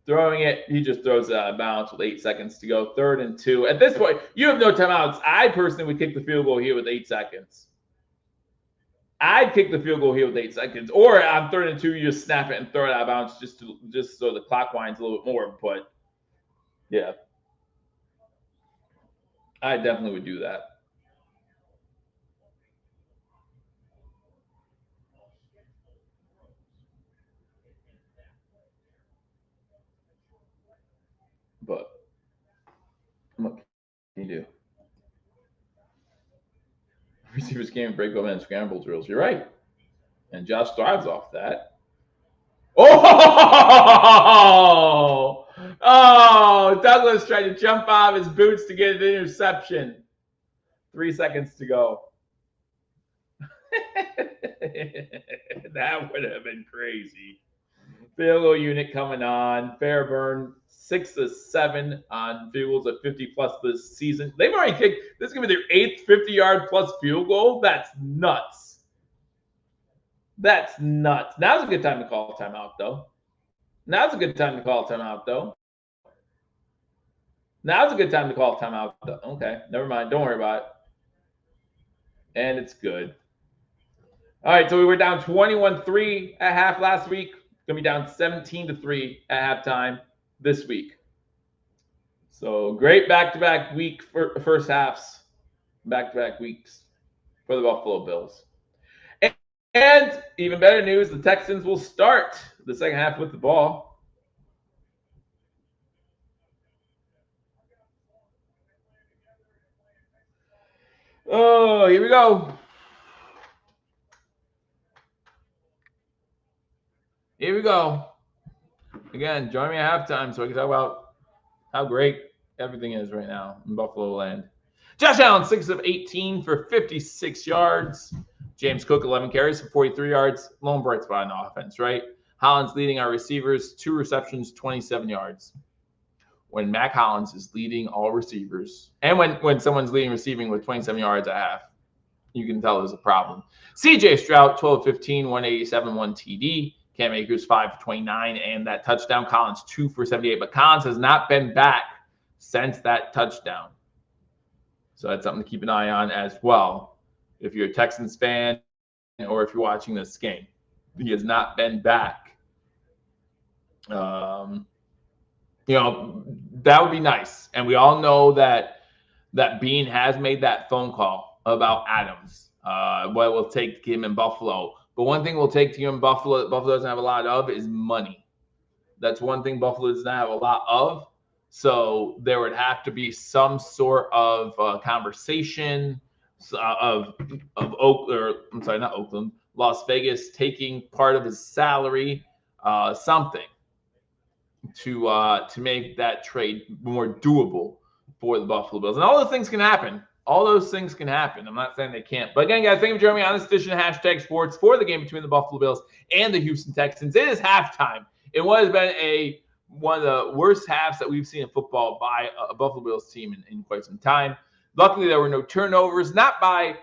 Throwing it. He just throws it out of bounds with 8 seconds to go. 3rd and 2. At this point, you have no timeouts. I personally would kick the field goal here with 8 seconds. I'd kick the field goal here with 8 seconds. Or on 3rd and 2, you just snap it and throw it out of bounds just so the clock winds a little bit more. But yeah, I definitely would do that. But what can you do? Receivers can't break open and scramble drills. You're right. And Josh thrives off that. Oh! Oh! Douglas tried to jump out of his boots to get an interception. 3 seconds to go. That would have been crazy. Field goal unit coming on. Fairburn 6 of 7 on field goals at 50+ this season. They've already kicked. This is gonna be their 8th 50-yard plus field goal. That's nuts. That's nuts. Now's a good time to call a timeout, though. Now's a good time to call a timeout, though. Now's a good time to call a timeout, though. Okay, never mind. Don't worry about it. And it's good. All right, so we were down 21-3 at half last week. Going to be down 17-3 at halftime this week. So great back-to-back week for first halves, back-to-back weeks for the Buffalo Bills. And even better news, the Texans will start the second half with the ball. Oh, here we go. Here we go. Again, join me at halftime so we can talk about how great everything is right now in Buffalo land. Josh Allen, 6 of 18 for 56 yards. James Cook, 11 carries for 43 yards. Lone bright spot on offense, right? Hollins leading our receivers, 2 receptions, 27 yards. When Mac Hollins is leading all receivers, and when someone's leading receiving with 27 yards a half, you can tell there's a problem. CJ Stroud, 12-15, 187, 1 TD. Cam Akers, 5 for 29, and that touchdown. Collins, 2 for 78. But Collins has not been back since that touchdown. So that's something to keep an eye on as well. If you're a Texans fan or if you're watching this game, he has not been back. That would be nice. And we all know that Bean has made that phone call about Adams. What it will take to get him in Buffalo. But one thing we'll take to get him in Buffalo that Buffalo doesn't have a lot of is money. That's one thing Buffalo does not have a lot of. So there would have to be some sort of conversation of Las Vegas taking part of his salary, something to make that trade more doable for the Buffalo Bills. And all those things can happen. All those things can happen. I'm not saying they can't. But again, guys, thank you for joining me on this edition of Hashtag Sports for the game between the Buffalo Bills and the Houston Texans. It is halftime. It has been one of the worst halves that we've seen in football by a Buffalo Bills team in quite some time. Luckily, there were no turnovers, not for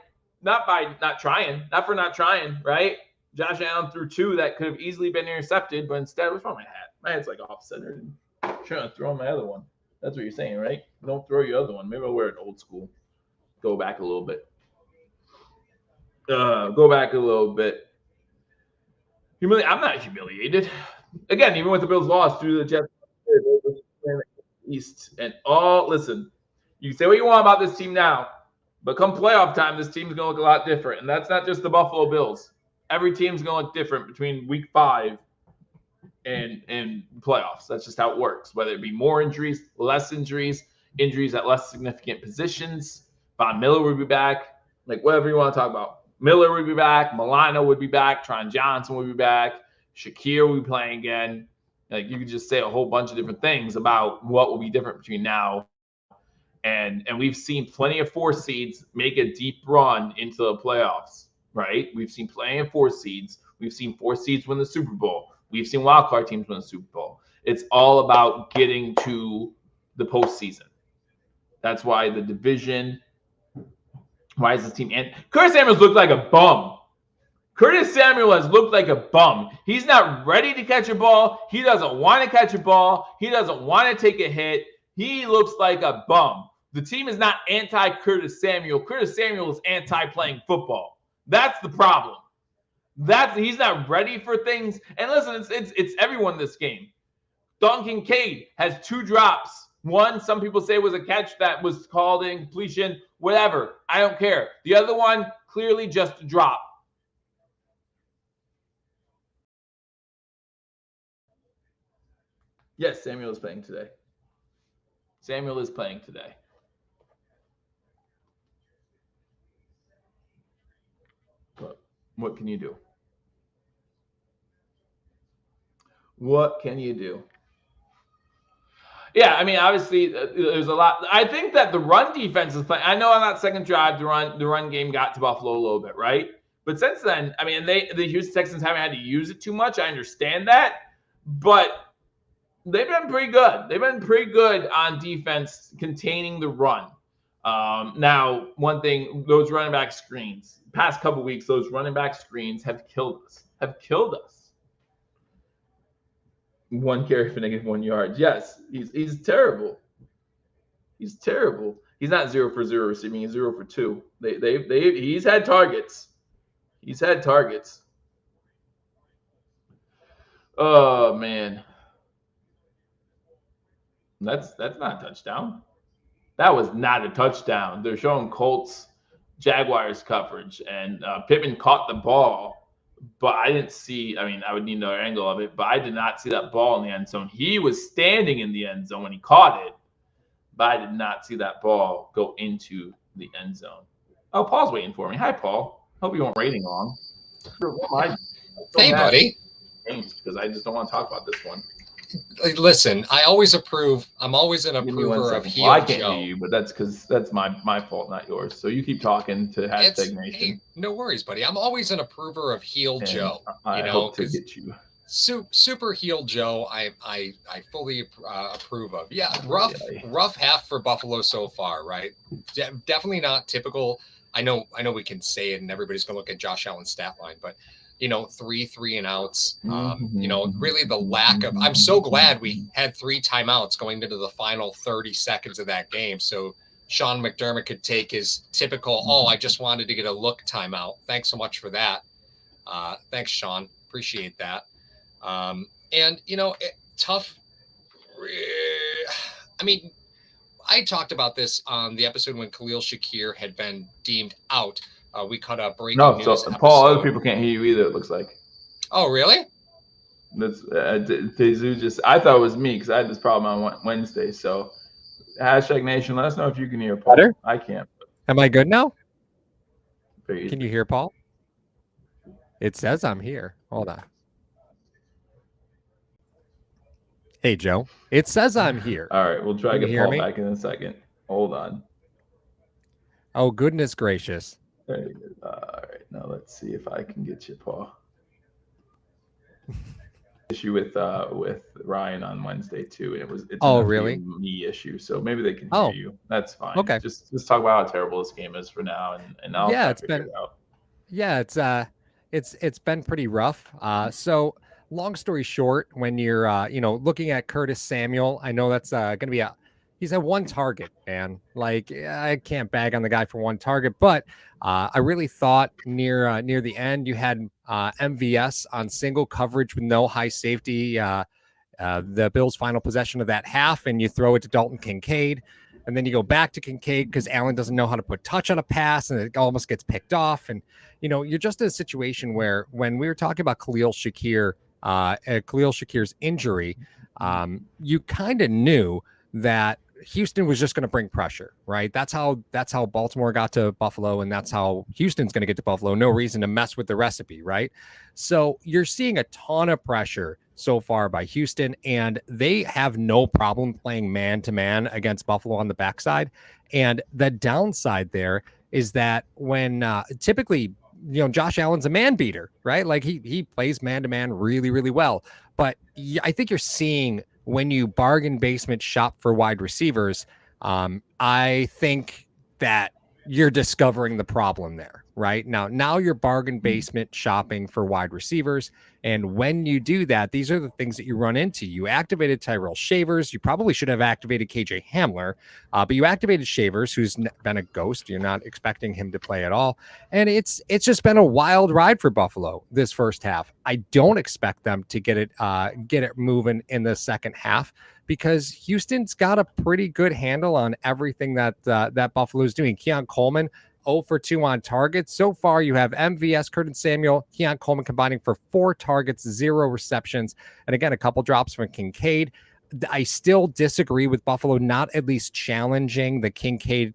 not trying, right? Josh Allen threw 2 that could have easily been intercepted, but instead, what's wrong with my hat? My hat's like off-center. I'm trying to throw my other one. That's what you're saying, right? Don't throw your other one. Maybe I'll wear it old school. Go back a little bit. I'm not humiliated. Again, even with the Bills' loss due to the Jets, East and all. Listen, you can say what you want about this team now, but come playoff time, this team's going to look a lot different. And that's not just the Buffalo Bills. Every team's going to look different between week 5 and playoffs. That's just how it works. Whether it be more injuries, less injuries at less significant positions. Von Miller would be back. Like, whatever you want to talk about. Miller would be back. Milano would be back. Tron Johnson would be back. Shakir will be playing again. Like, you could just say a whole bunch of different things about what will be different between now and we've seen plenty of 4 seeds make a deep run into the playoffs, right? We've seen plenty of 4 seeds. We've seen 4 seeds win the Super Bowl. We've seen wildcard teams win the Super Bowl. It's all about getting to the postseason. That's why the division. Why is this team? And Curtis Samuels looked like a bum. Curtis Samuel has looked like a bum. He's not ready to catch a ball. He doesn't want to catch a ball. He doesn't want to take a hit. He looks like a bum. The team is not anti-Curtis Samuel. Curtis Samuel is anti-playing football. That's the problem. He's not ready for things. And listen, it's everyone this game. Dalton Kincaid has 2 drops. One, some people say was a catch that was called in completion. Whatever. I don't care. The other one, clearly just a drop. Yes, Samuel is playing today. But what can you do? Yeah, I mean, obviously, there's a lot. I think that the run defense is playing. I know on that second drive, the run game got to Buffalo a little bit, right? But since then, I mean, the Houston Texans haven't had to use it too much. I understand that. But they've been pretty good. They've been pretty good on defense containing the run. Now, one thing, those running back screens, past couple weeks, those running back screens have killed us. 1 carry for -1 yard. Yes, he's terrible. He's terrible. He's not 0 for 0 receiving. He's 0 for 2. He's had targets. Oh man, that's not a touchdown. That was not a touchdown. They're showing Colts Jaguars coverage, and Pittman caught the ball. But I didn't see, I mean, I would need another angle of it, but I did not see that ball in the end zone. He was standing in the end zone when he caught it, but I did not see that ball go into the end zone. Oh, Paul's waiting for me. Hi, Paul. Hope you weren't waiting long. Hey, buddy. Because I just don't want to talk about this one. Listen, I always approve. I'm always an Give me 1 approver of second. heel Well, I can't Joe. hear you, but that's because that's my fault, not yours. So you keep talking to hashtag Nation. Hey, no worries, buddy. I'm always an approver of heel and Joe. I hope to get you. Super heel Joe, I fully approve of. Yeah, rough half for Buffalo so far, right? Definitely not typical. I know we can say it, and everybody's gonna look at Josh Allen's stat line, but 3 and outs. Really the lack of. I'm so glad we had 3 timeouts going into the final 30 seconds of that game, so Sean McDermott could take his typical. Oh, I just wanted to get a look timeout. Thanks so much for that. Thanks, Sean. Appreciate that. Tough. I mean, I talked about this on the episode when Khalil Shakir had been deemed out. We cut a breaking news episode. Paul, other people can't hear you either, it looks like. Oh, really? That's I thought it was me because I had this problem on Wednesday. So hashtag Nation, let us know if you can hear Paul. Better? I can't. Am I good now? Can you hear Paul? It says I'm here. Hold on. Hey, Joe. It says I'm here. All right. We'll try to get Paul back in a second. Hold on. Oh, goodness gracious. Very good. All right. Now let's see if I can get you, Paul. Issue with Ryan on Wednesday too, and it's really me issue. So maybe they can hear you. That's fine. Okay. Just talk about how terrible this game is for now, and I'll figure it out. Yeah, it's been pretty rough. So long story short, when you're looking at Curtis Samuel, I know that's going to be he's at 1 target, and I can't bag on the guy for 1 target, but I really thought near the end you had MVS on single coverage with no high safety. The Bills' final possession of that half, and you throw it to Dalton Kincaid. And then you go back to Kincaid because Allen doesn't know how to put touch on a pass, and it almost gets picked off. And, you're just in a situation where when we were talking about Khalil Shakir's injury, you kind of knew that Houston was just going to bring pressure, right? That's how Baltimore got to Buffalo, and that's how Houston's going to get to Buffalo. No reason to mess with the recipe, right? So you're seeing a ton of pressure so far by Houston, and they have no problem playing man-to-man against Buffalo on the backside. And the downside there is that when typically, Josh Allen's a man beater, right? Like he plays man-to-man really, really well. But I think you're seeing when you bargain basement shop for wide receivers, I think that you're discovering the problem there, right? Now you're bargain basement shopping for wide receivers. And when you do that, these are the things that you run into. You activated Tyrell Shavers. You probably should have activated KJ Hamler, but you activated Shavers, who's been a ghost. You're not expecting him to play at all. And it's just been a wild ride for Buffalo this first half. I don't expect them to get it moving in the second half, because Houston's got a pretty good handle on everything that Buffalo's doing. Keon Coleman, 0 for 2 on targets. So far, you have MVS, Curtis Samuel, Keon Coleman combining for 4 targets, 0 receptions, and again, a couple drops from Kincaid. I still disagree with Buffalo not at least challenging the Kincaid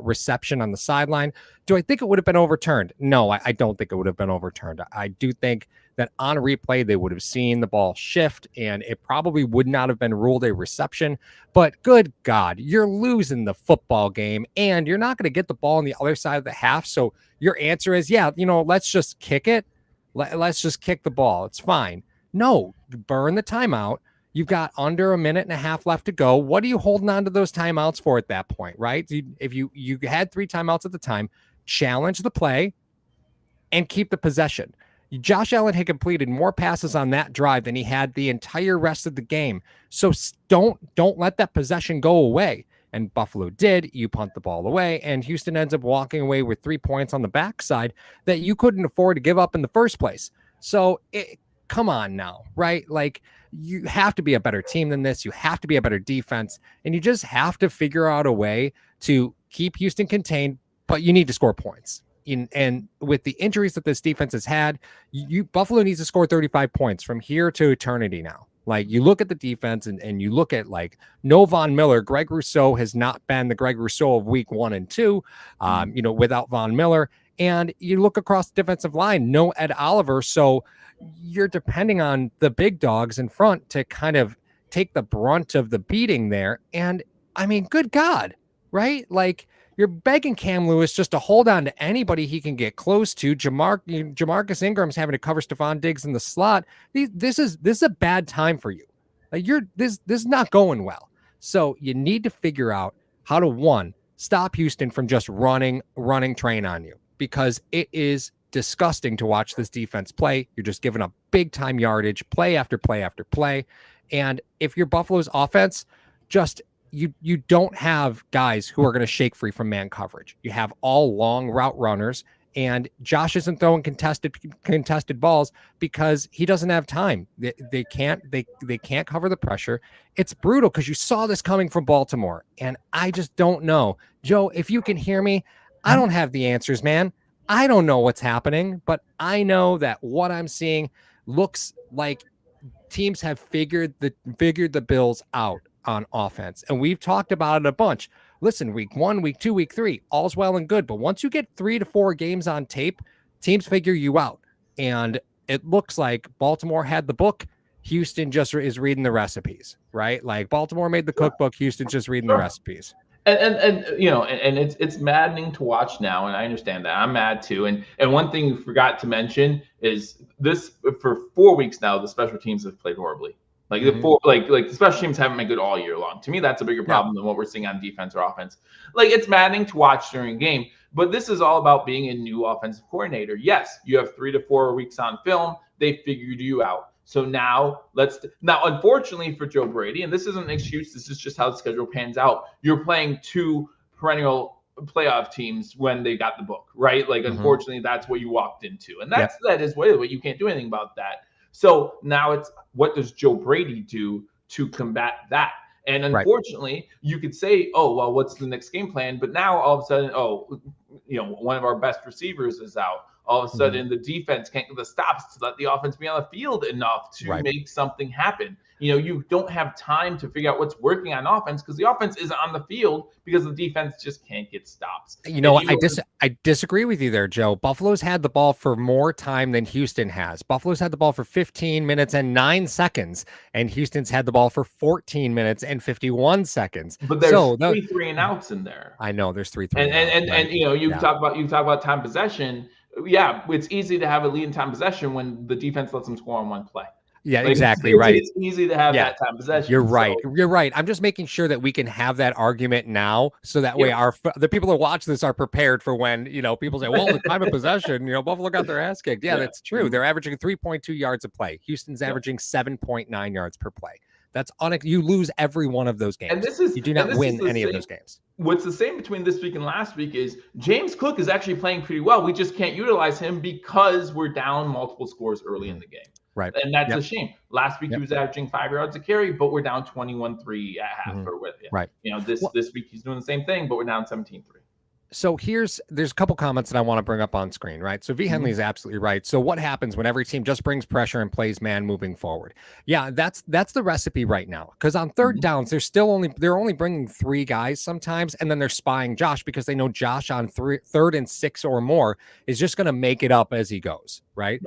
reception on the sideline. Do I think it would have been overturned? No, I don't think it would have been overturned. I do think that on replay, they would have seen the ball shift, and it probably would not have been ruled a reception. But good God, you're losing the football game, and you're not going to get the ball on the other side of the half. So your answer is, let's just kick it. Let's just kick the ball. It's fine. No, burn the timeout. You've got under 1.5 minutes left to go. What are you holding on to those timeouts for at that point, right? If you had 3 timeouts at the time, challenge the play and keep the possession. Josh Allen had completed more passes on that drive than he had the entire rest of the game. So don't let that possession go away. And Buffalo did. You punt the ball away, and Houston ends up walking away with 3 points on the backside that you couldn't afford to give up in the first place. So come on now, right? Like, you have to be a better team than this. You have to be a better defense, and you just have to figure out a way to keep Houston contained, but you need to score points. And with the injuries that this defense has had, Buffalo needs to score 35 points from here to eternity now. Like, you look at the defense and you look at, no Von Miller. Greg Rousseau has not been the Greg Rousseau of week 1 and 2, without Von Miller. And you look across the defensive line, no Ed Oliver. So you're depending on the big dogs in front to kind of take the brunt of the beating there. And I mean, good God, right? Like, you're begging Cam Lewis just to hold on to anybody he can get close to. Jamarcus Ingram's having to cover Stefon Diggs in the slot. This is a bad time for you. Like, this is not going well. So you need to figure out how to, one, stop Houston from just running train on you, because it is disgusting to watch this defense play. You're just giving up big time yardage, play after play after play. And if you're Buffalo's offense, just you don't have guys who are going to shake free from man coverage. You have all long route runners, and Josh isn't throwing contested balls because he doesn't have time. They can't cover the pressure. It's brutal because you saw this coming from Baltimore, and I just don't know. Joe, if you can hear me, I don't have the answers, man. I don't know what's happening, but I know that what I'm seeing looks like teams have figured the Bills out on offense. And we've talked about it a bunch. Listen, week 1, week 2, week 3, all's well and good. But once you get 3 to 4 games on tape, teams figure you out. And it looks like Baltimore had the book. Houston just is reading the recipes, right? Like, Baltimore made the cookbook. Houston's just reading the recipes. And you know, and it's maddening to watch now, and I understand that. I'm mad too. And one thing you forgot to mention is this: for 4 weeks now, the special teams have played horribly. Like the special teams haven't been good all year long. To me, that's a bigger problem than what we're seeing on defense or offense. Like, it's maddening to watch during a game, but this is all about being a new offensive coordinator. Yes, you have 3 to 4 weeks on film. They figured you out. So now unfortunately for Joe Brady, and this isn't an excuse, this is just how the schedule pans out. You're playing 2 perennial playoff teams when they got the book, right? Like, unfortunately, that's what you walked into, and that is what you can't do anything about that. So now it's, what does Joe Brady do to combat that? And unfortunately, you could say, oh, well, what's the next game plan? But now all of a sudden, one of our best receivers is out. All of a sudden, the defense can't get the stops to let the offense be on the field enough to make something happen. You don't have time to figure out what's working on offense because the offense isn't on the field because the defense just can't get stops. I disagree with you there, Joe. Buffalo's had the ball for more time than Houston has. Buffalo's had the ball for 15 minutes and 9 seconds, and Houston's had the ball for 14 minutes and 51 seconds. But there's three and outs in there. I know there's three and you talk about time possession. Yeah, it's easy to have a lead in time possession when the defense lets them score on one play. Yeah, exactly right. It's easy to have that time possession. You're right. You're right. I'm just making sure that we can have that argument now, so that way the people that watch this are prepared for when people say, "Well, the time of possession, Buffalo got their ass kicked." Yeah, that's true. They're averaging 3.2 yards a play. Houston's averaging 7.9 yards per play. That's you lose every one of those games. And you do not win any of those games. What's the same between this week and last week is James Cook is actually playing pretty well. We just can't utilize him because we're down multiple scores early in the game. Right. And that's a shame. Last week he was averaging 5 yards a carry, but we're down 21-3 at half or with him. Right. This week he's doing the same thing, but we're down 17-3. So there's a couple comments that I want to bring up on screen, right? So V. Henley is absolutely right. So what happens when every team just brings pressure and plays man moving forward? Yeah, that's the recipe right now. Because on third downs, they're only bringing 3 guys sometimes, and then they're spying Josh because they know Josh on third and 6 or more is just going to make it up as he goes, right?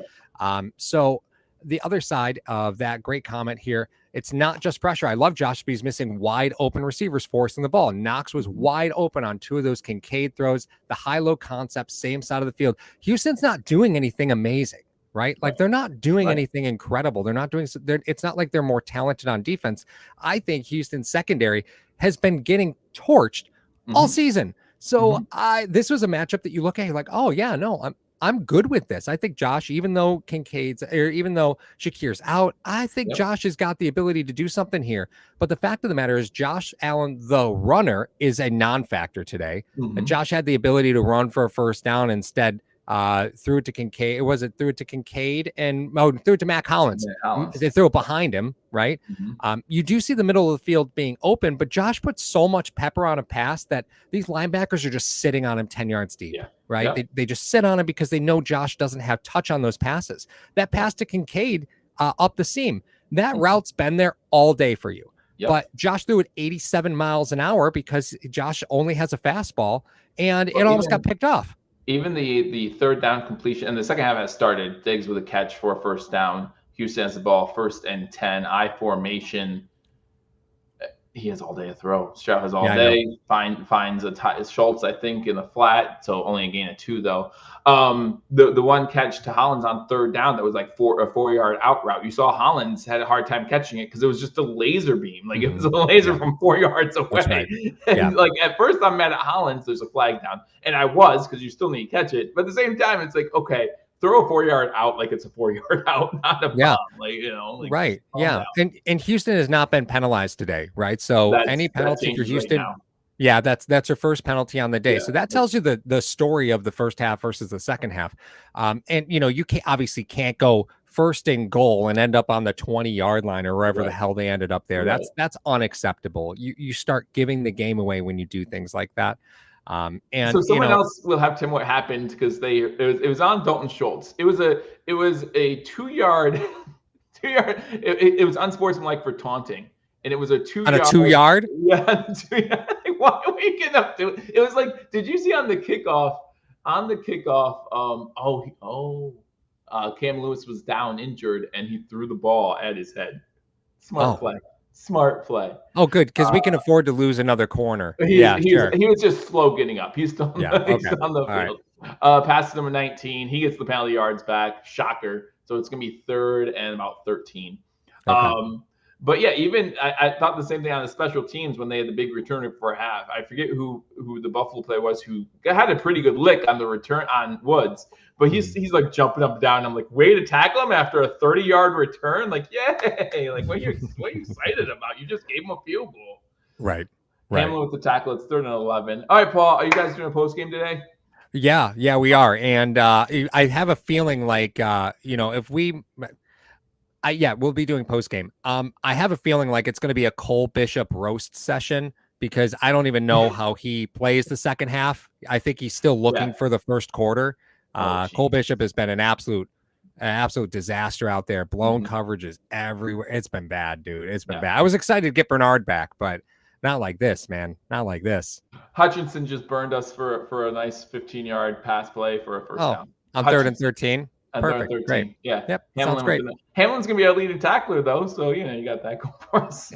So the other side of that great comment here, it's not just pressure. I love Josh, but he's missing wide open receivers forcing the ball. Knox was wide open on 2 of those Kincaid throws. The high-low concept, same side of the field. Houston's not doing anything amazing, right? Like, they're not doing anything incredible. They're not doing. It's not like they're more talented on defense. I think Houston's secondary has been getting torched all season. So this was a matchup that you look at, you're like, oh yeah, no, I'm good with this. I think Josh, even though Shakir's out, I think Josh has got the ability to do something here. But the fact of the matter is, Josh Allen, the runner, is a non-factor today. And Josh had the ability to run for a first down, instead threw it to Kincaid. Threw it to Kincaid and threw it to Mac Hollins. They threw it behind him, right? You do see the middle of the field being open, but Josh put so much pepper on a pass that these linebackers are just sitting on him 10 yards deep, right? They just sit on him because they know Josh doesn't have touch on those passes. That pass to Kincaid up the seam, that route's been there all day for you. But Josh threw it 87 miles an hour because Josh only has a fastball, and it almost got picked off. Even the third down completion, and the second half has started. Diggs with a catch for a first down. Houston has the ball 1st and 10, I formation. he has all day to throw. Stroud has all Yeah, I day. Finds Schultz, I think, in the flat. So only a gain of 2 though. The one catch to Hollins on 3rd down that was like a 4-yard out route. You saw Hollins had a hard time catching it because it was just a laser beam. Like it was a laser from 4 yards away. That's right. And like at first I'm mad at Hollins. There's a flag down, and I was, because you still need to catch it. But at the same time, it's like, okay, throw a 4-yard out like it's a 4-yard out, not a bomb. Like, like, right. Yeah. Down. And Houston has not been penalized today, right? So any penalty for Houston, yeah, that's your first penalty on the day. So that tells you the story of the first half versus the second half. And you obviously can't go 1st and goal and end up on the 20-yard line or wherever the hell they ended up there. That's unacceptable. You start giving the game away when you do things like that. And so someone else will have to what happened, because it was on Dalton Schultz. It was a 2-yard it was unsportsmanlike for taunting, and it was a 2-yard. On a 2-yard? Yeah, 2-yard. Why are we getting up to it? It was like, did you see on the kickoff? Cam Lewis was down injured, and he threw the ball at his head. Smart play. Oh, good, because we can afford to lose another corner. He was just slow getting up. He's still, he's still on the field. Right. Pass number 19. He gets the penalty yards back. Shocker. So it's going to be 3rd and about 13. Okay. But yeah, even I thought the same thing on the special teams when they had the big returner for a half. I forget who the Buffalo player was who had a pretty good lick on the return on Woods, but he's like jumping up and down. I'm like, way to tackle him after a 30-yard return. Like, yay! Like, what are you excited about? You just gave him a field goal. Right. Hamlin with the tackle. It's 3rd and 11. All right, Paul, are you guys doing a post game today? Yeah, we are. And I have a feeling like, if we, we'll be doing post game. I have a feeling like it's going to be a Cole Bishop roast session, because I don't even know how he plays the second half. I think he's still looking for the first quarter. Cole Bishop has been an absolute disaster out there. Blown coverages everywhere. It's been bad, dude. It's been bad. I was excited to get Bernard back, but not like this, man. Not like this. Hutchinson just burned us for a nice 15-yard pass play for a first down. On 3rd and 13. Perfect. 13. Great. Yeah. Yep. Sounds great. Hamlin's going to be our leading tackler, though. So, you got that going for us.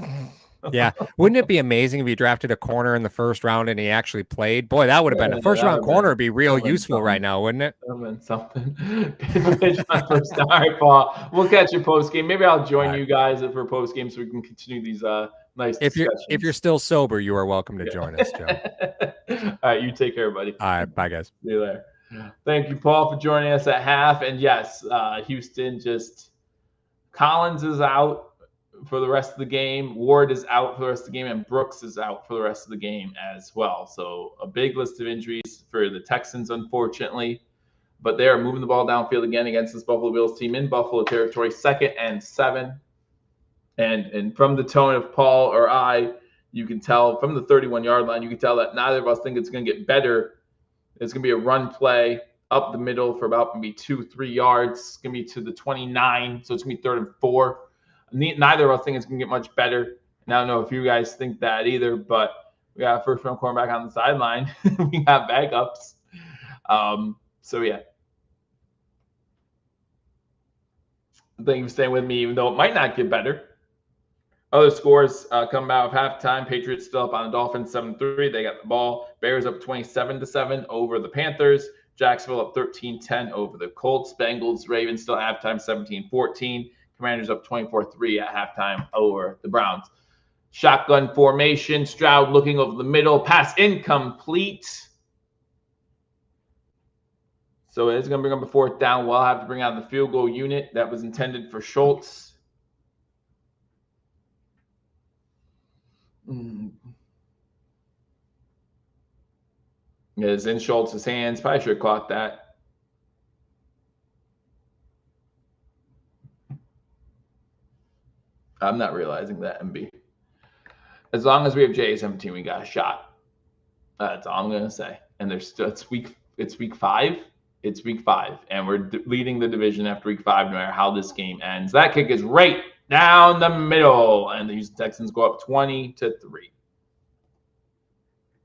Yeah. Wouldn't it be amazing if you drafted a corner in the 1st round and he actually played? Boy, that would have been a 1st-round corner would be real useful right now, wouldn't it? That would have been something. All right, Paul. We'll catch you post-game. Maybe I'll join you guys for post-game so we can continue these nice discussions. If you're still sober, you are welcome to join us, Joe. All right, you take care, buddy. All right, bye, guys. See you later. Thank you, Paul, for joining us at half. And yes, Houston Collins is out for the rest of the game. Ward is out for the rest of the game, and Brooks is out for the rest of the game as well. So a big list of injuries for the Texans, unfortunately. But they are moving the ball downfield again against this Buffalo Bills team in Buffalo territory, 2nd and 7. And from the tone of Paul or I, you can tell from the 31-yard line, you can tell that neither of us think it's going to get better. It's going to be a run play up the middle for about maybe 2-3 yards. It's going to be to the 29, so it's going to be 3rd and 4. Neither of us think it's going to get much better. And I don't know if you guys think that either, but we got a first-round cornerback on the sideline. We got backups. So, yeah. Thank you for staying with me, even though it might not get better. Other scores come out of halftime. Patriots still up on the Dolphins 7-3. They got the ball. Bears up 27-7 over the Panthers. Jacksonville up 13-10 over the Colts. Bengals, Ravens still at halftime 17-14. Commanders up 24-3 at halftime over the Browns. Shotgun formation. Stroud looking over the middle. Pass incomplete. So it's going to bring up a 4th down. We'll have to bring out the field goal unit that was intended for Schultz. It's in Schultz's hands. Probably should have caught that. I'm not realizing that, MB. As long as we have J17, we got a shot. That's all I'm gonna say. And it's week 5. It's week 5, and we're leading the division after week 5, no matter how this game ends. That kick is right down the middle, and the Houston Texans go up 20-3.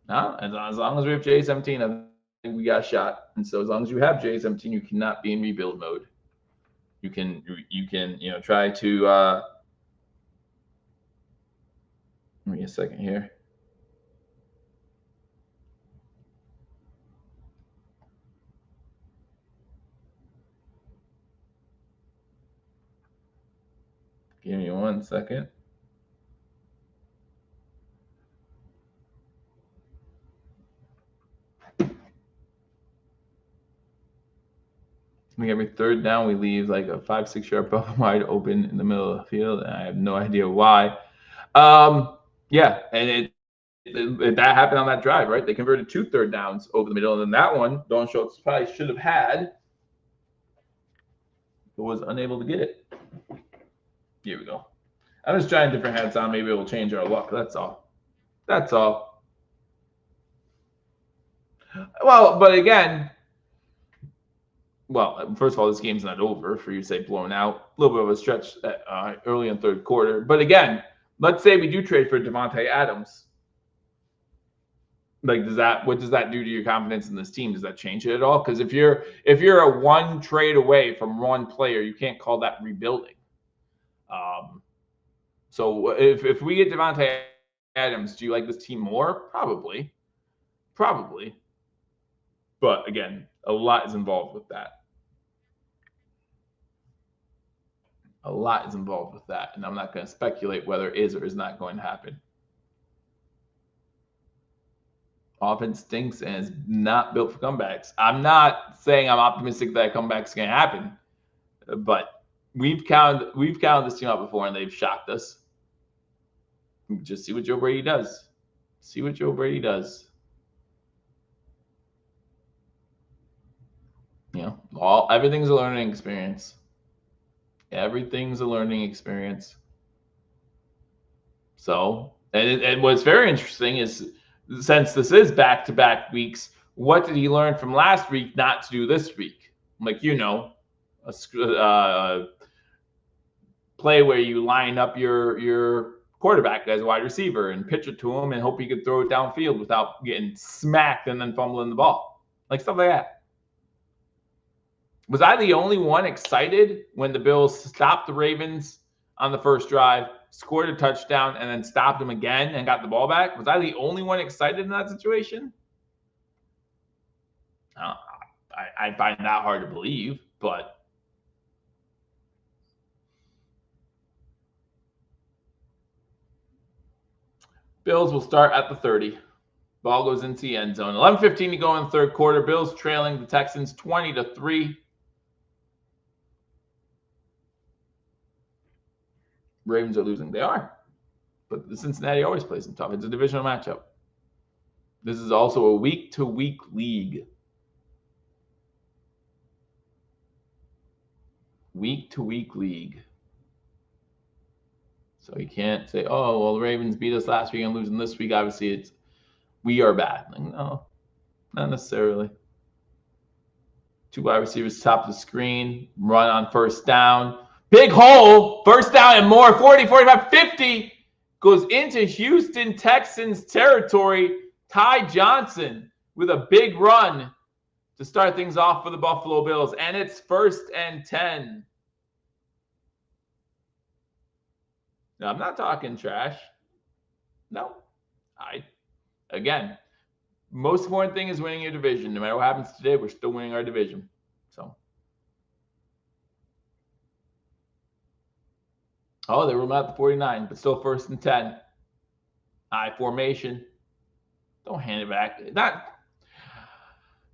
No, as long as we have J17, I think we got a shot. And so as long as you have J17, you cannot be in rebuild mode. You can try to Give me a second here. Give me 1 second. We get me 3rd down. We leave like a 5-6 yard buffer wide open in the middle of the field, and I have no idea why. Yeah, and that happened on that drive, right? They converted 2 3rd downs over the middle, and then that one, Don Schultz probably should have had, but was unable to get it. Here we go. I'm just trying different hats on. Maybe it will change our luck. That's all. That's all. Well, but again, well, first of all, this game's not over for you to say blown out. A little bit of a stretch early in 3rd quarter. But again, let's say we do trade for Devontae Adams. Like, what does that do to your confidence in this team? Does that change it at all? Because if you're a 1 trade away from 1 player, you can't call that rebuilding. So if we get Devontae Adams, do you like this team more? Probably. But again, a lot is involved with that. A lot is involved with that, and I'm not going to speculate whether it is or is not going to happen. Offense stinks and is not built for comebacks. I'm not saying I'm optimistic that a comeback's going to happen, but we've counted this team out before, and they've shocked us. Just see what Joe Brady does. You know, everything's a learning experience. So, and what's very interesting is, since this is back-to-back weeks, what did he learn from last week not to do this week? Like, a play where you line up your quarterback as a wide receiver and pitch it to him and hope he could throw it downfield without getting smacked and then fumbling the ball. Like, stuff like that. Was I the only one excited when the Bills stopped the Ravens on the first drive, scored a touchdown, and then stopped them again and got the ball back? Was I the only one excited in that situation? I find that hard to believe, but Bills will start at the 30. Ball goes into the end zone. 11:15 to go in the 3rd quarter. Bills trailing the Texans 20-3. Ravens are losing. They are. But the Cincinnati always plays them tough. It's a divisional matchup. This is also a week-to-week league. So you can't say, oh, well, the Ravens beat us last week and losing this week. Obviously, we are bad. Like, no, not necessarily. 2 wide receivers top of the screen. Run on 1st down. Big hole. 1st down and more. 40, 45, 50. Goes into Houston Texans territory. Ty Johnson with a big run to start things off for the Buffalo Bills. And it's 1st and 10. Now, I'm not talking trash. No. Again, most important thing is winning your division. No matter what happens today, we're still winning our division. So. Oh, they were at the 49, but still 1st and 10. High formation. Don't hand it back.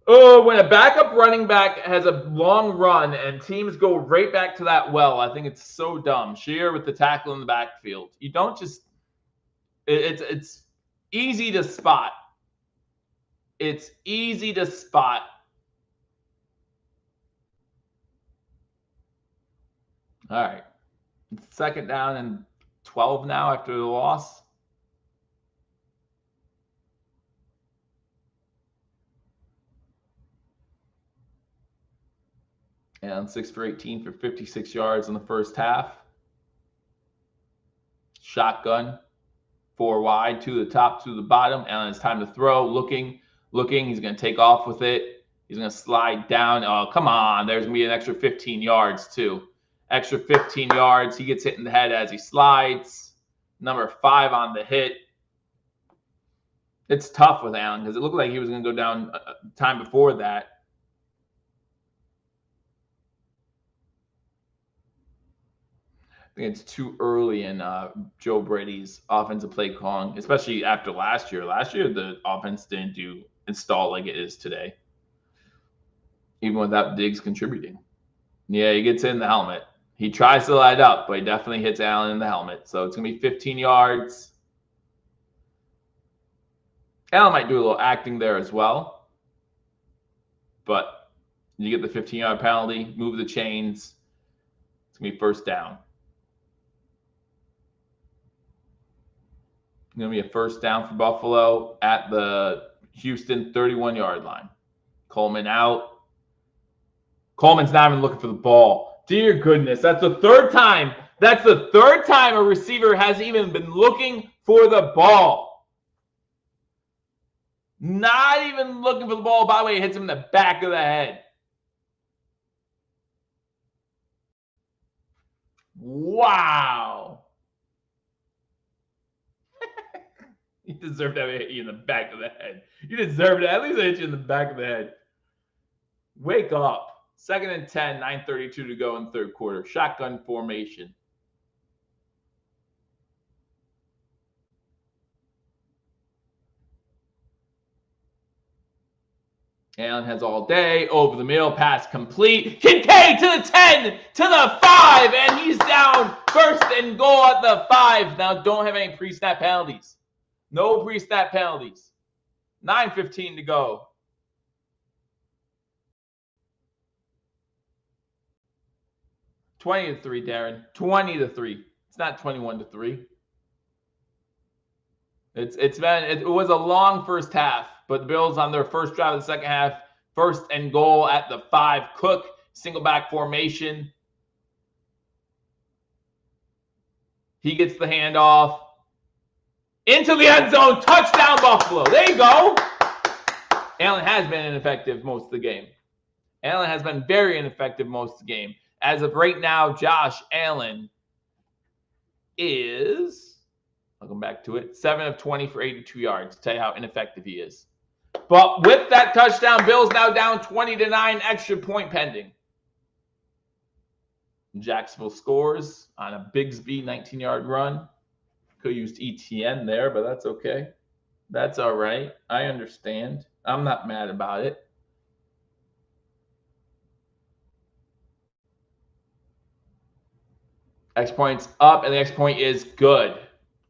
When a backup running back has a long run and teams go right back to that well, I think it's so dumb. Shear with the tackle in the backfield. You don't just – it's easy to spot. It's easy to spot. All right. 2nd down and 12 now after the loss. And 6 for 18 for 56 yards in the first half. Shotgun. 4 wide, 2 to the top, 2 to the bottom. And it's time to throw. Looking. He's going to take off with it. He's going to slide down. Oh, come on. There's going to be an extra 15 yards, too. Extra 15 yards. He gets hit in the head as he slides. number 5 on the hit. It's tough with Allen because it looked like he was going to go down time before that. I think it's too early in Joe Brady's offensive play calling, especially after last year. Last year, the offense didn't install like it is today, even without Diggs contributing. Yeah, he gets in the helmet. He tries to light up, but he definitely hits Allen in the helmet. So it's going to be 15 yards. Allen might do a little acting there as well. But you get the 15-yard penalty, move the chains. It's going to be first down. It's going to be a first down for Buffalo at the Houston 31-yard line. Coleman out. Coleman's not even looking for the ball. Dear goodness, that's the third time. That's the third time a receiver has even been looking for the ball. Not even looking for the ball. By the way, it hits him in the back of the head. Wow. You deserve to have it hit you in the back of the head. You deserve it. At least I hit you in the back of the head. Wake up. 2nd and 10, 9:32 to go in third quarter. Shotgun formation. Allen has all day. Over the middle. Pass complete. Kincaid to the 10, to the 5, and he's down. First and goal at the 5. Now don't have any pre-snap penalties. No pre-snap penalties. 9:15 to go. $20 to 3, Darren. 20 to 3. It's not 21 to 3. It was a long first half, but the Bills on their first drive of the second half, first and goal at the 5. Cook, single back formation. He gets the handoff into the end zone. Touchdown, Buffalo. There you go. Allen has been ineffective most of the game. Allen has been very ineffective most of the game. As of right now, Josh Allen is, I'll come back to it, 7 of 20 for 82 yards. Tell you how ineffective he is. But with that touchdown, Bills now down 20-9, extra point pending. Jacksonville scores on a Bigsby 19-yard run. Could have used ETN there, but that's okay. That's all right. I understand. I'm not mad about it. X point's up, and the X point is good.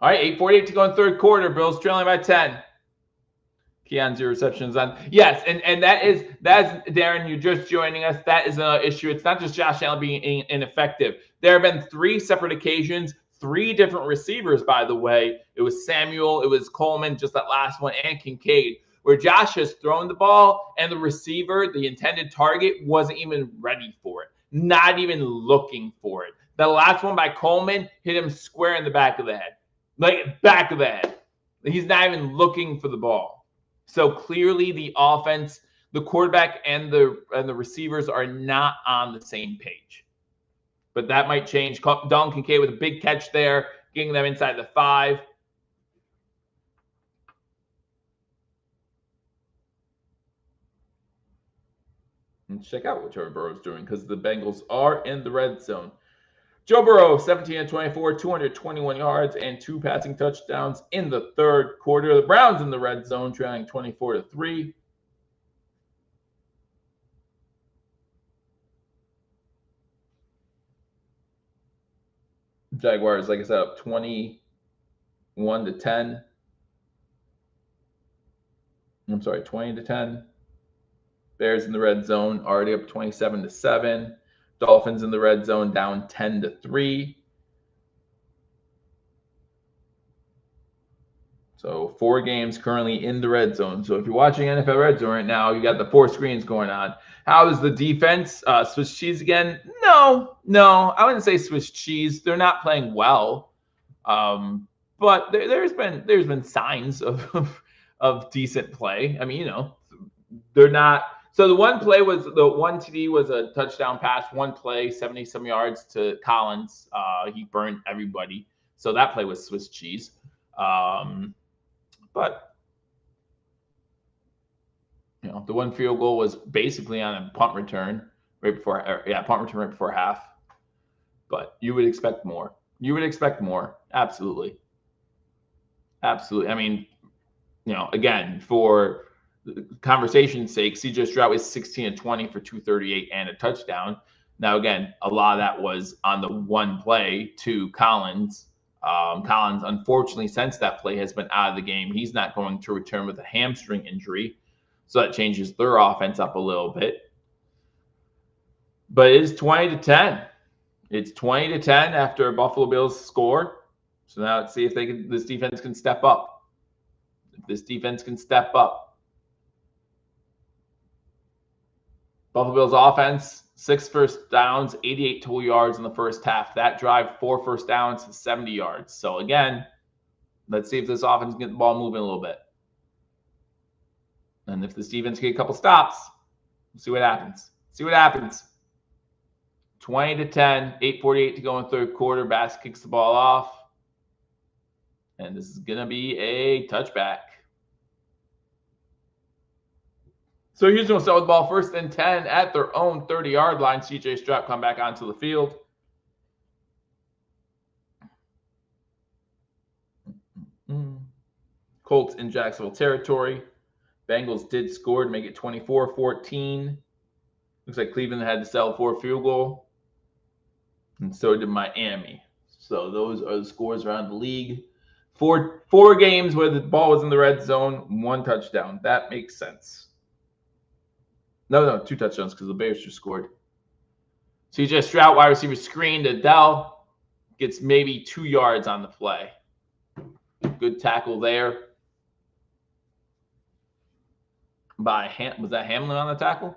All right, 8:48 to go in third quarter. Bills trailing by 10. Keon, 0 receptions on. Yes, and that's Darren, you just joining us. That is an issue. It's not just Josh Allen being ineffective. There have been 3 separate occasions, 3 different receivers, by the way. It was Samuel, it was Coleman, just that last one, and Kincaid, where Josh has thrown the ball, and the receiver, the intended target, wasn't even ready for it. Not even looking for it. The last one by Coleman hit him square in the back of the head. Like, back of the head. He's not even looking for the ball. So clearly the offense, the quarterback and the receivers are not on the same page. But that might change. Dalton Kincaid with a big catch there, getting them inside the 5. And check out what Joe Burrow's doing because the Bengals are in the red zone. Joe Burrow, 17 of 24, 221 yards, and 2 passing touchdowns in the third quarter. The Browns in the red zone, trailing 24-3. Jaguars, like I said, up 21-10. I'm sorry, 20-10. Bears in the red zone, already up 27-7. Dolphins in the red zone, down 10-3. So 4 games currently in the red zone. So if you're watching NFL Red Zone right now, you got the 4 screens going on. How is the defense? Swiss cheese again? No, I wouldn't say Swiss cheese. They're not playing well, but there's been signs of decent play. I mean, they're not. So the one TD was a touchdown pass. One play, 70-some yards to Collins. He burned everybody. So that play was Swiss cheese. But the one field goal was basically on a punt return punt return right before half. But you would expect more. You would expect more. Absolutely. Absolutely. I mean, again, for conversation's sake, CJ Stroud was 16-20 for 238 and a touchdown. Now, again, a lot of that was on the one play to Collins. Collins, unfortunately, since that play has been out of the game, he's not going to return with a hamstring injury. So that changes their offense up a little bit. But it is 20-10. It's 20-10 after Buffalo Bills score. So now let's see if this defense can step up. If this defense can step up. Buffalo Bills offense, 6 first downs, 88 total yards in the first half. That drive, 4 first downs, 70 yards. So again, let's see if this offense can get the ball moving a little bit. And if this defense can get a couple stops, we'll see what happens. See what happens. 20-10, 8:48 to go in third quarter. Bass kicks the ball off. And this is going to be a touchback. So Houston will start with the ball 1st and 10 at their own 30-yard line. CJ Stroud come back onto the field. Colts in Jacksonville territory. Bengals did score to make it 24-14. Looks like Cleveland had to settle for a field goal. And so did Miami. So those are the scores around the league. Four games where the ball was in the red zone, 1 touchdown. That makes sense. No, 2 touchdowns because the Bears just scored. CJ Stroud, wide receiver screen to Dell. Gets maybe 2 yards on the play. Good tackle there. Was that Hamlin on the tackle?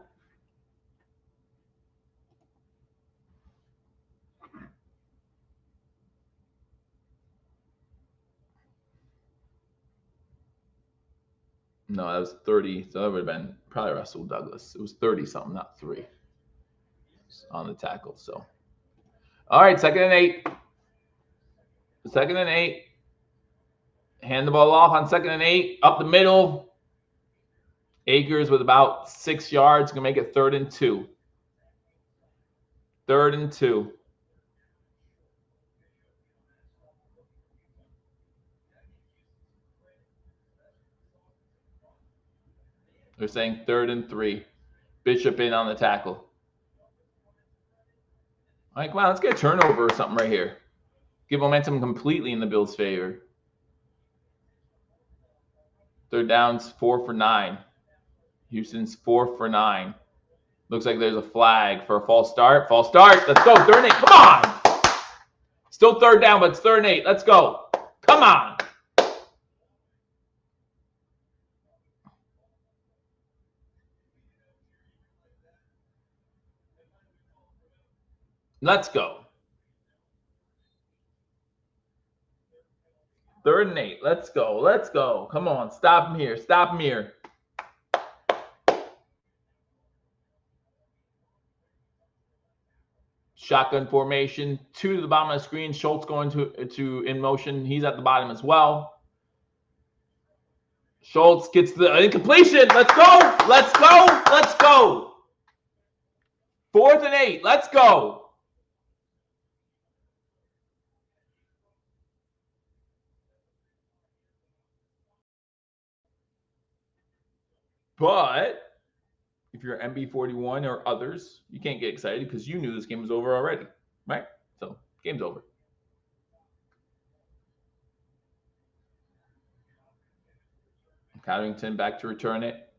No, that was 30. So that would have been probably Russell Douglas. It was 30-something, not 3 on the tackle. So, all right, 2nd and 8. 2nd and 8. Hand the ball off on 2nd and 8. Up the middle. Akers with about 6 yards. Going to make it 3rd and 2. 3rd and 2. They're saying 3rd and 3. Bishop in on the tackle. All right, come on, let's get a turnover or something right here. Give momentum completely in the Bills' favor. 3rd down's 4 for 9. Houston's 4 for 9. Looks like there's a flag for a false start. False start. Let's go. 3rd and 8. Come on. Still 3rd down, but it's 3rd and 8. Let's go. Come on. Let's go. 3rd and 8. Let's go. Let's go. Come on. Stop him here. Stop him here. Shotgun formation. 2 to the bottom of the screen. Schultz going to in motion. He's at the bottom as well. Schultz gets the incompletion. Let's go. Let's go. Let's go. 4th and 8. Let's go. But if you're MB41 or others, you can't get excited because you knew this game was over already, right? So, game's over. Cottington back to return it.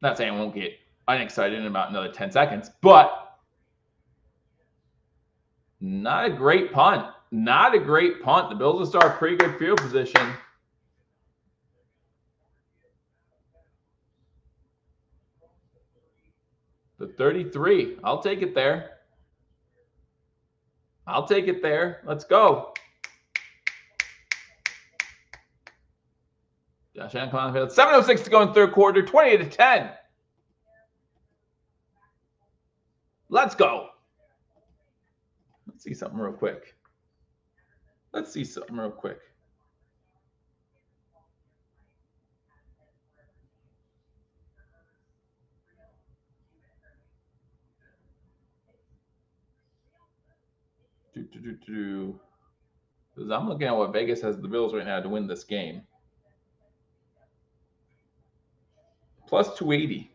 Not saying I won't get unexcited in about another 10 seconds, but not a great punt. Not a great punt. The Bills will start pretty good field position. The 33. I'll take it there. I'll take it there. Let's go. Josh Allen come on the field. 7:06 to go in 3rd quarter. 20-10. Let's go. Let's see something real quick. Let's see something real quick. Because I'm looking at what Vegas has the Bills right now to win this game. Plus 280.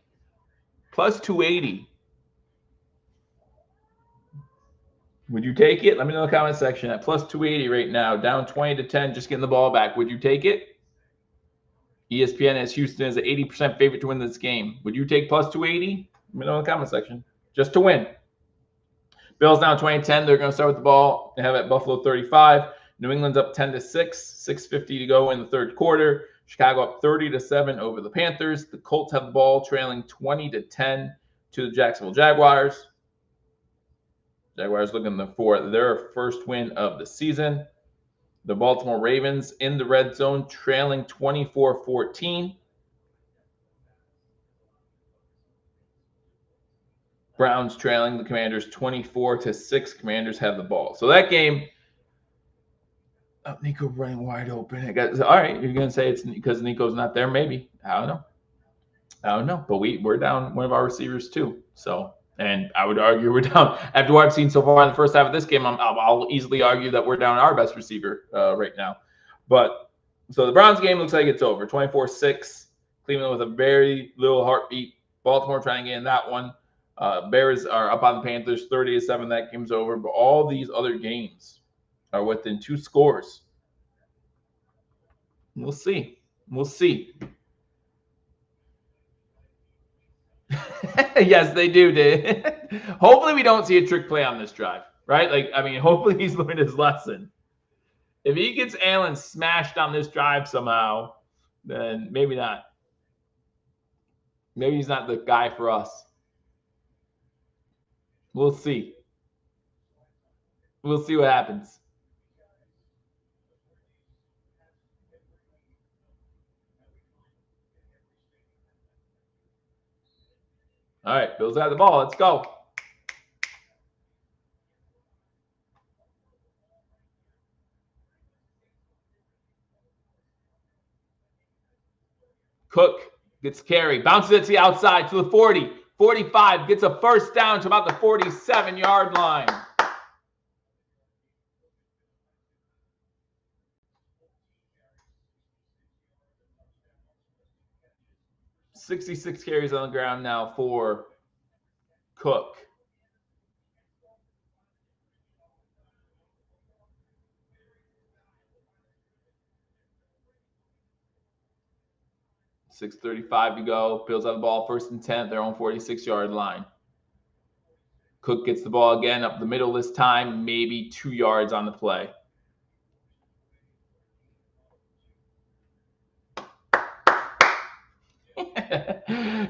Plus 280. Would you take it? Let me know in the comment section. At plus 280 right now, down 20-10, just getting the ball back. Would you take it? ESPN has Houston as an 80% favorite to win this game. Would you take plus 280? Let me know in the comment section. Just to win. Bills down 20-10. They're going to start with the ball. They have it at Buffalo 35. New England's up 10-6. 6:50 to go in the third quarter. Chicago up 30-7 over the Panthers. The Colts have the ball trailing 20-10 to the Jacksonville Jaguars. Jaguars looking for their first win of the season. The Baltimore Ravens in the red zone trailing 24-14. Browns trailing the Commanders 24-6. Commanders have the ball. So that game, Nico running wide open. All right, you're going to say it's because Nico's not there? Maybe. I don't know. But we're down one of our receivers too. So, and I would argue we're down. After what I've seen so far in the first half of this game, I'll easily argue that we're down our best receiver right now. But so the Browns game looks like it's over. 24-6. Cleveland with a very little heartbeat. Baltimore trying to get in that one. Bears are up on the Panthers 30-7. That game's over. But all these other games are within 2 scores. We'll see. Yes, they do, dude. Hopefully we don't see a trick play on this drive, right? Hopefully he's learned his lesson. If he gets Allen smashed on this drive somehow, then maybe not. Maybe he's not the guy for us. We'll see. We'll see what happens. All right, Bills have the ball. Let's go. Cook gets carry, bounces it to the outside to the 40, 45, gets a first down to about the 47-yard line. $66 carries on the ground now for Cook. $6:35 to go. Bills have the ball, 1st and 10, their own 46-yard line. Cook gets the ball again up the middle this time, maybe 2 yards on the play.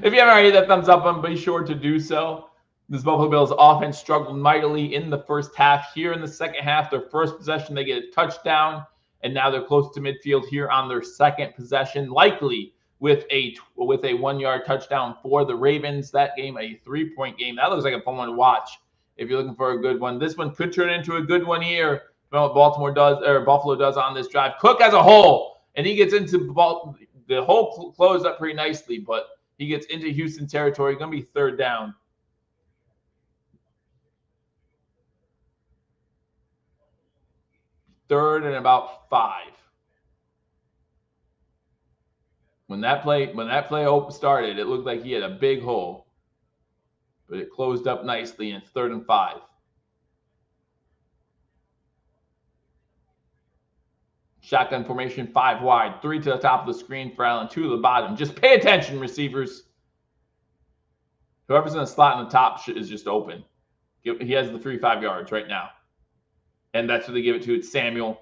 If you haven't already hit that thumbs up button, be sure to do so. This Buffalo Bills offense struggled mightily in the first half. Here in the second half, their first possession, they get a touchdown, and now they're close to midfield here on their second possession, likely with a 1-yard touchdown for the Ravens. That game, a 3-point game. That looks like a fun one to watch if you're looking for a good one. This one could turn into a good one here. What Buffalo does on this drive. Cook has a hole, and he gets into the hole closed up pretty nicely, but he gets into Houston territory. Going to be 3rd down. Third and about 5. When that play started, it looked like he had a big hole, but it closed up nicely, and it's 3rd and 5. Shotgun formation, 5 wide, 3 to the top of the screen for Allen, 2 to the bottom. Just pay attention, receivers. Whoever's in the slot in the top is just open. He has the 3-5 yards right now. And that's what they give it to. It's Samuel.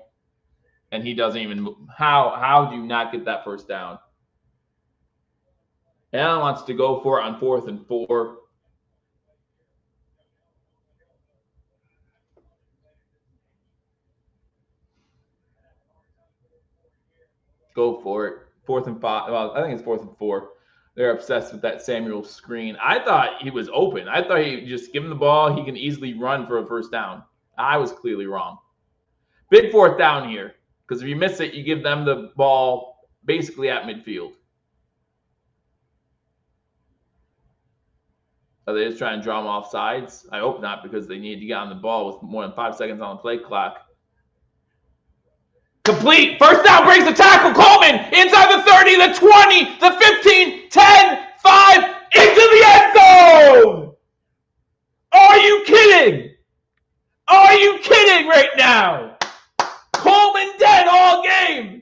And he doesn't even move. How do you not get that first down? Allen wants to go for it on 4th and 4. Go for it. 4th and 5. Well, I think it's 4th and 4. They're obsessed with that Samuel screen. I thought he was open. I thought he just give him the ball. He can easily run for a first down. I was clearly wrong. Big fourth down here, because if you miss it, you give them the ball basically at midfield. Are they just trying to draw them off sides? I hope not, because they need to get on the ball with more than 5 seconds on the play clock. Complete. First down, brings the tackle. Coleman inside the 30, the 20, the 15, 10, 5, into the end zone. Are you kidding? Are you kidding right now? Coleman dead all game.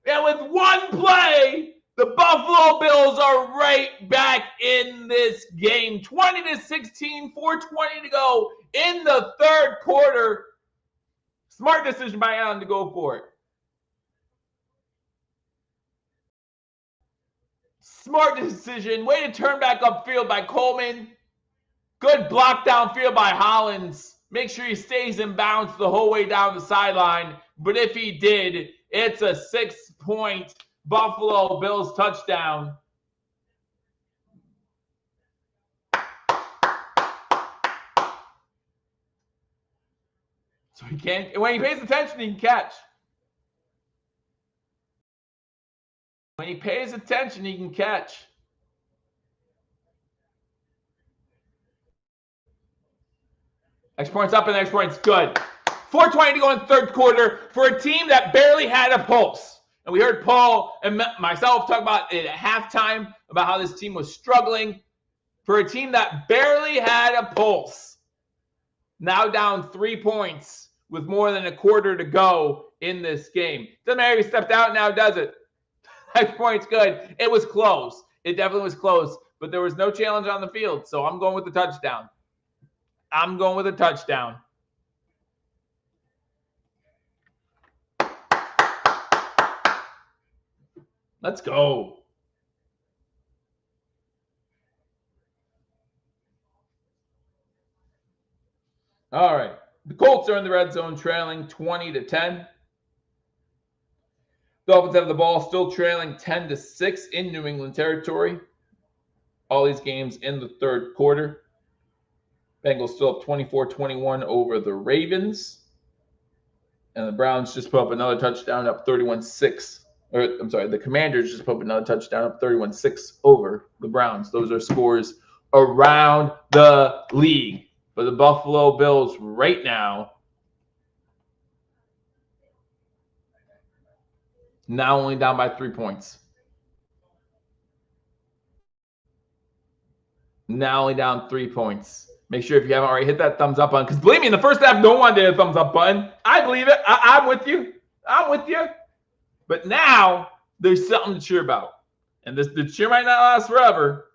And with one play, the Buffalo Bills are right back in this game. 20-16, 4:20 to go in the third quarter. Smart decision by Allen to go for it. Smart decision. Way to turn back upfield by Coleman. Good block downfield by Hollins. Make sure he stays in bounds the whole way down the sideline. But if he did, it's a 6-point Buffalo Bills touchdown. So he can't, when he pays attention, he can catch. When he pays attention, he can catch. Extra points up and extra points good. 4:20 to go in the third quarter for a team that barely had a pulse. And we heard Paul and myself talk about it at halftime, about how this team was struggling. For a team that barely had a pulse. Now down 3 points with more than a quarter to go in this game. Doesn't matter if he stepped out now, does it? Extra points good. It was close. It definitely was close. But there was no challenge on the field. So I'm going with the touchdown. I'm going with a touchdown. Let's go. All right. The Colts are in the red zone trailing 20-10. Dolphins have the ball still trailing 10-6 in New England territory. All these games in the third quarter. Bengals still up 24-21 over the Ravens. And the Browns just put up another touchdown up 31-6. Or I'm sorry, the Commanders just put up another touchdown up 31-6 over the Browns. Those are scores around the league. But the Buffalo Bills right now only down by 3 points. Now only down 3 points. Make sure if you haven't already hit that thumbs up button. Because believe me, in the first half, no one did a thumbs up button. I believe it. I'm with you. I'm with you. But now there's something to cheer about. And the cheer might not last forever.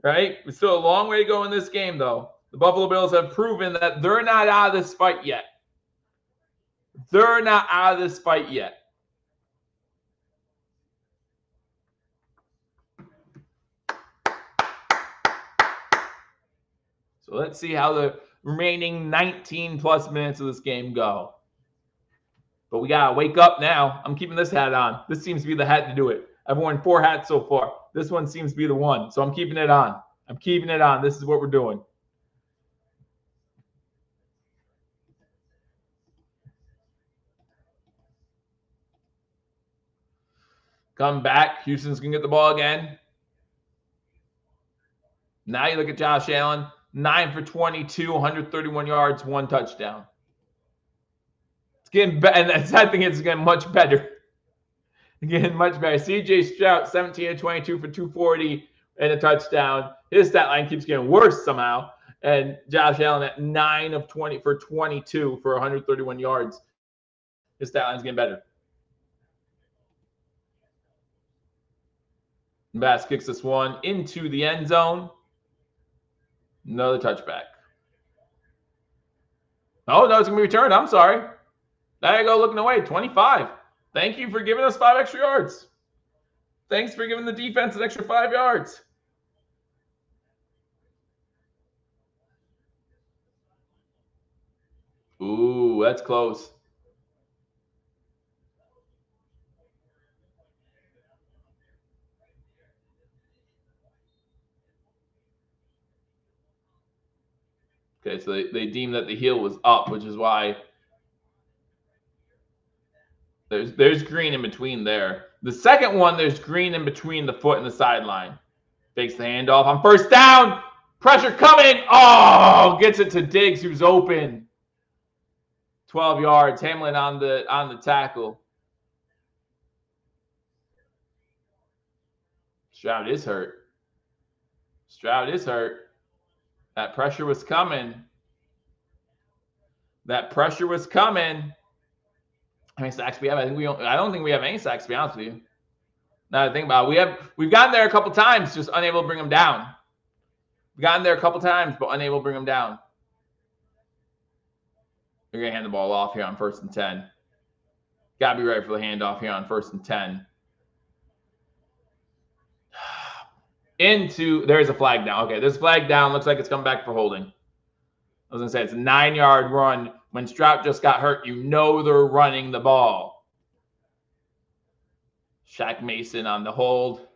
Right? It's still a long way to go in this game, though. The Buffalo Bills have proven that they're not out of this fight yet. They're not out of this fight yet. So let's see how the remaining 19 plus minutes of this game go. But we got to wake up now. I'm keeping this hat on. This seems to be the hat to do it. I've worn 4 hats so far. This one seems to be the one. So I'm keeping it on. I'm keeping it on. This is what we're doing. Come back. Houston's going to get the ball again. Now you look at Josh Allen. 9 for 22, 131 yards, 1 touchdown. It's getting better, and I think it's getting much better. Getting much better. CJ Stroud, 17 of 22 for 240 and a touchdown. His stat line keeps getting worse somehow. And Josh Allen at 9 of 20 for 22 for 131 yards. His stat line's getting better. Bass kicks this one into the end zone. Another touchback. Oh, no, it's going to be returned. I'm sorry. There you go, looking away. 25. Thank you for giving us 5 extra yards. Thanks for giving the defense an extra 5 yards. Ooh, that's close. Okay, so they deemed that the heel was up, which is why There's green in between there. The second one, there's green in between the foot and the sideline. Fakes the handoff on first down. Pressure coming. Oh, gets it to Diggs, who's open. 12 yards. Hamlin on the tackle. Stroud is hurt. Stroud is hurt. That pressure was coming. That pressure was coming. How many sacks we have? I don't think we have any sacks, to be honest with you. Now to think about it, we've gotten there a couple times, just unable to bring them down. We've gotten there a couple times, but unable to bring them down. They're gonna hand the ball off here on 1st and 10. Gotta be ready for the handoff here on 1st and 10. There's a flag down. Okay, this flag down looks like it's coming back for holding. I was gonna say it's a 9-yard run. When Stroud just got hurt, you know they're running the ball. Shaq Mason on the hold.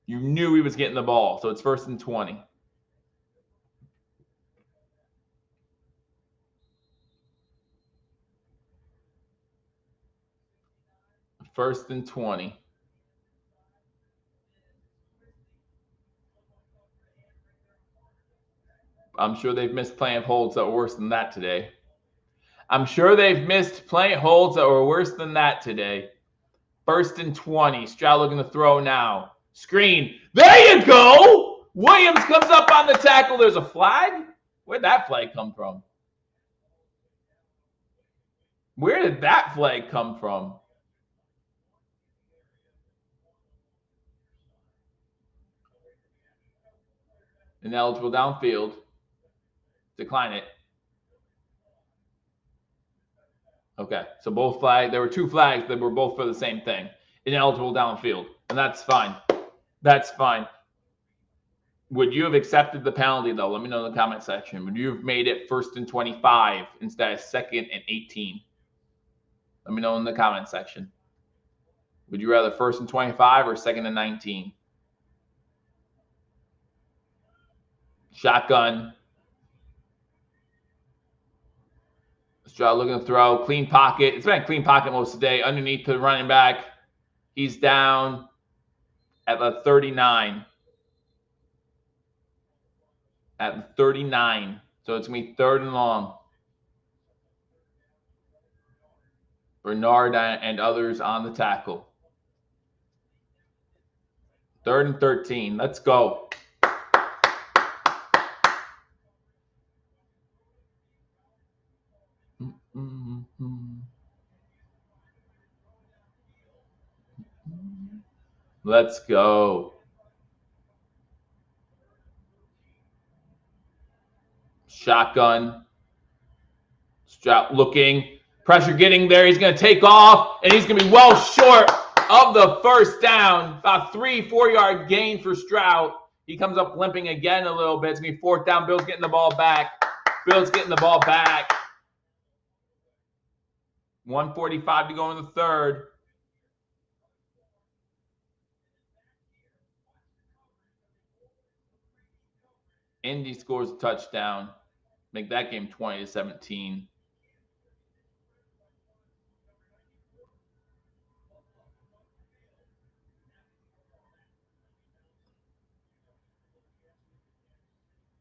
You knew he was getting the ball, so it's 1st and 20. First and 20. I'm sure they've missed plenty of holds that were worse than that today. I'm sure they've missed plenty of holds that were worse than that today. 1st and 20. Stroud looking to throw now. Screen. There you go. Williams comes up on the tackle. There's a flag. Where'd that flag come from? Where did that flag come from? Ineligible downfield. Decline it. Okay, so both flags. There were 2 flags that were both for the same thing. Ineligible downfield, and that's fine. That's fine. Would you have accepted the penalty, though? Let me know in the comment section. Would you have made it 1st and 25 instead of 2nd and 18? Let me know in the comment section. Would you rather 1st and 25 or 2nd and 19? Shotgun. Stroud looking to throw. Clean pocket. It's been a clean pocket most of the day. Underneath the running back. He's down at the 39. At the 39. So it's going to be 3rd and long. Bernard and others on the tackle. 3rd and 13. Let's go. Let's go. Shotgun. Stroud looking. Pressure getting there. He's going to take off, and he's going to be well short of the 1st down. About 3-4 yard gain for Stroud. He comes up limping again a little bit. It's going to be 4th down. Bills getting the ball back. Bills getting the ball back. 1:45 to go in the 3rd. Indy scores a touchdown. Make that game 20-17.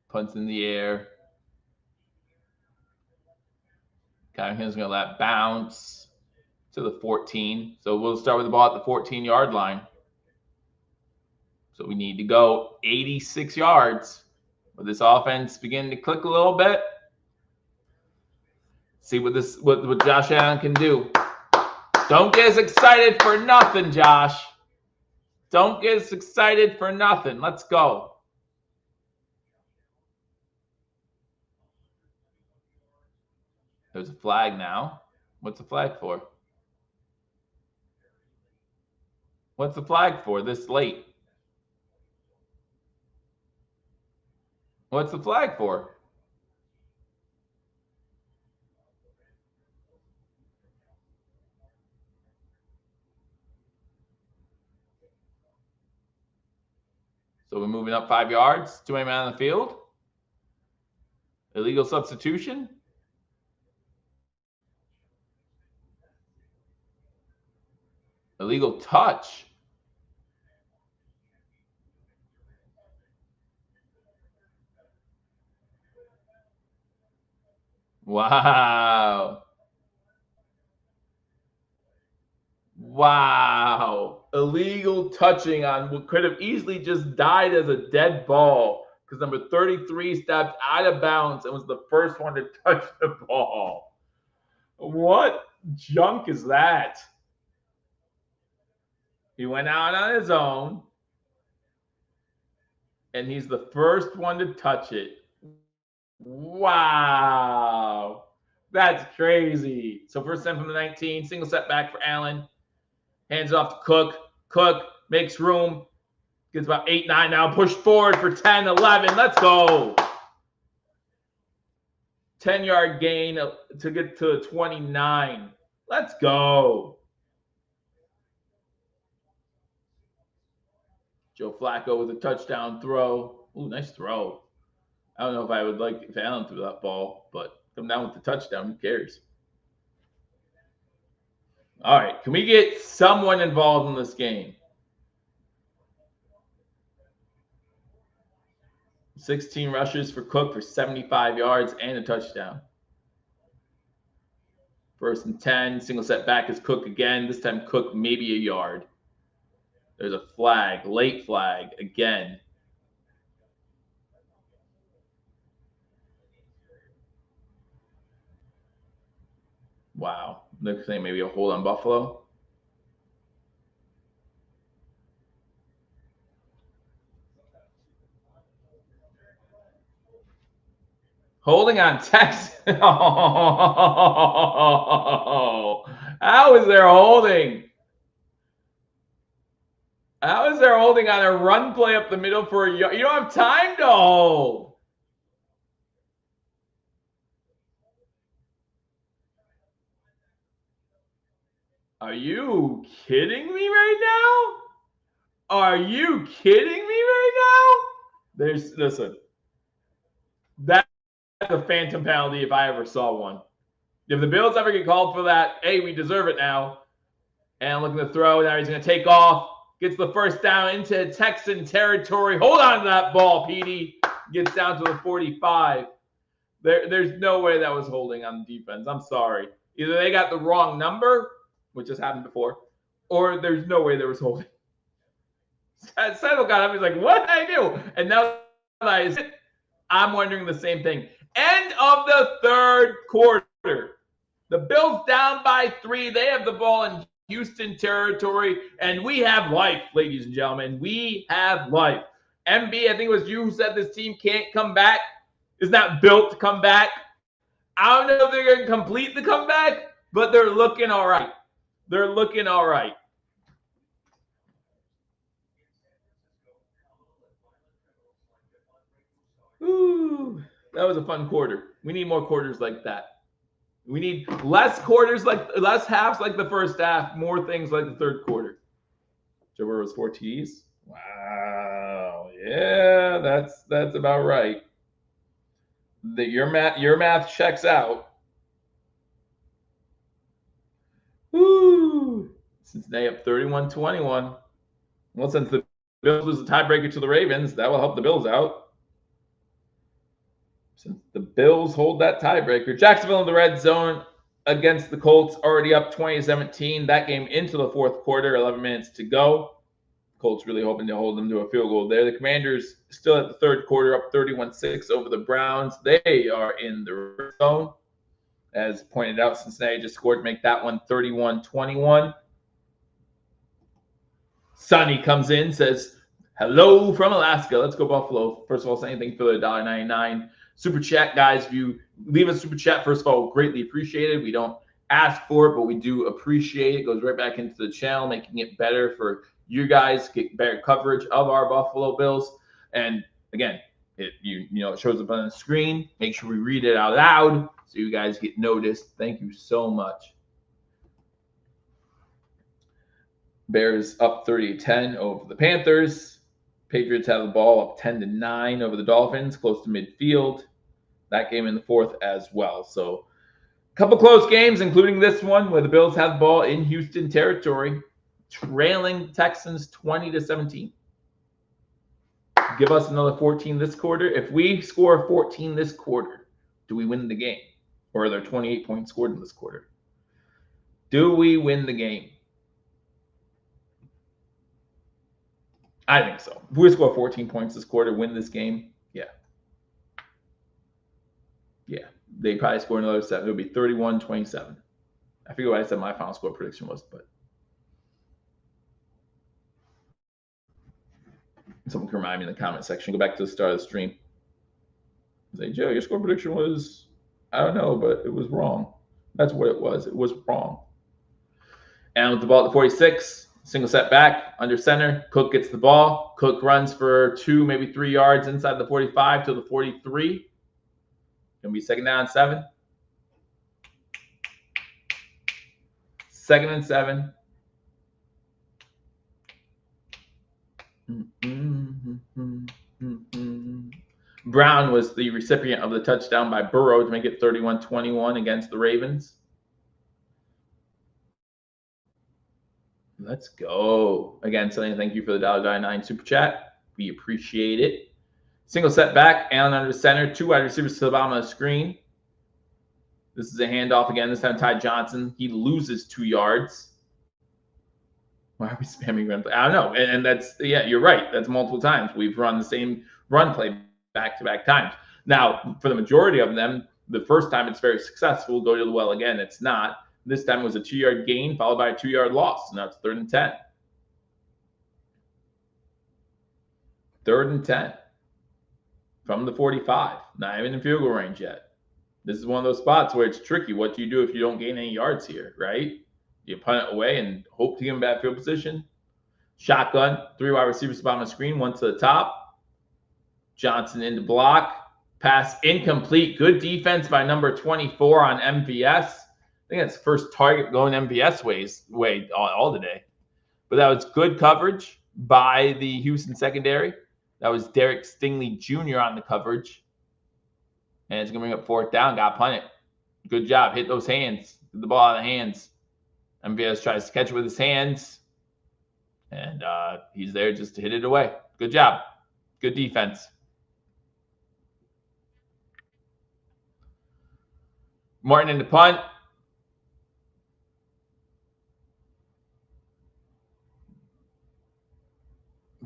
Punts in the air. Conningham's going to let bounce to the 14. So we'll start with the ball at the 14-yard line. So we need to go 86 yards. With this offense beginning to click a little bit. See what Josh Allen can do. Don't get as excited for nothing, Josh. Don't get as excited for nothing. Let's go. There's a flag now. What's the flag for? What's the flag for this late? What's the flag for? So we're moving up 5 yards. 2 man on the field. Illegal substitution. Illegal touch. Wow. Wow. Illegal touching on what could have easily just died as a dead ball because number 33 stepped out of bounds and was the first one to touch the ball. What junk is that? He went out on his own, and he's the first one to touch it. Wow. That's crazy. So first time from the 19, single setback for Allen. Hands off to Cook. Cook makes room. Gets about 8, 9 now. Pushed forward for 10, 11. Let's go. 10-yard gain to get to 29. Let's go. Joe Flacco with a touchdown throw. Ooh, nice throw. I don't know if I would like if Allen threw that ball, but come down with the touchdown. Who cares? All right. Can we get someone involved in this game? 16 rushes for Cook for 75 yards and a touchdown. First and 10. Single set back is Cook again. This time Cook maybe a yard. There's a flag. Late flag again. Wow. They're saying maybe a hold on Buffalo. Holding on Texas. Oh, how is there holding? How is there holding on a run play up the middle for a yard? You don't have time to hold. Are you kidding me right now? Are you kidding me right now? Listen. That's a phantom penalty if I ever saw one. If the Bills ever get called for that, hey, we deserve it now. And looking to throw. Now he's going to take off. Gets the first down into Texan territory. Hold on to that ball, Petey. Gets down to the 45. There's no way that was holding on defense. I'm sorry. Either they got the wrong number, which has happened before, or there's no way there was holding. Settle got up. He's like, what did I do? And now I'm wondering the same thing. End of the third quarter. The Bills down by 3. They have the ball in Houston territory, and we have life, ladies and gentlemen. We have life. MB, I think it was you who said this team can't come back. Is not built to come back. I don't know if they're going to complete the comeback, but they're looking all right. They're looking all right. Ooh, that was a fun quarter. We need more quarters like that. We need less halves like the first half, more things like the third quarter. Joe Burrow's 4 TDs. Wow. Yeah, that's about right. Your math checks out. Woo! Cincinnati up 31-21. Well, since the Bills was a tiebreaker to the Ravens, that will help the Bills out. Since the Bills hold that tiebreaker. Jacksonville in the red zone against the Colts, already up 20-17. That game into the fourth quarter, 11 minutes to go. Colts really hoping to hold them to a field goal there. The Commanders still at the third quarter, up 31-6 over the Browns. They are in the red zone. As pointed out, Cincinnati just scored to make that one 31-21. Sonny comes in, says, hello from Alaska. Let's go Buffalo. First of all, say anything for the $1.99. Super chat, guys. If you leave a super chat, first of all, greatly appreciated. We don't ask for it, but we do appreciate it. It goes right back into the channel, making it better for you guys, get better coverage of our Buffalo Bills. And again, it shows up on the screen. Make sure we read it out loud so you guys get noticed. Thank you so much. Bears up 30-10 over the Panthers. Patriots have the ball up 10-9 over the Dolphins, close to midfield. That game in the fourth as well. So a couple close games, including this one where the Bills have the ball in Houston territory. trailing Texans 20-17. Give us another 14 this quarter. If we score 14 this quarter, do we win the game? Or are there 28 points scored in this quarter? Do we win the game? I think so. If we score 14 points this quarter, win this game, yeah. Yeah. They probably score another 7. It would be 31-27. I forget what I said my final score prediction was, but someone can remind me in the comment section. Go back to the start of the stream. Say, Joe, your score prediction was, I don't know, but it was wrong. That's what it was. It was wrong. And with the ball at the 46, single set back, under center. Cook gets the ball. Cook runs for 2, maybe 3 yards inside the 45 to the 43. Gonna be 2nd down 7. 2nd and 7. Brown was the recipient of the touchdown by Burrow to make it 31-21 against the Ravens. Let's go. Again, Selena, thank you for the $1.99 super chat. We appreciate it. Single set back, Allen under center, 2 wide receivers to the bottom of the screen. This is a handoff again, this time Ty Johnson. He loses 2 yards. Why are we spamming run play? I don't know. And that's, yeah, you're right. That's multiple times. We've run the same run play back-to-back times. Now, for the majority of them, the first time it's very successful, go to the well again. It's not. This time it was a 2-yard gain followed by a 2-yard loss. Now it's 3rd and 10. 3rd and 10 from the 45. Not even in field goal range yet. This is one of those spots where it's tricky. What do you do if you don't gain any yards here, right? You punt it away and hope to get in bad field position. Shotgun, 3 wide receivers to the bottom of the screen, 1 to the top. Johnson into block. Pass incomplete. Good defense by number 24 on MVS. I think that's the first target going MVS way all today. But that was good coverage by the Houston secondary. That was Derek Stingley Jr. on the coverage. And it's going to bring up 4th down. Got punted. Good job. Hit those hands. Get the ball out of the hands. MVS tries to catch it with his hands. And he's there just to hit it away. Good job. Good defense. Martin in the punt.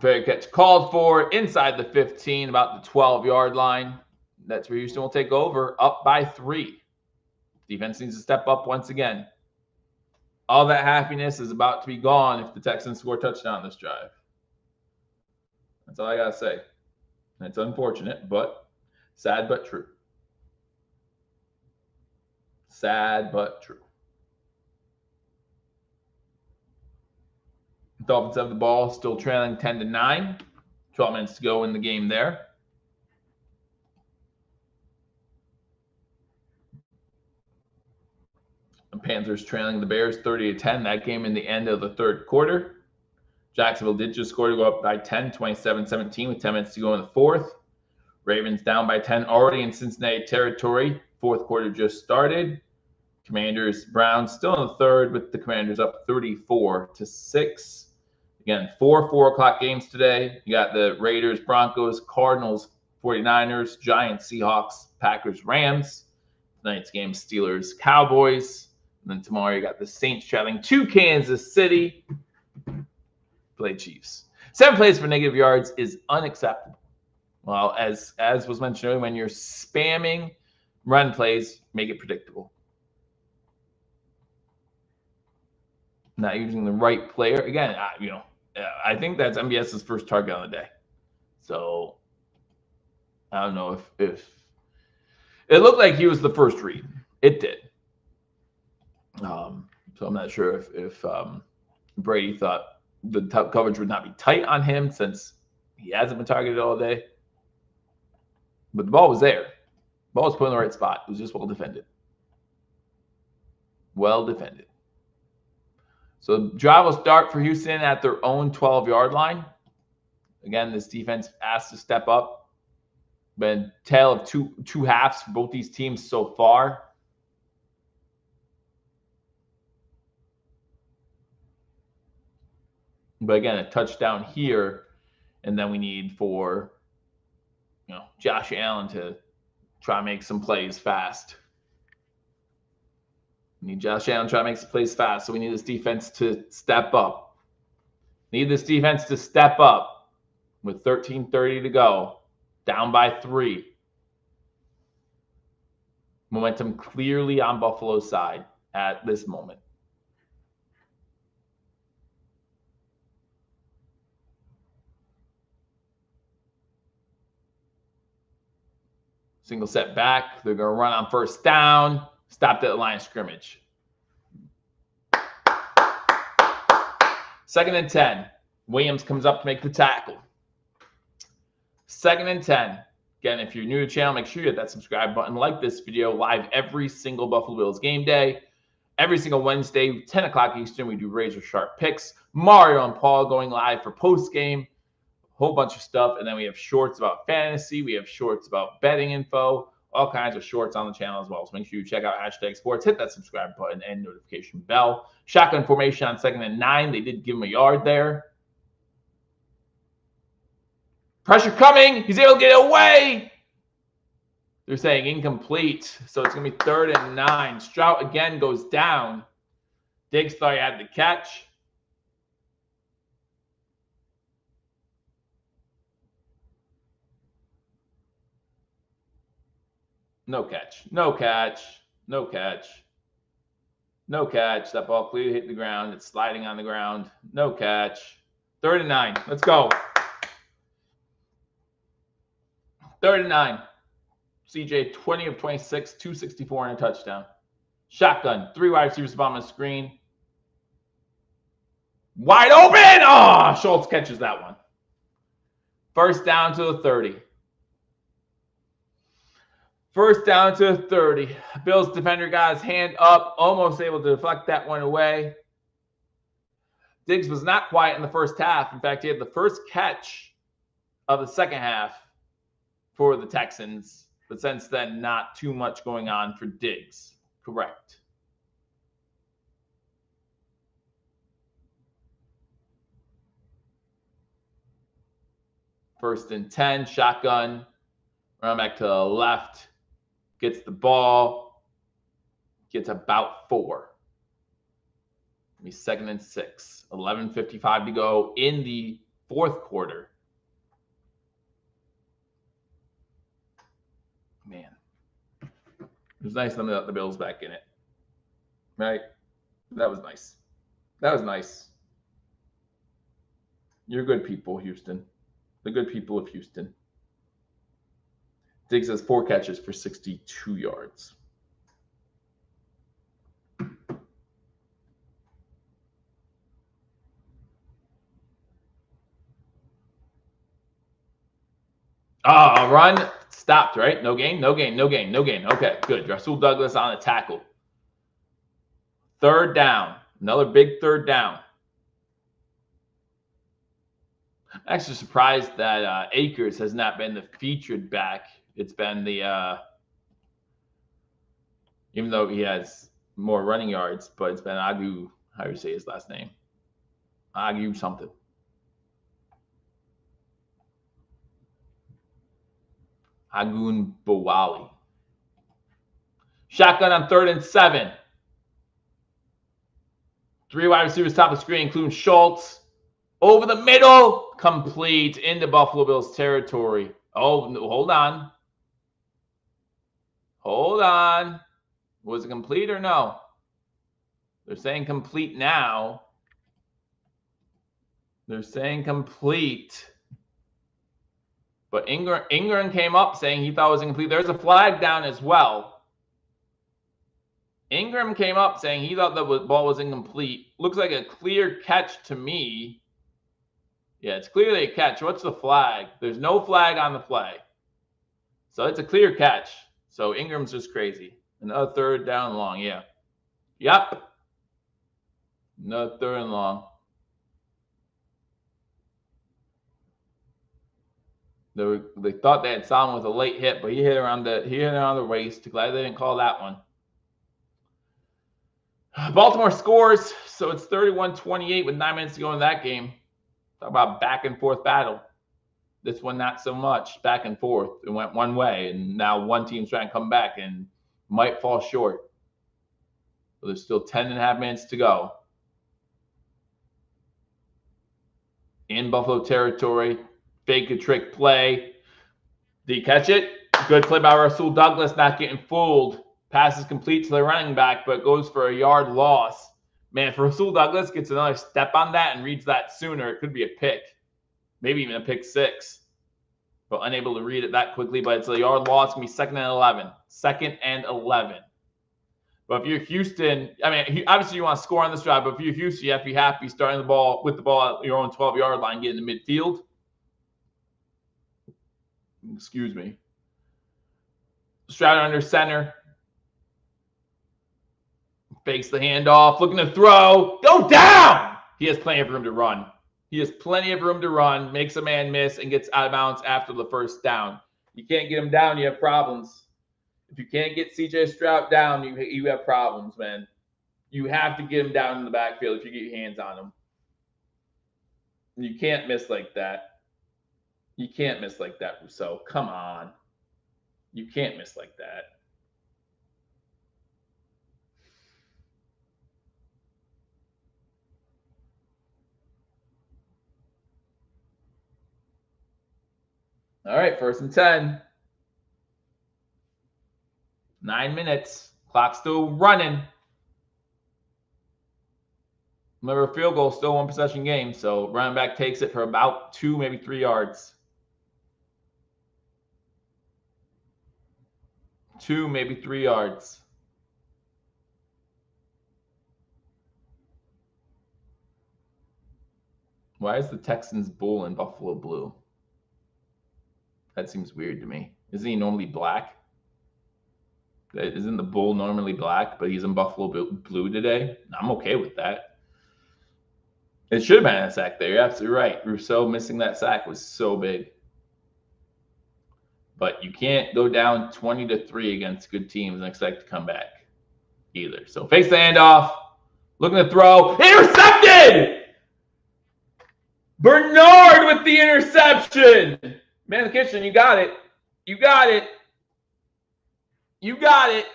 Fair catch called for inside the 15, about the 12-yard line. That's where Houston will take over, up by 3. Defense needs to step up once again. All that happiness is about to be gone if the Texans score a touchdown this drive. That's all I got to say. It's unfortunate, but sad but true. Sad but true. Dolphins have the ball, still trailing 10-9. 12 minutes to go in the game there. The Panthers trailing the Bears 30-10. That game in the end of the 3rd quarter. Jacksonville did just score to go up by 10, 27-17 with 10 minutes to go in the 4th. Ravens down by 10 already in Cincinnati territory. 4th quarter just started. Commanders, Browns still in the 3rd with the Commanders up 34-6. Again, 4 o'clock games today. You got the Raiders, Broncos, Cardinals, 49ers, Giants, Seahawks, Packers, Rams. Tonight's game, Steelers, Cowboys. And then tomorrow you got the Saints traveling to Kansas City. Play Chiefs. 7 plays for negative yards is unacceptable. Well, as was mentioned earlier, when you're spamming run plays, make it predictable. Not using the right player. Again, I think that's MBS's first target on the day. So I don't know if it looked like he was the first read. It did. So I'm not sure if Brady thought the coverage would not be tight on him since he hasn't been targeted all day. But the ball was there. The ball was put in the right spot. It was just well defended. Well defended. So drive will start for Houston at their own 12-yard line. Again, this defense has to step up. Been tale of two halves for both these teams so far. But again, a touchdown here, and then we need for Josh Allen to try to make some plays fast. We need Josh Allen to try to make some plays fast, so we need this defense to step up. Need this defense to step up with 13:30 to go, down by 3. Momentum clearly on Buffalo's side at this moment. Single set back. They're going to run on first down. Stopped at the line of scrimmage. 2nd and 10. Williams comes up to make the tackle. 2nd and 10. Again, if you're new to the channel, make sure you hit that subscribe button. Like this video live every single Buffalo Bills game day. Every single Wednesday, 10 o'clock Eastern, we do razor sharp picks. Mario and Paul going live for post game. Whole bunch of stuff, and then we have shorts about fantasy, we have shorts about betting info, all kinds of shorts on the channel as well. So make sure you check out #sports, hit that subscribe button and notification bell. Shotgun formation on 2nd and 9. They did give him a yard there. Pressure coming. He's able to get away. They're saying incomplete, so it's going to be 3rd and 9. Stroud again goes down. Diggs thought he had the catch. No catch. No catch. No catch. No catch. That ball clearly hit the ground. It's sliding on the ground. No catch. 3rd and 9. Let's go. 3rd and 9. CJ 20 of 26, 264 and a touchdown. Shotgun. 3 wide receivers on the screen. Wide open. Oh, Schultz catches that one. 1st down to the 30. 1st down to 30. Bills defender got his hand up, almost able to deflect that one away. Diggs was not quiet in the first half. In fact, he had the first catch of the second half for the Texans. But since then, not too much going on for Diggs. Correct. First and 10, shotgun. Run back to the left. Gets the ball. Gets about 4. It'll be 2nd and 6. 11:55 to go in the 4th quarter. Man. It was nice to let the Bills back in it. Right? That was nice. That was nice. You're good people, Houston. The good people of Houston. Diggs has 4 catches for 62 yards. Run stopped, right? No gain, no gain, no gain, no gain. Okay, good. Rasul Douglas on a tackle. 3rd down. Another big 3rd down. I'm actually surprised that Akers has not been the featured back. It's been the, even though he has more running yards, but it's been Agu, how do you say his last name? Agu something. Agun Bawali. Shotgun on 3rd and 7. 3 wide receivers top of the screen, including Schultz. Over the middle, complete into Buffalo Bills territory. Oh, hold on. Hold on. Was it complete or no? They're saying complete now. They're saying complete. But Ingram came up saying he thought it was incomplete. There's a flag down as well. Ingram came up saying he thought the ball was incomplete. Looks like a clear catch to me. Yeah, it's clearly a catch. What's the flag? There's no flag on the play. So it's a clear catch. So Ingram's just crazy. Another 3rd down and long. Yeah. Yep. Another 3rd and long. They thought they had Solomon with a late hit, but he hit around the waist. Glad they didn't call that one. Baltimore scores, so it's 31-28 with 9 minutes to go in that game. Talk about back and forth battle. This one, not so much back and forth. It went one way, and now one team's trying to come back and might fall short. But there's still 10.5 minutes to go. In Buffalo territory, fake a trick play. Did you catch it? Good play by Rasul Douglas, not getting fooled. Pass is complete to the running back, but goes for a yard loss. Man, if Rasul Douglas gets another step on that and reads that sooner, it could be a pick. Maybe even a pick 6. But unable to read it that quickly, but it's a yard loss. It's going to be 2nd and 11. 2nd and 11. But if you're Houston, I mean, obviously you want to score on this drive, but if you're Houston, you have to be happy starting the ball with the ball at your own 12-yard line, getting to midfield. Excuse me. Stroud under center. Fakes the handoff, looking to throw. Go down! He has plenty of room to run. He has plenty of room to run, makes a man miss, and gets out of bounds after the first down. You can't get him down, you have problems. If you can't get C.J. Stroud down, you have problems, man. You have to get him down in the backfield if you get your hands on him. You can't miss like that. You can't miss like that, Rousseau. Come on. You can't miss like that. All right, 1st and 10. 9 minutes. Clock still running. Remember, field goal, still 1 possession game. So running back takes it for about 2, maybe 3 yards. 2, maybe 3 yards. Why is the Texans bull in Buffalo blue? That seems weird to me. Isn't he normally black? Isn't the bull normally black, but he's in Buffalo blue today? I'm okay with that. It should have been a sack there. You're absolutely right. Rousseau missing that sack was so big. But you can't go down 20-3 against good teams and expect to come back either. So fakes the handoff. Looking to throw. Intercepted! Bernard with the interception. Man in the kitchen, you got it. You got it. You got it.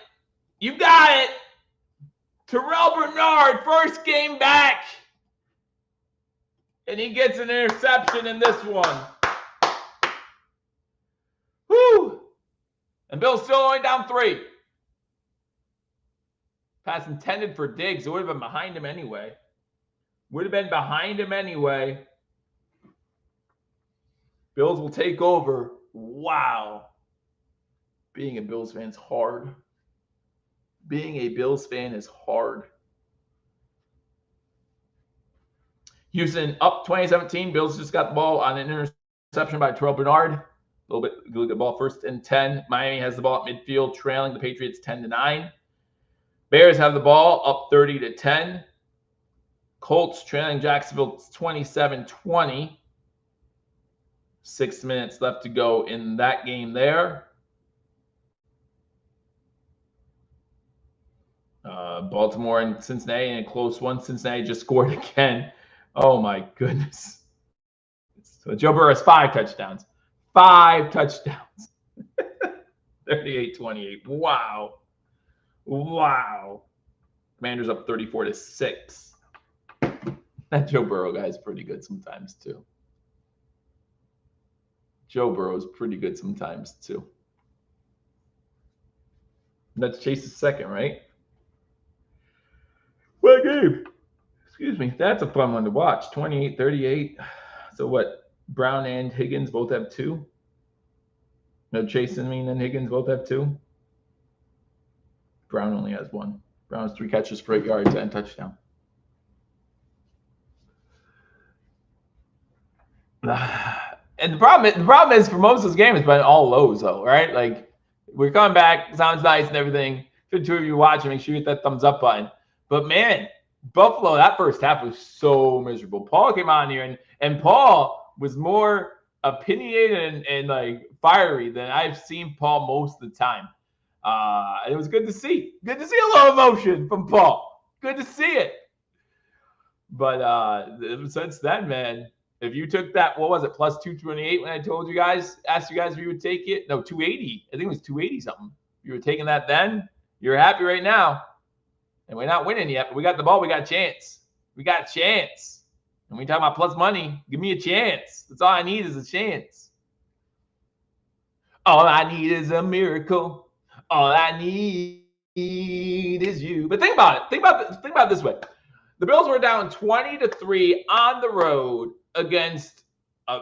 You got it. Terrell Bernard, first game back. And he gets an interception in this one. Woo! And Bill's still only down 3. Pass intended for Diggs. It would have been behind him anyway. Would have been behind him anyway. Bills will take over. Wow. Being a Bills fan is hard. Being a Bills fan is hard. Houston up 2017. Bills just got the ball on an interception by Terrell Bernard. A little bit, look at the ball 1st and 10. Miami has the ball at midfield, trailing the Patriots 10-9. Bears have the ball up 30-10. Colts trailing Jacksonville 27-20. 6 minutes left to go in that game there. Baltimore and Cincinnati in a close one. Cincinnati just scored again. Oh, my goodness. So Joe Burrow has 5 touchdowns. 5 touchdowns. 38-28. Wow. Wow. Commanders up 34-6. That Joe Burrow guy is pretty good sometimes, too. Joe Burrow is pretty good sometimes, too. That's Chase's 2nd, right? What game? Excuse me. That's a fun one to watch. 28-38. So what? Brown and Higgins both have 2? No, Chase and Higgins both have 2? Brown only has 1. Brown has 3 catches for 8 yards and a touchdown. And the problem is for most of this game, it's been all lows, though, right? Like, we're coming back. Sounds nice and everything. For the 2 of you watching, make sure you hit that thumbs up button. But, man, Buffalo, that first half was so miserable. Paul came on here, and Paul was more opinionated and like, fiery than I've seen Paul most of the time. It was good to see. Good to see a little emotion from Paul. Good to see it. But since then, man, If you took that, what was it, plus 228 when I told you guys, asked you guys if you would take it? No, 280. I think it was 280 something. You were taking that then. You're happy right now. And we're not winning yet, but we got the ball. We got a chance. We got a chance. And when you talk about plus money, give me a chance. That's all I need is a chance. All I need is a miracle. All I need is you. But think about it. Think about it this way. The Bills were down 20-3 on the road against a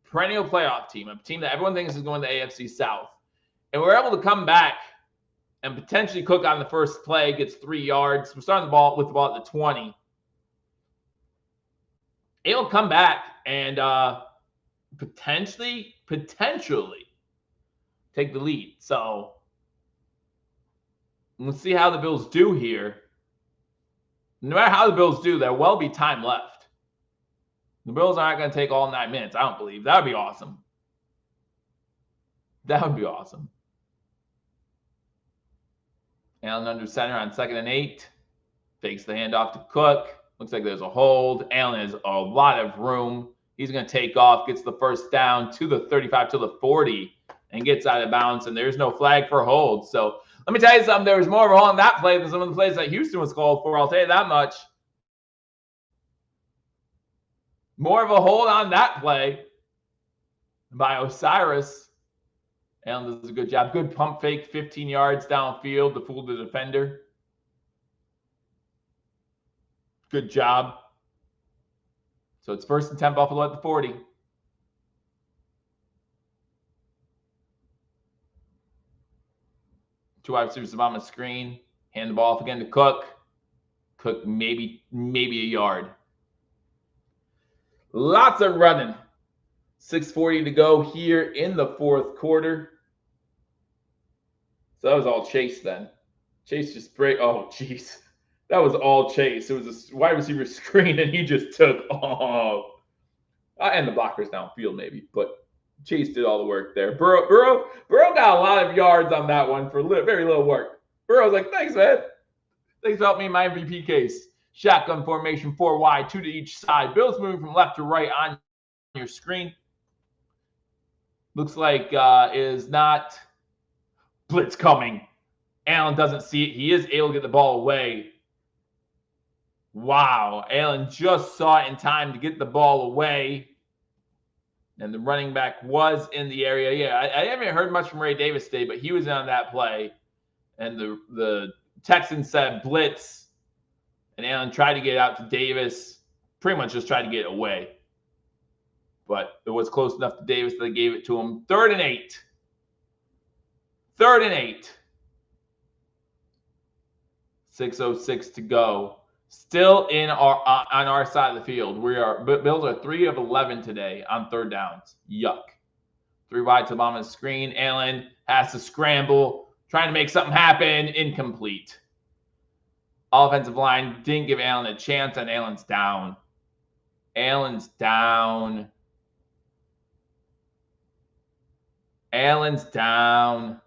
perennial playoff team, a team that everyone thinks is going to the AFC South. And we're able to come back and potentially Cook on the first play gets 3 yards. We're starting with the ball at the 20. It'll come back and potentially take the lead. So let's see how the Bills do here. No matter how the Bills do, there will be time left. The Bills aren't going to take all 9 minutes, I don't believe. That would be awesome. That would be awesome. Allen under center on 2nd and 8. Fakes the handoff to Cook. Looks like there's a hold. Allen has a lot of room. He's going to take off, gets the first down to the 35 to the 40, and gets out of bounds, and there's no flag for hold. So let me tell you something. There was more of a hold on that play than some of the plays that Houston was called for. I'll tell you that much. More of a hold on that play by Osiris. Allen does a good job. Good pump fake, 15 yards downfield to fool the defender. Good job. So it's 1st and 10, Buffalo at the 40. Two wide receivers on the screen. Hand the ball off again to Cook. Cook maybe a yard. Lots of running. 6:40 to go here in the 4th quarter. So that was all Chase then. Chase just break. Oh, jeez. That was all Chase. It was a wide receiver screen, and he just took off. And the blockers downfield maybe, but Chase did all the work there. Burrow got a lot of yards on that one for very little work. Burrow was like, thanks, man. Thanks for helping me in my MVP case. Shotgun formation, 4 wide, 2 to each side. Bills moving from left to right on your screen. Looks like is not blitz coming. Allen doesn't see it. He is able to get the ball away. Wow. Allen just saw it in time to get the ball away. And the running back was in the area. Yeah, I haven't heard much from Ray Davis today, but he was on that play. And the Texans said blitz. And Allen tried to get it out to Davis. Pretty much just tried to get it away. But it was close enough to Davis that they gave it to him. 3rd and 8. 3rd and 8. 6:06 to go. Still on our side of the field. Bills are 3 of 11 today on 3rd downs. Yuck. 3 wide to the bottom of the screen. Allen has to scramble, trying to make something happen. Incomplete. Offensive line didn't give Allen a chance, and Allen's down. Allen's down. Allen's down.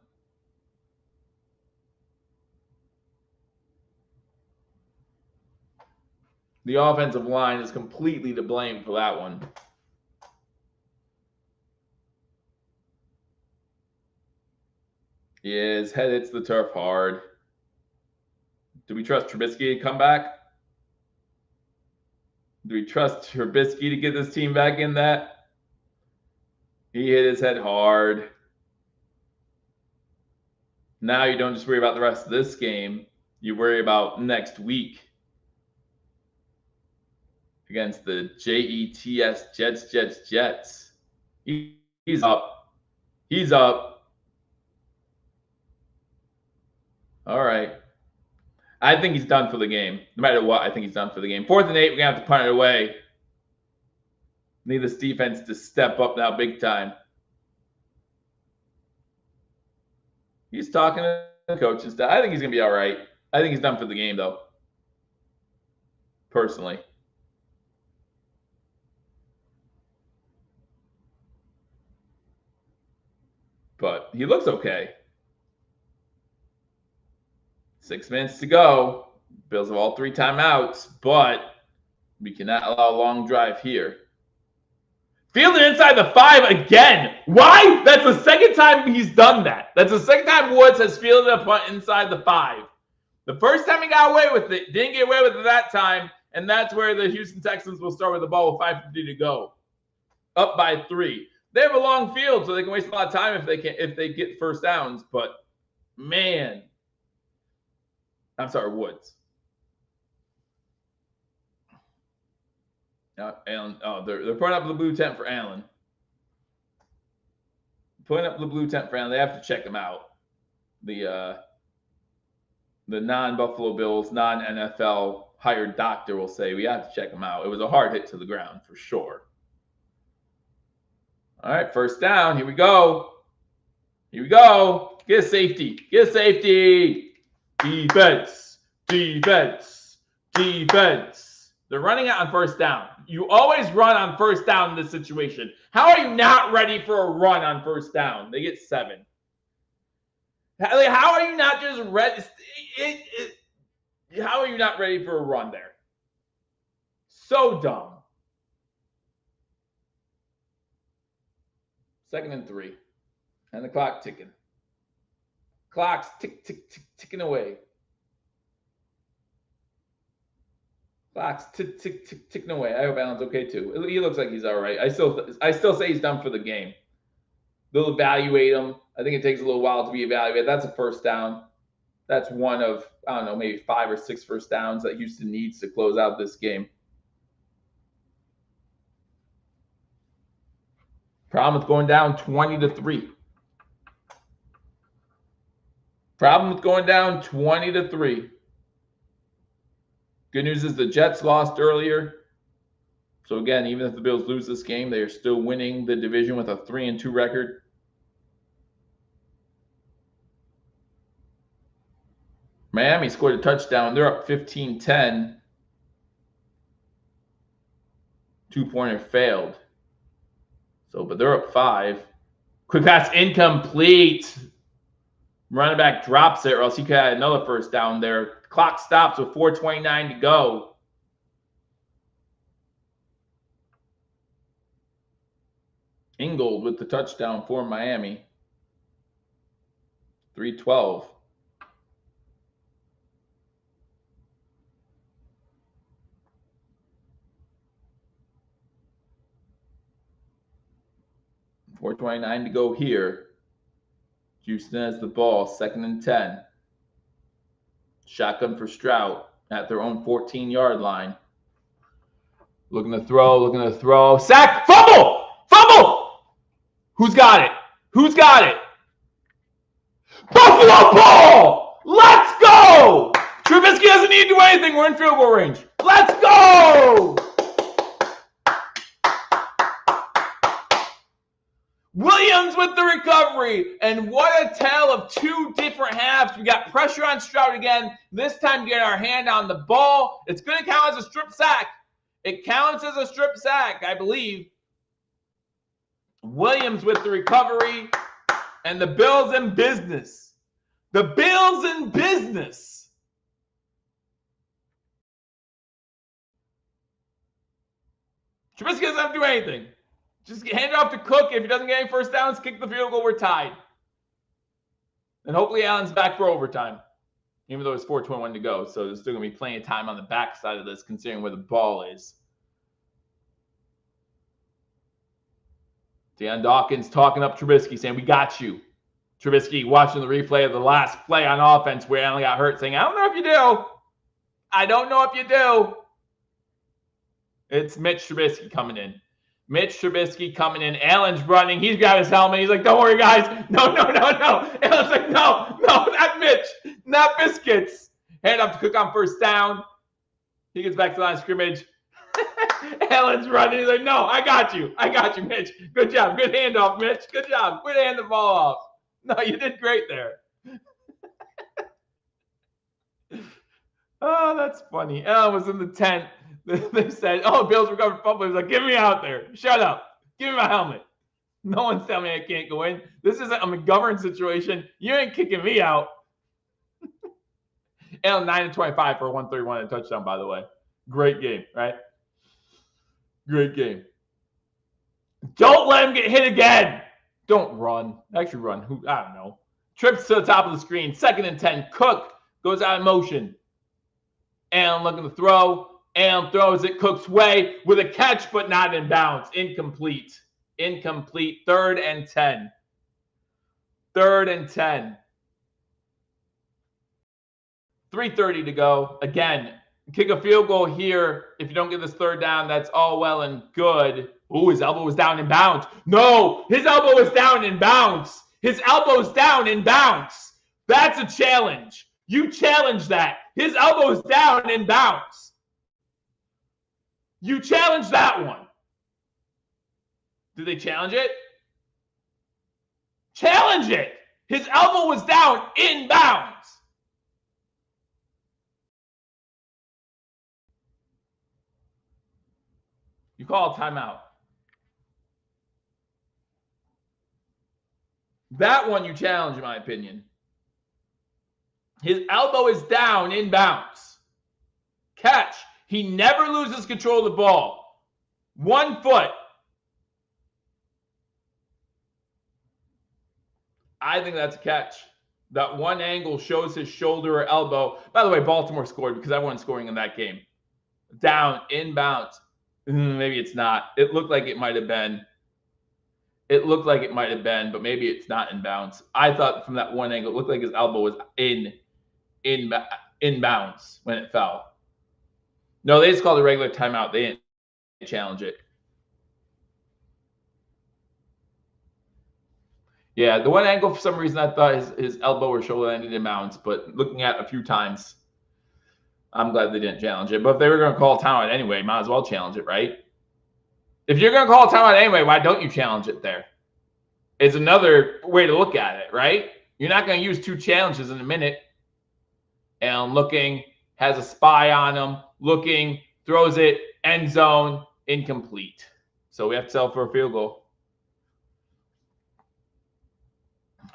The offensive line is completely to blame for that one. Yeah, his head hits the turf hard. Do we trust Trubisky to come back? Do we trust Trubisky to get this team back in that? He hit his head hard. Now you don't just worry about the rest of this game. You worry about next week against the Jets, Jets. He's up. He's up. All right. I think he's done for the game. No matter what, I think he's done for the game. 4th and 8, we're going to have to punt it away. Need this defense to step up now big time. He's talking to the coaches. I think he's going to be all right. I think he's done for the game, though. Personally. But he looks okay. 6 minutes to go. Bills have all 3 timeouts, but we cannot allow a long drive here. Fielding inside the 5 again. Why? That's the second time he's done that. That's the second time Woods has fielded a punt inside the 5. The first time he got away with it, didn't get away with it that time, and that's where the Houston Texans will start with the ball with 5:50 to go. Up by 3. They have a long field, so they can waste a lot of time if they get first downs, but man. I'm sorry, Woods. Allen, they're putting up the blue tent for Allen. Putting up the blue tent for Allen. They have to check him out. The non-Buffalo Bills, non-NFL hired doctor will say we have to check him out. It was a hard hit to the ground for sure. All right, first down. Here we go. Here we go. Get a safety. Get a safety. Defense. Defense. Defense. They're running it on first down. You always run on first down in this situation. How are you not ready for a run on first down? They get 7. How are you not just ready? How are you not ready for a run there? So dumb. 2nd and 3. And the clock ticking. Clock's ticking away. Clock's ticking away. I hope Allen's okay too. He looks like he's all right. I still say he's done for the game. They'll evaluate him. I think it takes a little while to be evaluated. That's a first down. That's one of, I don't know, maybe 5 or 6 first downs that Houston needs to close out this game. Problem with going down 20-3. Problem with going down 20-3. Good news is the Jets lost earlier. So again, even if the Bills lose this game, they are still winning the division with a 3-2 record. Miami scored a touchdown. They're up 15-10. 2-pointer failed. But they're up 5. Quick pass incomplete. Running back drops it, or else he could have had another first down there. Clock stops with 4:29 to go. Ingold with the touchdown for Miami. 3:12. $4:29 to go here. Houston has the ball, 2nd and 10. Shotgun for Stroud at their own 14-yard line. Looking to throw. Sack! Fumble! Fumble! Who's got it? Who's got it? Buffalo ball! Let's go! Trubisky doesn't need to do anything. We're in field goal range. Let's go! Williams with the recovery, and what a tale of 2 different halves. We got pressure on Stroud again. This time, get our hand on the ball. It's going to count as a strip sack. It counts as a strip sack, I believe. Williams with the recovery, and the Bills in business. The Bills in business. Trubisky doesn't have to do anything. Just hand it off to Cook. If he doesn't get any first downs, kick the field goal, we're tied. And hopefully Allen's back for overtime, even though it's 4:21 to go. So there's still going to be plenty of time on the backside of this, considering where the ball is. Dan Dawkins talking up Trubisky, saying, we got you. Trubisky watching the replay of the last play on offense where Allen got hurt, saying, I don't know if you do. I don't know if you do. It's Mitch Trubisky coming in. Mitch Trubisky coming in. Allen's running. He's got his helmet. He's like, don't worry, guys. No. Allen's like, no, not Mitch. Not biscuits. Hand off to Cook on first down. He gets back to the line of scrimmage. Allen's running. He's like, no, I got you, Mitch. Good job. Good handoff, Mitch. Good job. Good hand the ball off. No, you did great there. Oh, that's funny. Allen was in the tent. They said, oh, Bills recovered fumble. He's like, get me out there. Shut up. Give me my helmet. No one's telling me I can't go in. This isn't a McGovern situation. You ain't kicking me out. Allen 9-25 for a 131 and a touchdown, by the way. Great game, right? Great game. Don't let him get hit again. Don't run. Actually run. I don't know. Trips to the top of the screen. 2nd and 10. Cook goes out of motion. And looking to throw. And throws it Cook's way with a catch, but not in bounds. Incomplete. 3rd and 10. 3rd and 10. 3:30 to go. Again, kick a field goal here. If you don't get this 3rd down, that's all well and good. Ooh, his elbow was down in bounds. No, his elbow was down in bounds. His elbow's down in bounds. That's a challenge. You challenge that. His elbow's down in bounds. You challenge that one. Did they challenge it? Challenge it. His elbow was down in bounds. You call a timeout. That one you challenge, in my opinion. His elbow is down in bounds. Catch. He never loses control of the ball. 1 foot. I think that's a catch. That one angle shows his shoulder or elbow. By the way, Baltimore scored because everyone's scoring in that game. Down, in bounds. Maybe it's not. It looked like it might have been. It looked like it might have been, but maybe it's not in bounds. I thought from that one angle, it looked like his elbow was in bounds when it fell. No, they just called a regular timeout. They didn't challenge it. Yeah, the one angle, for some reason, I thought his elbow or shoulder ended in bounds, but looking at it a few times, I'm glad they didn't challenge it. But if they were going to call a timeout anyway, might as well challenge it, right? If you're going to call a timeout anyway, why don't you challenge it there? It's another way to look at it, right? You're not going to use 2 challenges in a minute. And looking, has a spy on him, looking, throws it, end zone, incomplete. So we have to settle for a field goal.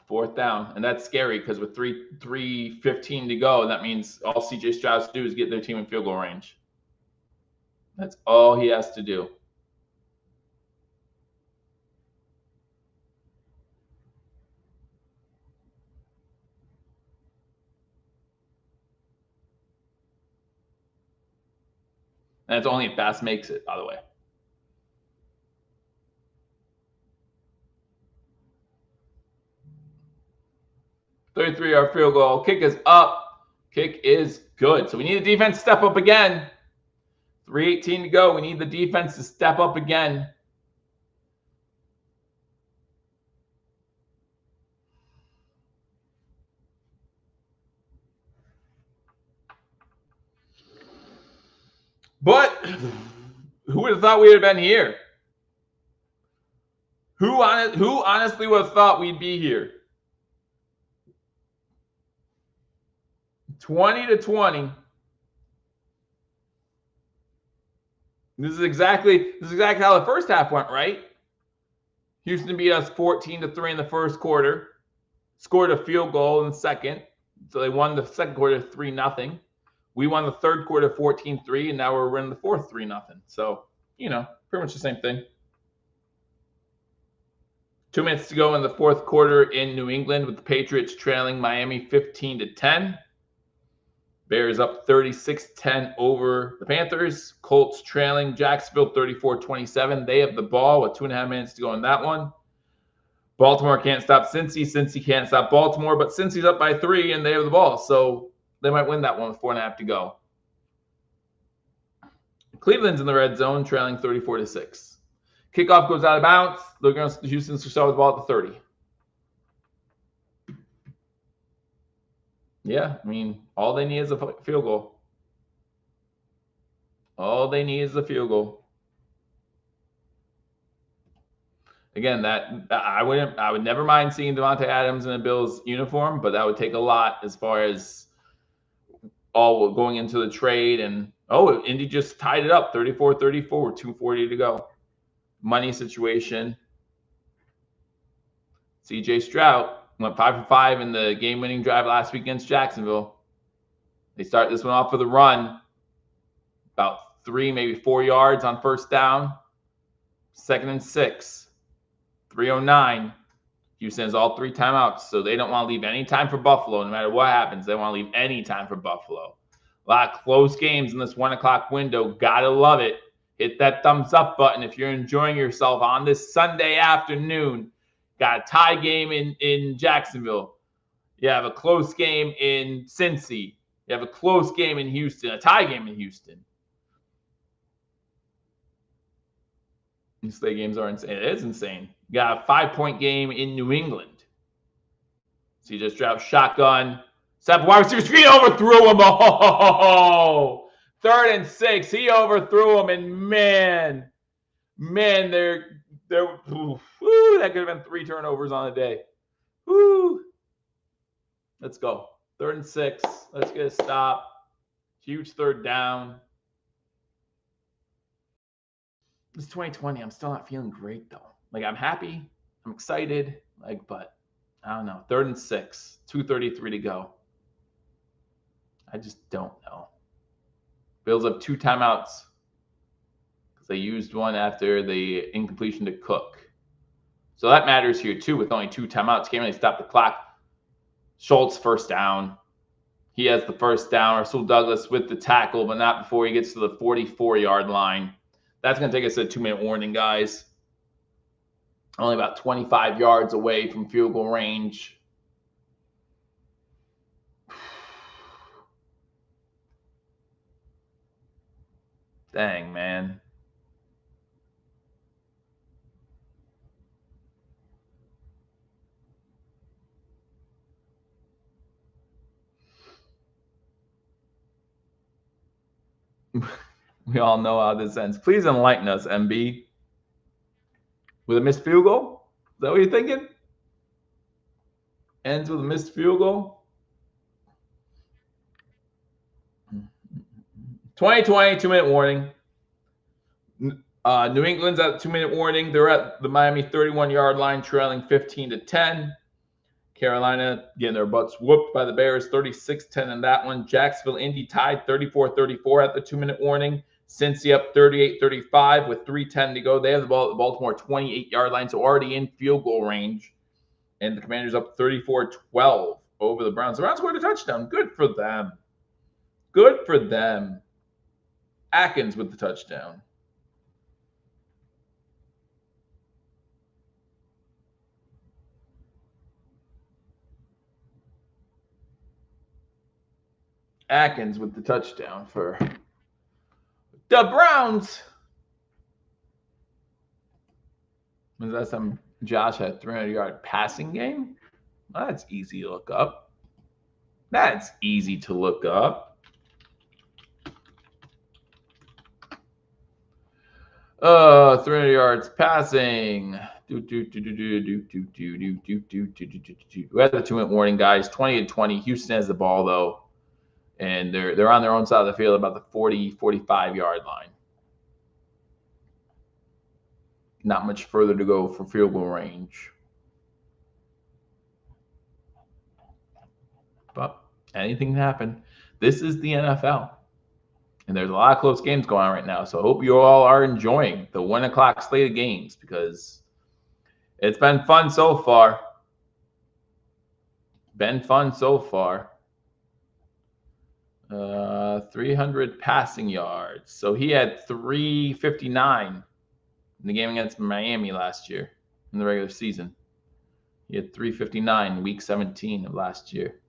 4th down. And that's scary because with 3:15 to go, that means all CJ Stroud has to do is get their team in field goal range. That's all he has to do. And it's only if Bass makes it, by the way. $33-yard field goal. Kick is up. Kick is good. So we need the defense to step up again. 3:18 to go. We need the defense to step up again. But who would have thought we would have been here? Who honestly would have thought we'd be here? 20-20. This is exactly how the first half went, right? Houston beat us 14-3 in the first quarter, scored a field goal in the second, so they won the second quarter 3-0. We won the third quarter 14-3, and now we're winning the fourth 3-0. So, pretty much the same thing. 2 minutes to go in the fourth quarter in New England with the Patriots trailing Miami 15-10. Bears up 36-10 over the Panthers. Colts trailing Jacksonville 34-27. They have the ball with 2.5 minutes to go in that one. Baltimore can't stop Cincy. Cincy can't stop Baltimore, but Cincy's up by 3 and they have the ball. So they might win that one with 4.5 to go. Cleveland's in the red zone, trailing 34-6. Kickoff goes out of bounds. They're going to Houston's to start with the ball at the 30. Yeah, I mean, all they need is a field goal. All they need is a field goal. Again, I would never mind seeing Devontae Adams in a Bills uniform, but that would take a lot as far as all going into the trade. And Indy just tied it up 34-34 with 2:40 to go. Money situation. CJ Stroud went 5 for 5 in the game-winning drive last week against Jacksonville. They start this one off with a run, about 3, maybe 4 yards on first down. 2nd and 6. 3:09. Houston has all 3 timeouts, so they don't want to leave any time for Buffalo. No matter what happens, they want to leave any time for Buffalo. A lot of close games in this 1 o'clock window. Gotta love it. Hit that thumbs up button if you're enjoying yourself on this Sunday afternoon. Got a tie game in Jacksonville. You have a close game in Cincy. You have a close game in Houston, a tie game in Houston. These slate games are insane. It is insane. You got a 5-point game in New England. So you just dropped shotgun. Set wide receiver screen, overthrew him. Oh, 3rd and 6. He overthrew him, and man, that could have been 3 turnovers on the day. Woo. Let's go. 3rd and 6. Let's get a stop. Huge 3rd down. It's 2020. I'm still not feeling great though. Like, I'm happy, I'm excited, but I don't know. 3rd and 6, 2:33 to go. I just don't know. Bills have 2 timeouts because they used one after the incompletion to Cook. So that matters here too. With only 2 timeouts, can't really stop the clock. Schultz 1st down. He has the 1st down. Rasul Douglas with the tackle, but not before he gets to the 44-yard line. That's going to take us to a 2-minute warning, guys. Only about 25 yards away from field goal range. Dang, man. We all know how this ends. Please enlighten us, MB. With a missed field goal? Is that what you're thinking? Ends with a missed field goal? 2020, 2-minute warning. New England's at 2-minute warning. They're at the Miami 31-yard line, trailing 15-10. Carolina getting their butts whooped by the Bears, 36-10 in that one. Jacksonville, Indy tied 34-34 at the 2-minute warning. Cincy up 38-35 with 3:10 to go. They have the ball at the Baltimore 28-yard line, so already in field goal range. And the Commanders up 34-12 over the Browns. The Browns scored a touchdown. Good for them. Good for them. Atkins with the touchdown. Atkins with the touchdown for the Browns. Was that some Josh had 300-yard passing game? That's easy to look up. That's easy to look up. 300 yards passing. We had the 2-minute warning, guys. 20-20. Houston has the ball though. And they're on their own side of the field, about the 45-yard line. Not much further to go for field goal range. But anything can happen. This is the NFL. And there's a lot of close games going on right now. So I hope you all are enjoying the 1 o'clock slate of games because it's been fun so far. 300 passing yards. So he had 359 in the game against Miami last year in the regular season. He had 359 in week 17 of last year.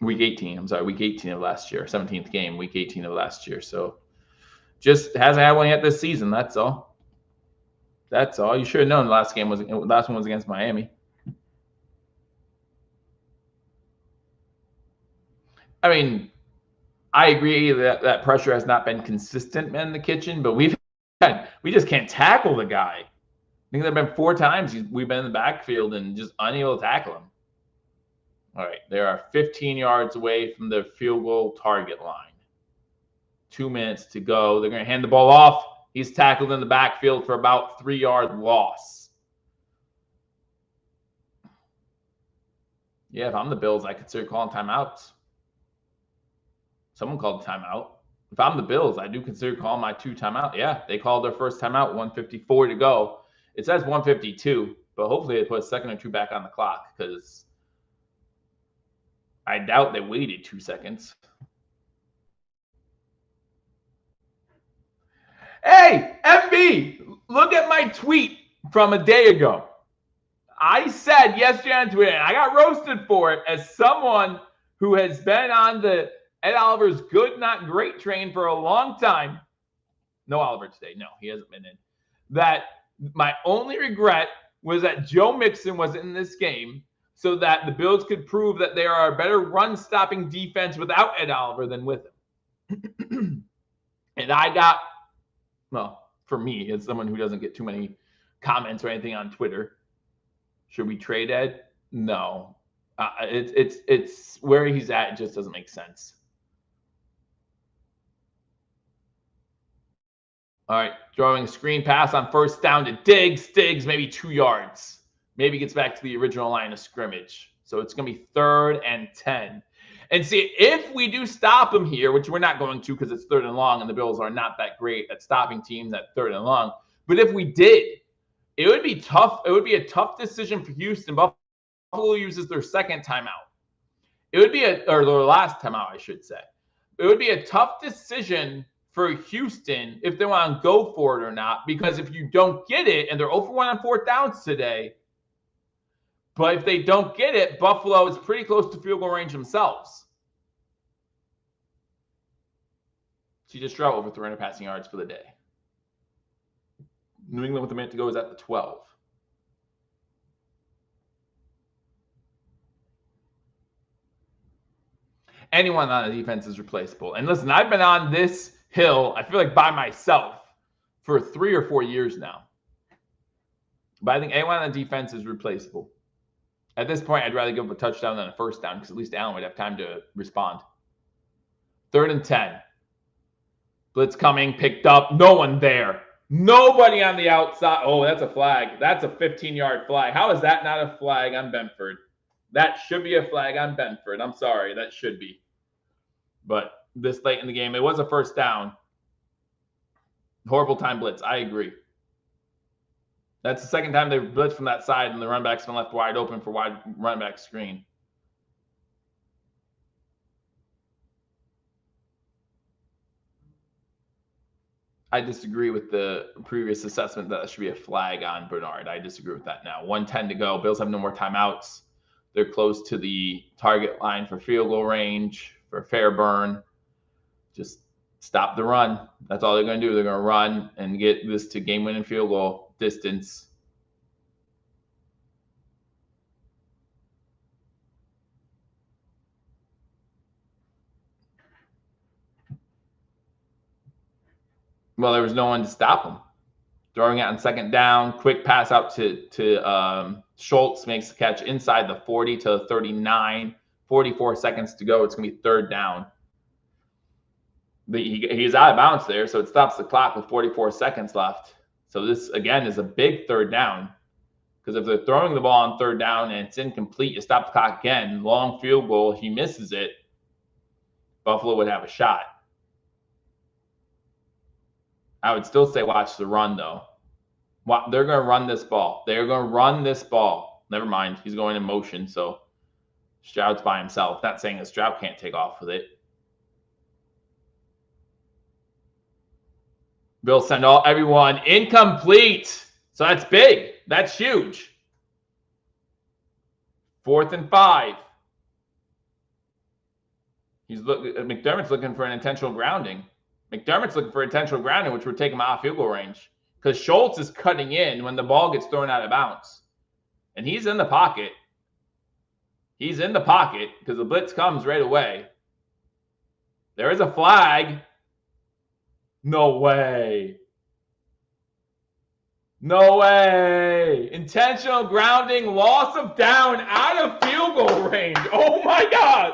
Week 18 of last year. 17th game, week 18 of last year. So just hasn't had one yet this season. That's all. You should have known the last one was against Miami. I mean, I agree that pressure has not been consistent in the kitchen, but we just can't tackle the guy. I think there have been 4 times we've been in the backfield and just unable to tackle him. All right, they are 15 yards away from the field goal target line. 2 minutes to go. They're going to hand the ball off. He's tackled in the backfield for about 3-yard loss. Yeah, if I'm the Bills, I consider calling timeouts. Someone called a timeout. if I'm the Bills, I do consider calling my 2 timeout. Yeah, they called their first timeout, 154 to go. It says 152, but hopefully they put a second or 2 back on the clock because I doubt they waited 2 seconds. Hey, MB, look at my tweet from a day ago. I said yesterday on Twitter, and I got roasted for it as someone who has been on the Ed Oliver's good, not great train for a long time. No Oliver today. No, he hasn't been in. That my only regret was that Joe Mixon was in this game so that the Bills could prove that they are a better run-stopping defense without Ed Oliver than with him. And I got, well, for me, as someone who doesn't get too many comments or anything on Twitter, should we trade Ed? No. It's where he's at. It just doesn't make sense. All right, throwing a screen pass on first down to Diggs. Diggs, maybe 2 yards. Maybe gets back to the original line of scrimmage. So it's going to be 3rd and 10. And see, if we do stop him here, which we're not going to because it's 3rd and long, and the Bills are not that great at stopping teams at 3rd and long. But if we did, it would be tough. It would be a tough decision for Houston. Buffalo uses their second timeout. It would be or their last timeout, I should say. It would be a tough decision for Houston if they want to go for it or not, because if you don't get it, and they're 0 for 1 on 4th downs today, but if they don't get it, Buffalo is pretty close to field goal range themselves. CJ Stroud over 300 passing yards for the day. New England with a minute to go is at the 12. Anyone on the defense is replaceable. And listen, I've been on this hill, I feel like by myself, for 3 or 4 years now. But I think anyone on the defense is replaceable. At this point, I'd rather give up a touchdown than a first down because at least Allen would have time to respond. 3rd and 10. Blitz coming, picked up, no one there. Nobody on the outside. Oh, that's a flag. That's a 15-yard flag. How is that not a flag on Benford? That should be a flag on Benford. I'm sorry, that should be. But this late in the game, it was a first down. Horrible time blitz. I agree. That's the second time they've blitzed from that side, and the run back's been left wide open for wide run back screen. I disagree with the previous assessment that should be a flag on Bernard. I disagree with that now. 1:10 to go. Bills have no more timeouts. They're close to the target line for field goal range, for a fair burn. Just stop the run. That's all they're going to do. They're going to run and get this to game-winning field goal distance. Well, there was no one to stop him. Throwing it on 2nd down, quick pass out to Schultz, makes the catch inside the 40 to the 39. 44 seconds to go. It's going to be 3rd down. He's out of bounds there, so it stops the clock with 44 seconds left. So this, again, is a big 3rd down. Because if they're throwing the ball on 3rd down and it's incomplete, you stop the clock again. Long field goal, he misses it. Buffalo would have a shot. I would still say watch the run, though. They're going to run this ball. They're going to run this ball. Never mind. He's going in motion, so Stroud's by himself. Not saying that Stroud can't take off with it. Bills send everyone incomplete. So that's big. That's huge. 4th and 5. McDermott's looking for an intentional grounding. McDermott's looking for intentional grounding, which would take him out of field goal range. Because Schultz is cutting in when the ball gets thrown out of bounds. And he's in the pocket. He's in the pocket because the blitz comes right away. There is a flag. No way. No way. Intentional grounding, loss of down, out of field goal range. Oh, my God.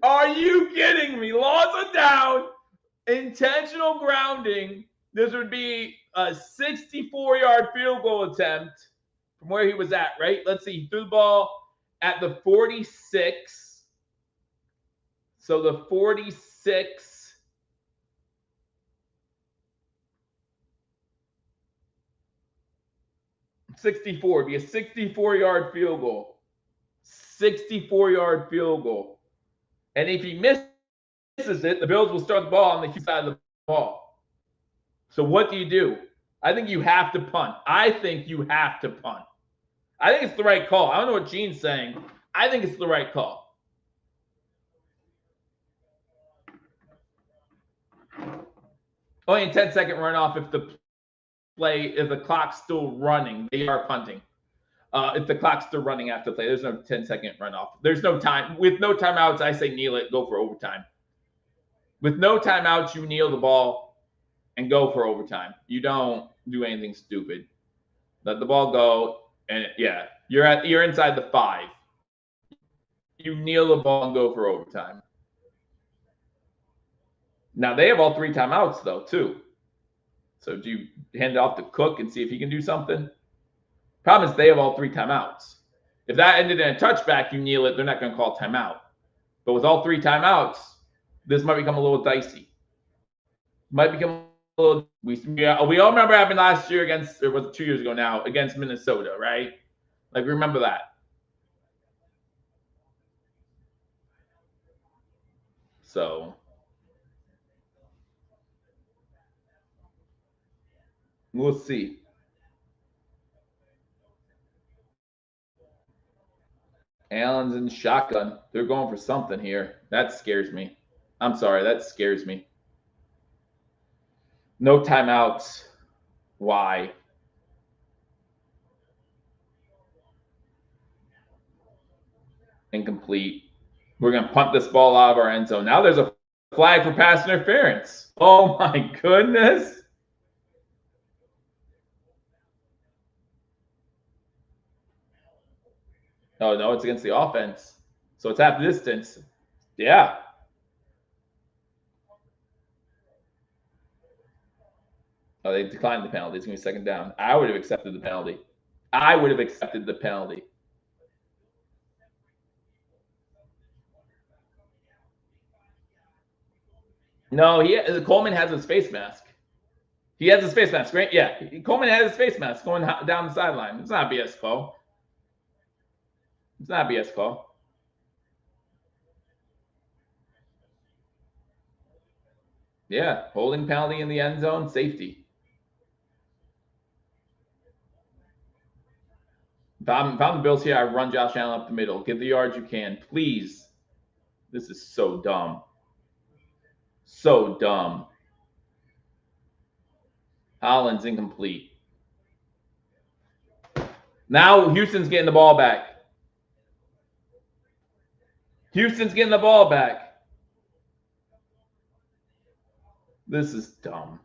Are you kidding me? Loss of down, intentional grounding. This would be a 64-yard field goal attempt from where he was at, right? Let's see. He threw the ball at the 46. So the 46 64. It'd be a 64-yard field goal. 64-yard field goal. And if he misses it, the Bills will start the ball on the Houston side of the ball. So what do? I think you have to punt. I think it's the right call. I don't know what Gene's saying. I think it's the right call. Only a 10-second runoff if the clock's still running. They are punting. If the clock's still running after the play, there's no 10-second runoff. There's no time. With no timeouts, I say kneel it, go for overtime. With no timeouts, you kneel the ball and go for overtime. You don't do anything stupid. Let the ball go, and you're inside the 5. You kneel the ball and go for overtime. Now they have all 3 timeouts though too. So do you hand it off to Cook and see if he can do something? Problem is they have all 3 timeouts. If that ended in a touchback, you kneel it. They're not going to call timeout. But with all 3 timeouts, this might become a little dicey. Might become a little. We all remember what happened last year against, or was it 2 years ago now, against Minnesota, right? Like, remember that. So we'll see. Allen's in shotgun. They're going for something here. That scares me. I'm sorry. That scares me. No timeouts. Why? Incomplete. We're going to punt this ball out of our end zone. Now there's a flag for pass interference. Oh, my goodness. Oh, no, it's against the offense. So it's half distance. Yeah. Oh, they declined the penalty. It's going to be 2nd down. I would have accepted the penalty. No, Coleman has his face mask. He has his face mask, right? Yeah. Coleman has his face mask going down the sideline. It's not a BS call. Yeah, holding penalty in the end zone, safety. If I'm the Bills here, I run Josh Allen up the middle. Get the yards you can, please. This is so dumb. So dumb. Holland's incomplete. Now Houston's getting the ball back. This is dumb.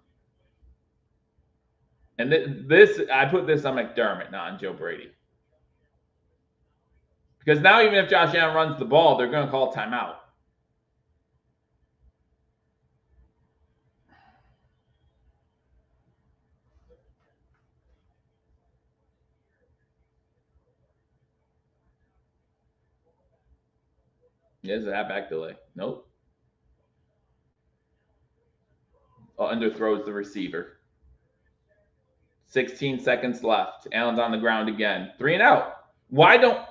And I put this on McDermott, not on Joe Brady. Because now even if Josh Allen runs the ball, they're going to call timeout. There's a halfback delay. Nope. Underthrows the receiver. 16 seconds left. Allen's on the ground again. 3 and out. Why don't...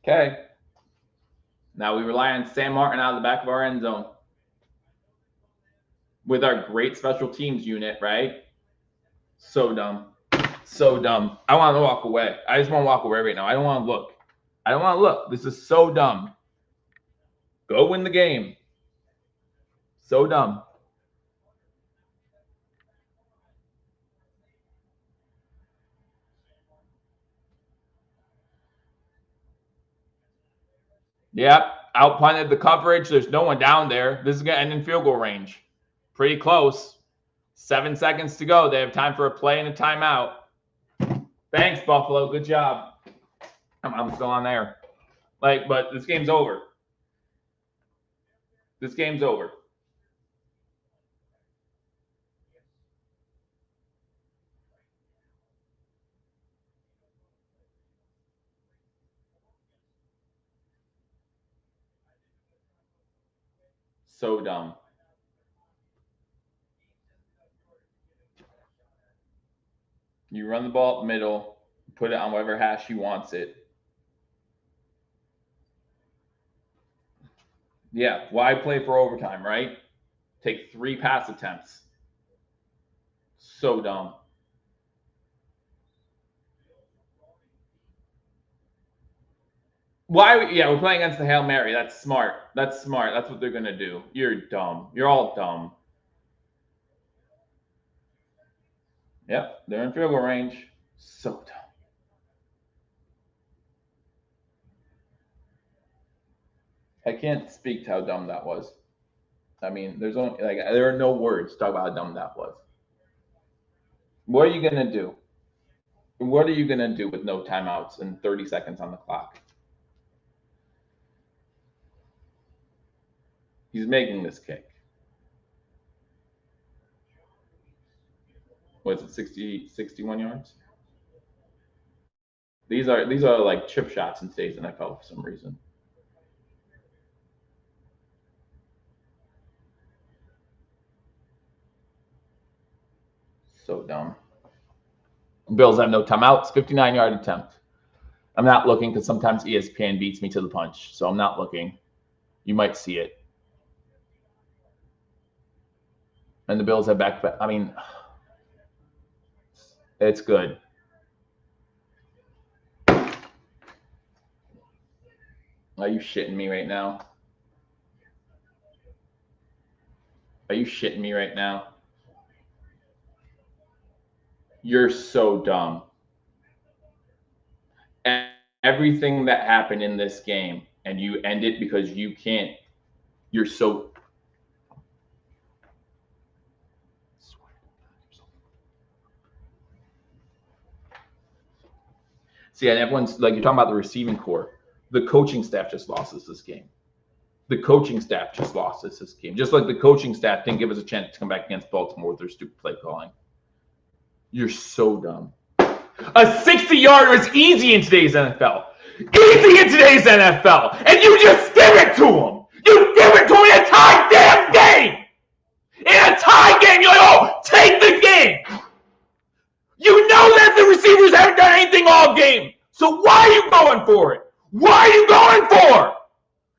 Okay. Now we rely on Sam Martin out of the back of our end zone. With our great special teams unit, right? So dumb. So dumb. I want to walk away. I just want to walk away right now. I don't want to look. This is so dumb. Go win the game. So dumb. Yep. Out punted the coverage. There's no one down there. This is going to end in field goal range. Pretty close. 7 seconds to go. They have time for a play and a timeout. Thanks, Buffalo. Good job. I'm still on there. But this game's over. So dumb. You run the ball up the middle, put it on whatever hash you wants it. Yeah, why play for overtime, right? Take 3 pass attempts. So dumb. Why? Yeah, we're playing against the Hail Mary. That's smart. That's smart. That's what they're going to do. You're dumb. You're all dumb. Yep, they're in field goal range. So dumb. I can't speak to how dumb that was. I mean, there are no words to talk about how dumb that was. What are you going to do? What are you going to do with no timeouts and 30 seconds on the clock? He's making this kick. What is it, 61 yards? These are like chip shots in today's NFL for some reason. So dumb. Bills have no timeouts, 59-yard attempt. I'm not looking because sometimes ESPN beats me to the punch, so I'm not looking. You might see it. And the Bills have back. I mean, it's good. Are you shitting me right now? Are you shitting me right now? You're so dumb. And everything that happened in this game, and you end it because you can't. You're so. See, and everyone's like, you're talking about the receiving core. The coaching staff just lost us this game. The coaching staff just lost us this game. Just like the coaching staff didn't give us a chance to come back against Baltimore with their stupid play calling. You're so dumb. A 60-yarder is easy in today's NFL. Easy in today's NFL. And you just give it to him. You give it to him in a tie damn game. In a tie game, you're like, oh, take the game. You know that the receivers haven't done anything all game. So why are you going for it? Why are you going for it?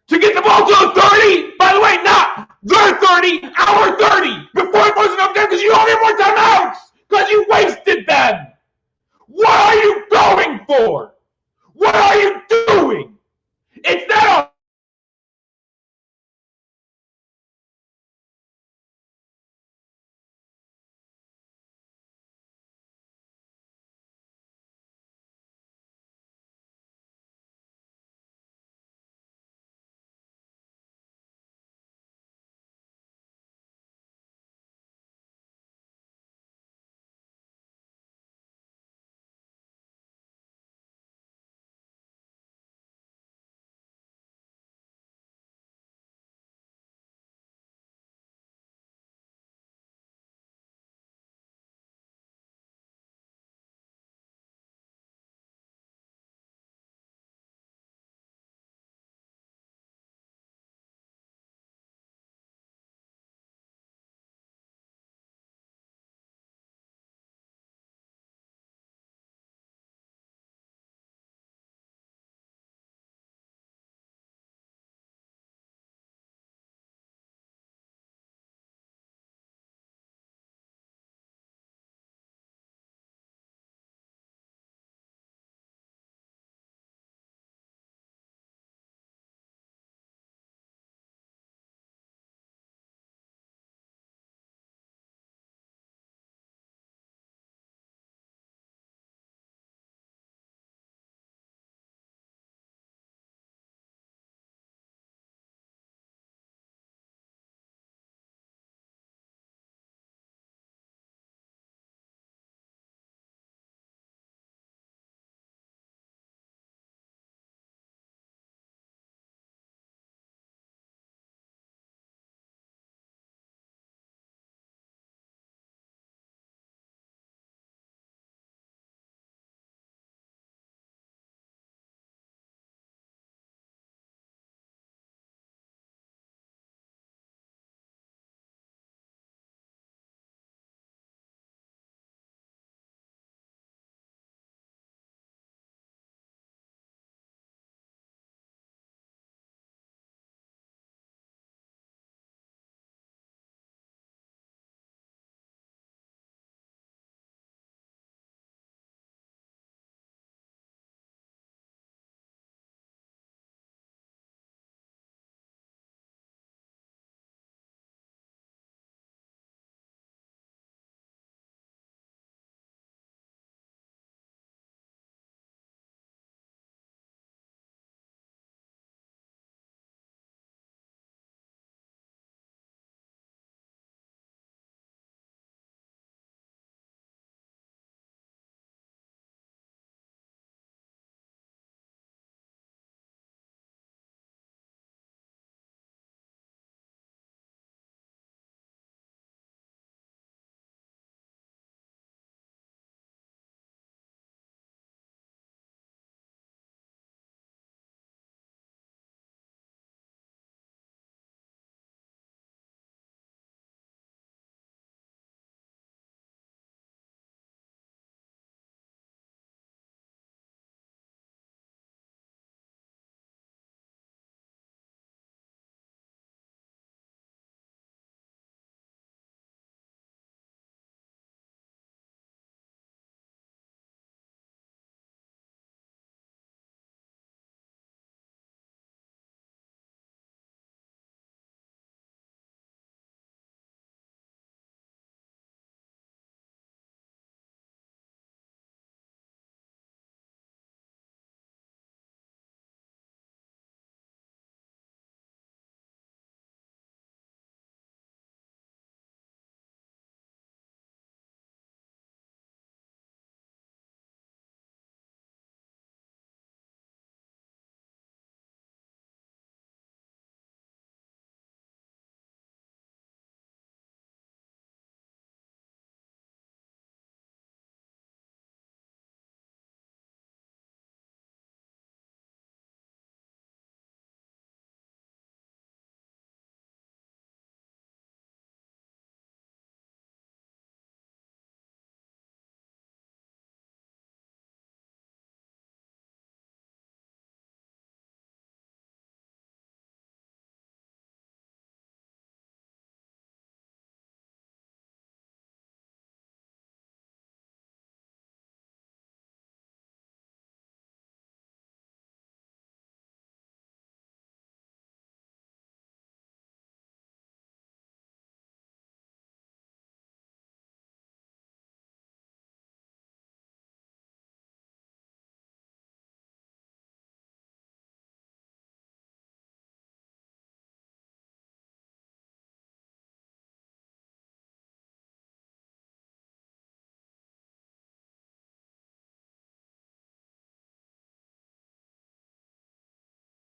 To get the ball to the 30? By the way, not their 30, our 30. Before it wasn't up there because you don't have more timeouts. Because you wasted them. What are you going for? What are you